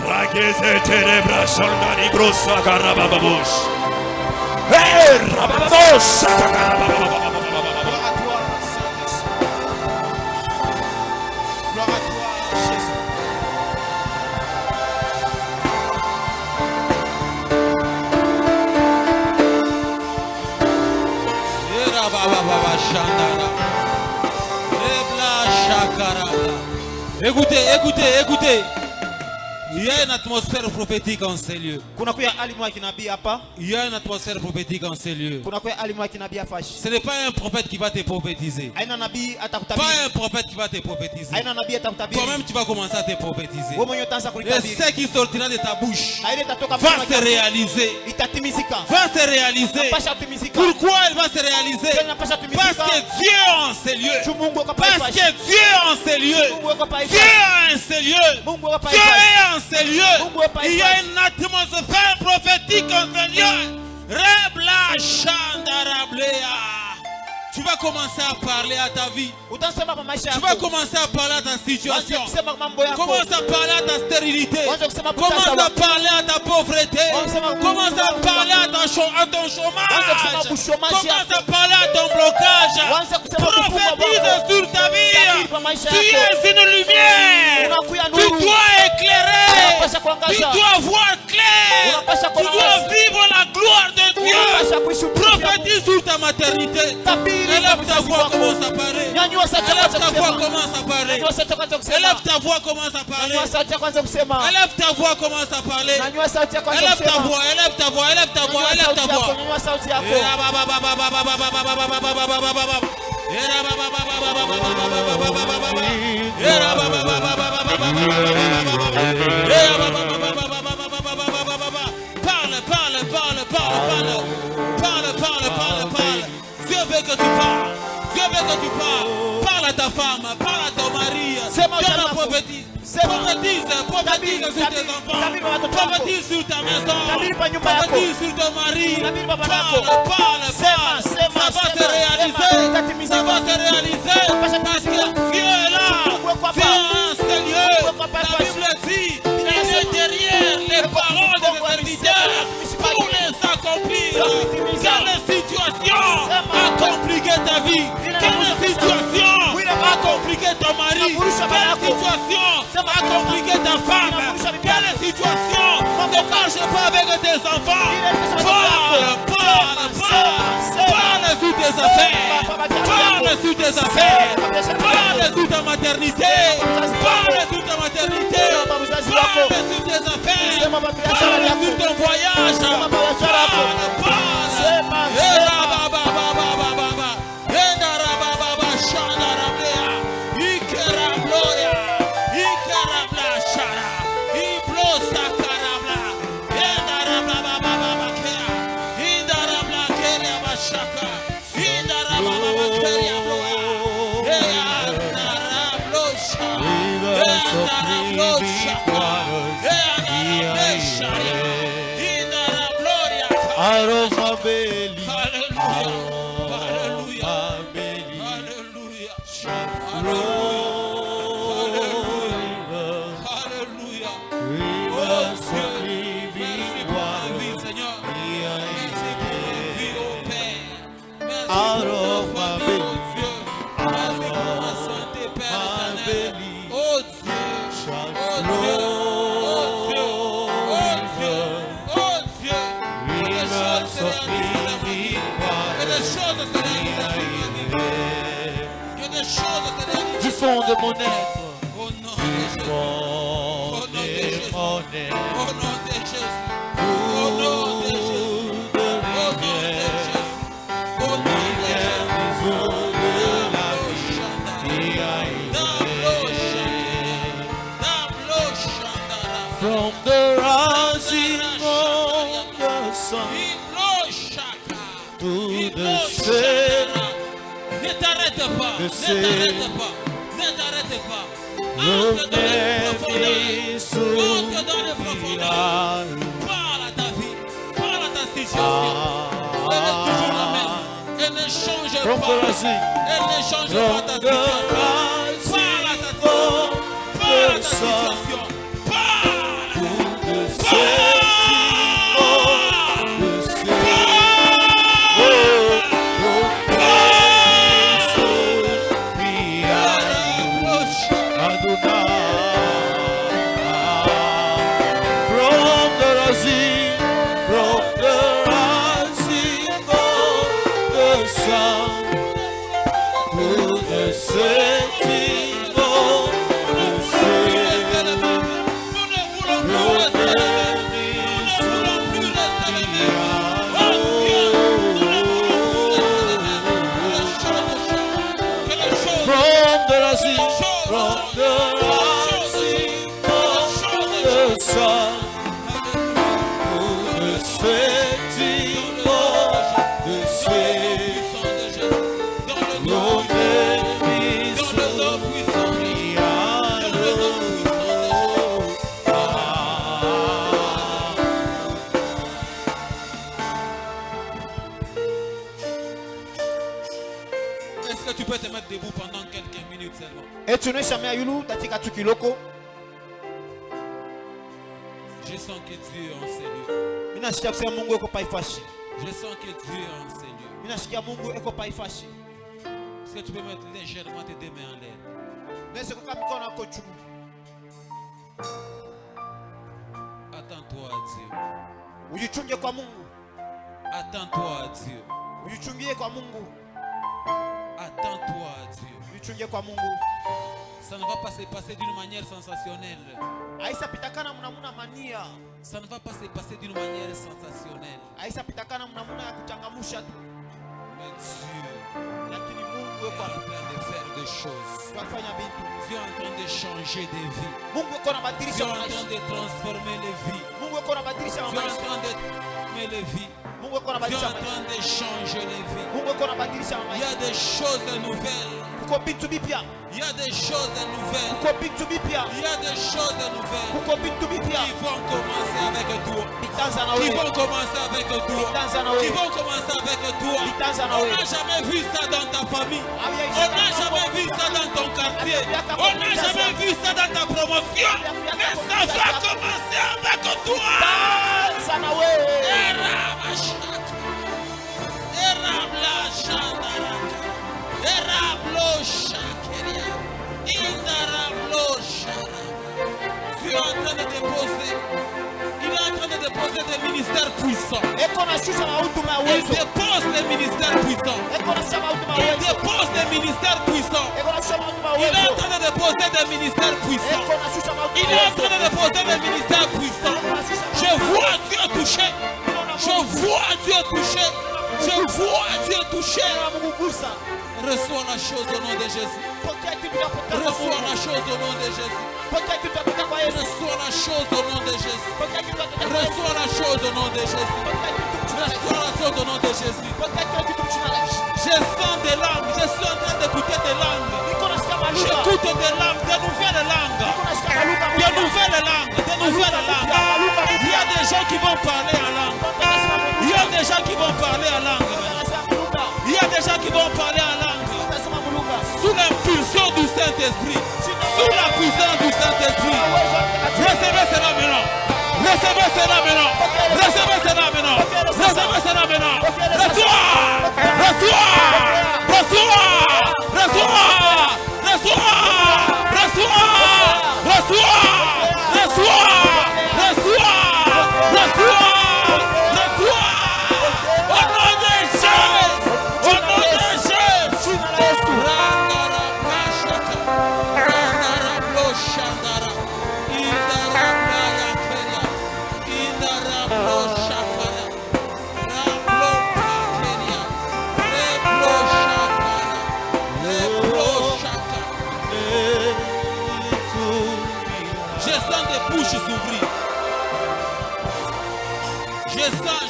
[SPEAKER 3] Rageze terebra santa libro sakarabababosh. Hey, rabababos sakakarabababababababa.
[SPEAKER 1] Gloire à toi, Jésus.
[SPEAKER 6] Écoutez, écoutez, écoutez. Il y a une atmosphère prophétique en ces lieux. Il y a une atmosphère prophétique en ces lieux. Ce n'est pas un prophète qui va te prophétiser. Pas un prophète qui va te prophétiser. Toi-même tu vas commencer à te prophétiser. Et ce qui sortira de ta bouche va se réaliser. Va se réaliser. Pourquoi elle va se réaliser? Parce que Dieu en ces lieux. Parce que Dieu en ces lieux. Dieu en ces lieux. Dieu est en ces lieux. Il y a une atmosphère prophétique en ces lieux. Rebla Chandarablea. Tu vas commencer à parler à ta vie. Tu vas commencer à parler à ta situation. Commence à parler à ta stérilité. Commence à parler à ta pauvreté. Commence à parler à ton chômage. Commence à parler à ton blocage. Prophétise sur ta vie. Tu es une lumière. Tu dois éclairer. Tu dois voir clair. Tu dois vivre la gloire de Dieu. Prophétise sur ta maternité. Élève ta voix, commence à parler. Élève ta voix, commence à parler. Élève ta voix, commence à parler. Élève ta voix, commence à parler. Élève ta voix, élève ta voix, élève ta voix, élève ta voix. Parle, parle, parle, parle, parle. Parle, parle, parle, parle. Dieu veut que tu parles. Dieu veut que tu parles. Parle à ta femme, parle à ton mari. Dieu la prophétise. Prophétise, prophétise sur tes enfants. Prophétise sur ta maison. Prophétise sur ton mari. Parle, parle, parle. Ça va se réaliser. Ça va se réaliser. Parce que Dieu est là. Dieu est un Seigneur. La Bible dit, il est derrière les paroles des serviteurs pour les accomplir. Quelle situation a compliqué ta vie? Quelle situation a compliqué ton mari? Quelle situation a compliqué ta femme? Quelle situation ne marche pas avec tes enfants? Parle, parle, parle. Parle sur tes affaires. Parle sur tes affaires. Parle sur ta maternité. Parle sur ta maternité. Parle sur tes affaires. Parle sur ton voyage. Parle, parle.
[SPEAKER 7] De mon être,
[SPEAKER 6] au nom de Jésus, au nom de Jésus, au nom de Jésus, au nom de Jésus, au nom de Jésus,
[SPEAKER 7] from the rising of
[SPEAKER 6] tout de suite. Ne t'arrête pas, ne t'arrête pas, ne t'arrête pas. Entre dans les profondeurs, entre dans les profondeurs. Parle à ta vie, parle à ta situation. Elle est toujours la même. Elle ne change pas. Elle ne change pas ta situation. Parle à ta situation. Parle à ta situation. Parle. Est-ce que tu peux te mettre debout pendant quelques minutes seulement?
[SPEAKER 1] Et tu ne jamais à Yulu, Tatika Tukiloko.
[SPEAKER 6] Je sens que Dieu est en ces lieux.
[SPEAKER 1] Je sens que Dieu
[SPEAKER 6] est en ces lieux. Est-ce que tu peux mettre légèrement tes deux mains en l'air? Attends-toi à Dieu. Attends-toi à Dieu. Attends-toi à Dieu. Ça ne va pas se passer d'une manière sensationnelle. Ça ne va pas se passer d'une manière sensationnelle. Mais Dieu est en train de faire des choses. Dieu est en train de changer des vies. Dieu est en train de transformer les vies. Dieu est en train de transformer les vies. Dieu est en train de changer les vies. Il y a des choses nouvelles. Il y a des choses nouvelles. Il y a des choses nouvelles qui vont commencer avec toi. Qui vont commencer avec toi. Qui vont commencer avec toi. On n'a jamais vu ça dans ta famille. On n'a jamais vu ça dans ton quartier. On n'a jamais vu ça dans ta promotion. Mais ça va commencer avec toi. Tu es en train de déposer. Il est en train de déposer des ministères puissants. Il dépose des ministères puissants. Il dépose des ministères puissants. Il est en train de déposer des ministères puissants. Il est en train de déposer des ministères puissants. Je vois Dieu toucher. Je vois Dieu toucher. Je vois Dieu toucher. Reçois la chose au nom de Jésus. Reçois la chose au nom de Jésus. Reçois la chose au nom de Jésus. Reçois la chose au nom de Jésus. Reçois la chose au nom de Jésus. Je sens des langues. Je suis en train d'écouter des langues. J'écoute des langues, des nouvelles langues. Des nouvelles langues. Des nouvelles langues. Il y a des gens qui vont parler en langue. Il y a des gens qui vont parler en langue. Il y a des gens qui vont parler en langue. Sous l'impulsion du Saint-Esprit. Sous la puissance du Saint-Esprit. Recevez cela maintenant. Recevez cela maintenant. Recevez cela maintenant. Recevez cela maintenant. Reçois. Reçois. Reçois. Reçois. Reçois. Reçois. Reçois. Reçois. Reçois. Reçois.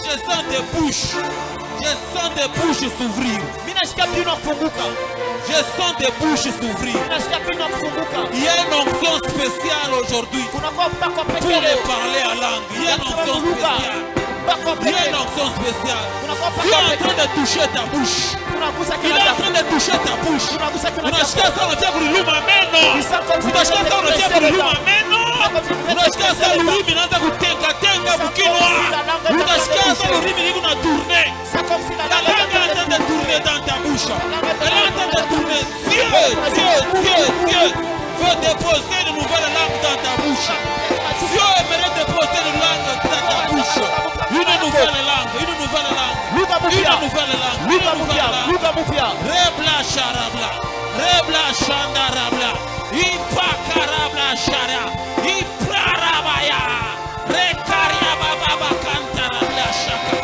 [SPEAKER 6] Je sens des bouches. Je Je sens des bouches s'ouvrir. Je sens des bouches s'ouvrir. Il y a une onction spéciale aujourd'hui pour les parler en langue. Il y a une onction spéciale. Il y a une onction spéciale. Tu es en train de toucher ta bouche. Il est en train de toucher ta bouche. Unashika sana tia kuliluma meno. Unashika sana tia kuliluma meno. Unashika sana ulimi inaanza kutenga bukinwa. Unashika sana ulimi liko na tourner. La langue est en train de tourner dans ta bouche. Elle est en train de tourner. Dieu veut déposer une nouvelle langue dans ta bouche. Dieu aimerait déposer une langue dans ta bouche. Une nouvelle langue. Rebla sharabla. Rebla shandarabla. Ipakarabla shara. Iprarabaya. Rekaria baba kantarabla shaka.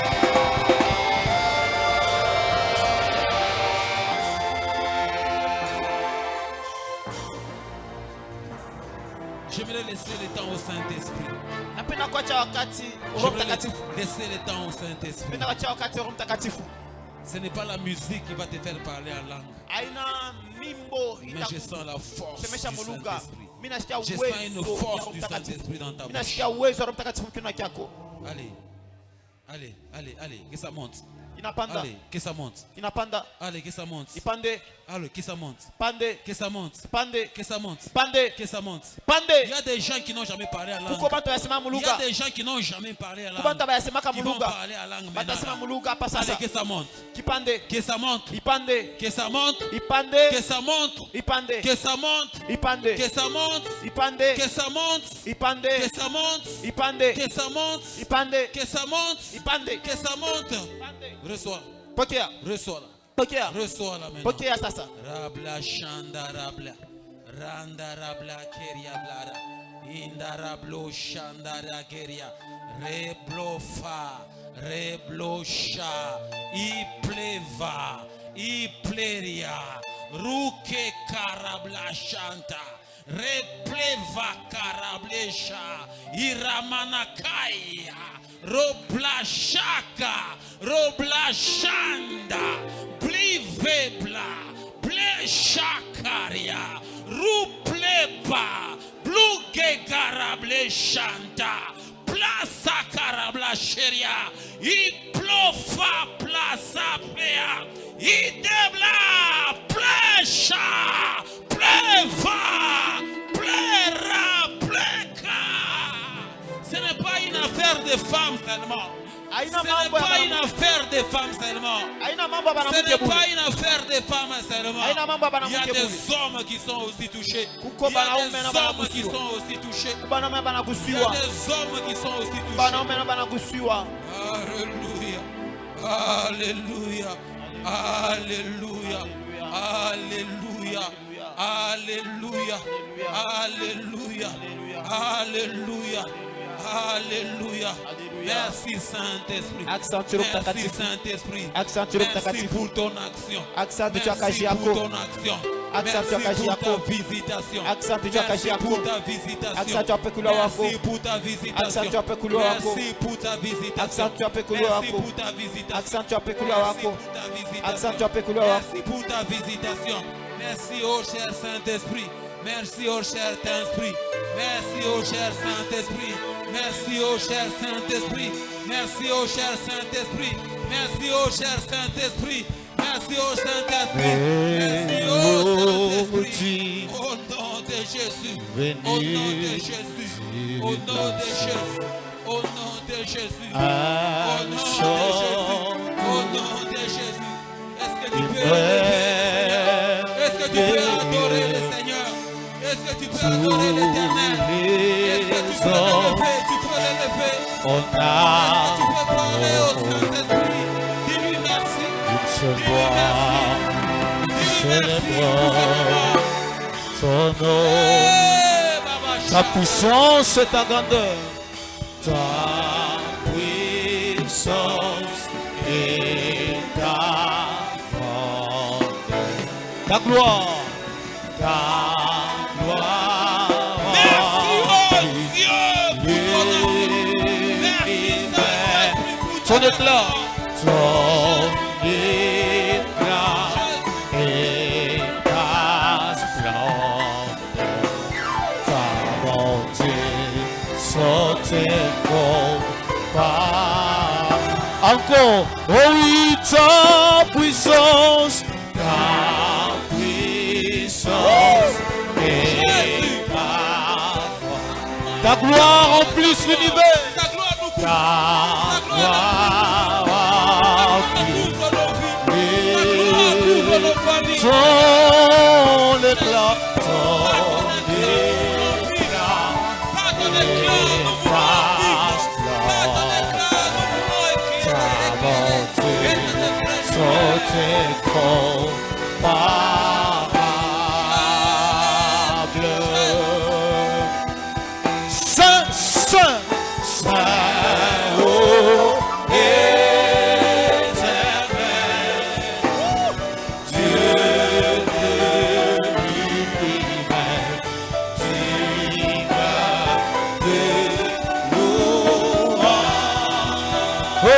[SPEAKER 6] J'aimerais laisser le temps au Saint-Esprit. J'aimerais laisser le temps au Saint-Esprit. Ce n'est pas la musique qui va te faire parler en langue. Mais je sens la force du Saint-Esprit. Je sens une force du Saint-Esprit dans ta bouche. Allez, que ça monte. Allez, que ça monte. Allez, que ça monte. Allez, que ça monte. Que ça monte. Que ça monte. Que ça monte. Il y a des gens qui n'ont jamais parlé à langue. Il y a des gens qui n'ont jamais parlé à langue. Qui vont parler à langue maintenant. Allez, que ça monte. Que ça monte. Que ça monte. Que ça monte. Que ça monte. Que ça monte. Que ça monte. Que ça monte. Que ça monte. Que ça monte. Que ça monte. Reçois. Reçois. Reçois la maintenant. Rabla shanda rabla. Randa rabla keria blara. Inda rablo shanda rageria. Reblo fa. Reblo sha. I pleva. I pleria. Ruke karabla shanta. Repleva karablesha. Iramanakaya. Robla shaka. Robla shanda. Plivebla. Pleshakaria. Rupleba. Bluge garable shanta. Plasa karabla sheria. Iplofa plasa pea. Idebla. Plesha. Pleva. Plera. Pleka. Ce n'est pas une affaire de femmes seulement. Ce n'est pas une affaire de femmes seulement. Ce n'est pas une affaire de femmes seulement. Il y a des hommes qui sont aussi touchés. Il y a des hommes qui sont aussi touchés. Il y a des hommes qui sont aussi touchés. Alléluia. Alléluia. Alléluia. Alléluia. Alléluia. Alléluia. Alléluia. Alléluia. Merci Saint-Esprit. Merci Saint-Esprit. Merci pour ton action. Merci pour ton action. Merci pour ta visitation. Merci pour ta visitation. Merci pour ta visitation. Merci pour ta visitation. Merci pour ta visitation. Merci pour ta visitation. Merci au cher Saint-Esprit. Merci au cher Saint-Esprit. Merci au cher Saint-Esprit. Merci au cher Saint-Esprit. Merci au cher Saint-Esprit. Merci au cher Saint-Esprit. Merci au Saint-Esprit. Merci au Saint-Esprit. Au nom de Jésus. Au nom de Jésus. Au nom de Jésus. Au nom de Jésus. Au nom de Jésus. Au nom de Jésus. Est-ce que tu peux Est-ce que tu peux adorer le Seigneur? Est-ce que tu peux adorer l'Éternel? Est-ce que tu peux l'élever? Tu peux l'élever. Est-ce que tu peux parler au Saint-Esprit? Dis-lui merci. Dis-lui merci.
[SPEAKER 1] Ton nom, ta puissance et ta grandeur. Ta puissance et ta grandeur. Ta gloire. Ta
[SPEAKER 2] Merci oh Dieu pour ton amour. Merci Saint-Esprit pour ton éclat.
[SPEAKER 1] Oh oui, ta puissance est parfaite. Ta gloire remplisse l'univers.
[SPEAKER 6] Ta gloire nous couvre.
[SPEAKER 1] Ta gloire
[SPEAKER 6] Couvre nos familles.
[SPEAKER 1] ton éclat,
[SPEAKER 6] Par ton éclat, nous voulons vivre. Par ton éclat, nous voulons écrire.
[SPEAKER 1] Saint, Saint, Saint, oh éternel, Dieu de l'univers, digne de louange. Oh,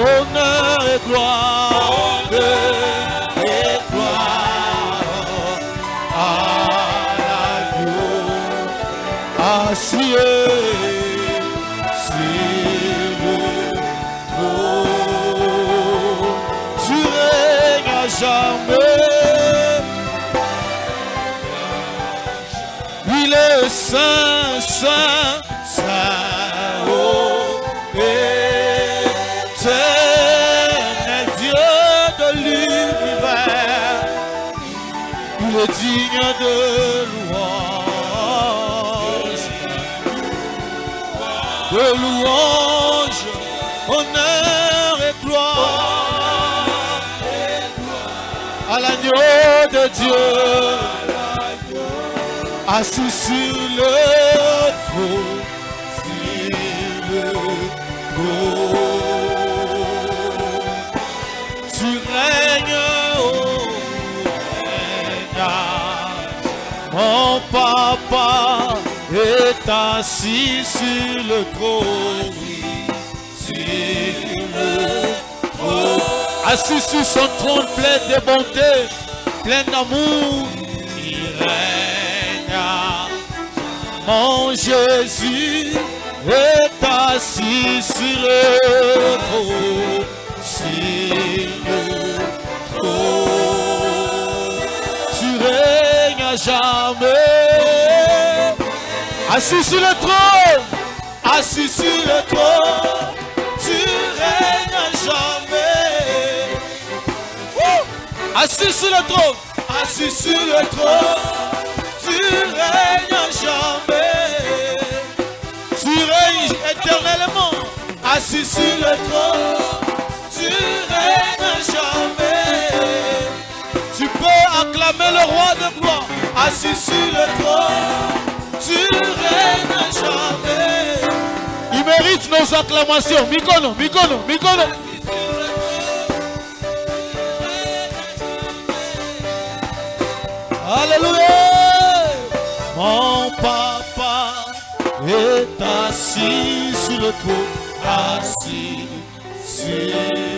[SPEAKER 1] honneur et gloire, et gloire à l'agneau, assis sur le trône. Tu règnes à jamais. Il est saint, saint, saint, oh éternel Dieu de l'univers. Il est digne de louange, honneur et gloire à l'agneau de Dieu, assis sur le trône, tu règnes, oh, règne. Mon papa est assis sur le trône, assis sur son trône plein de bonté, plein d'amour, il règne. Mon Jésus est assis sur le trône, tu règnes à jamais. Assis sur le trône, assis sur le trône, tu règnes à jamais. Assis sur le trône, assis sur le trône, tu règnes à jamais. Tu règnes éternellement, assis sur le trône, tu règnes à jamais. Tu peux acclamer le roi de gloire, assis sur le trône. Tu règnes à jamais. Il mérite nos acclamations. Mikono, Mikono, Mikono. Alléluia. Mon papa est assis sur le trône, assis sur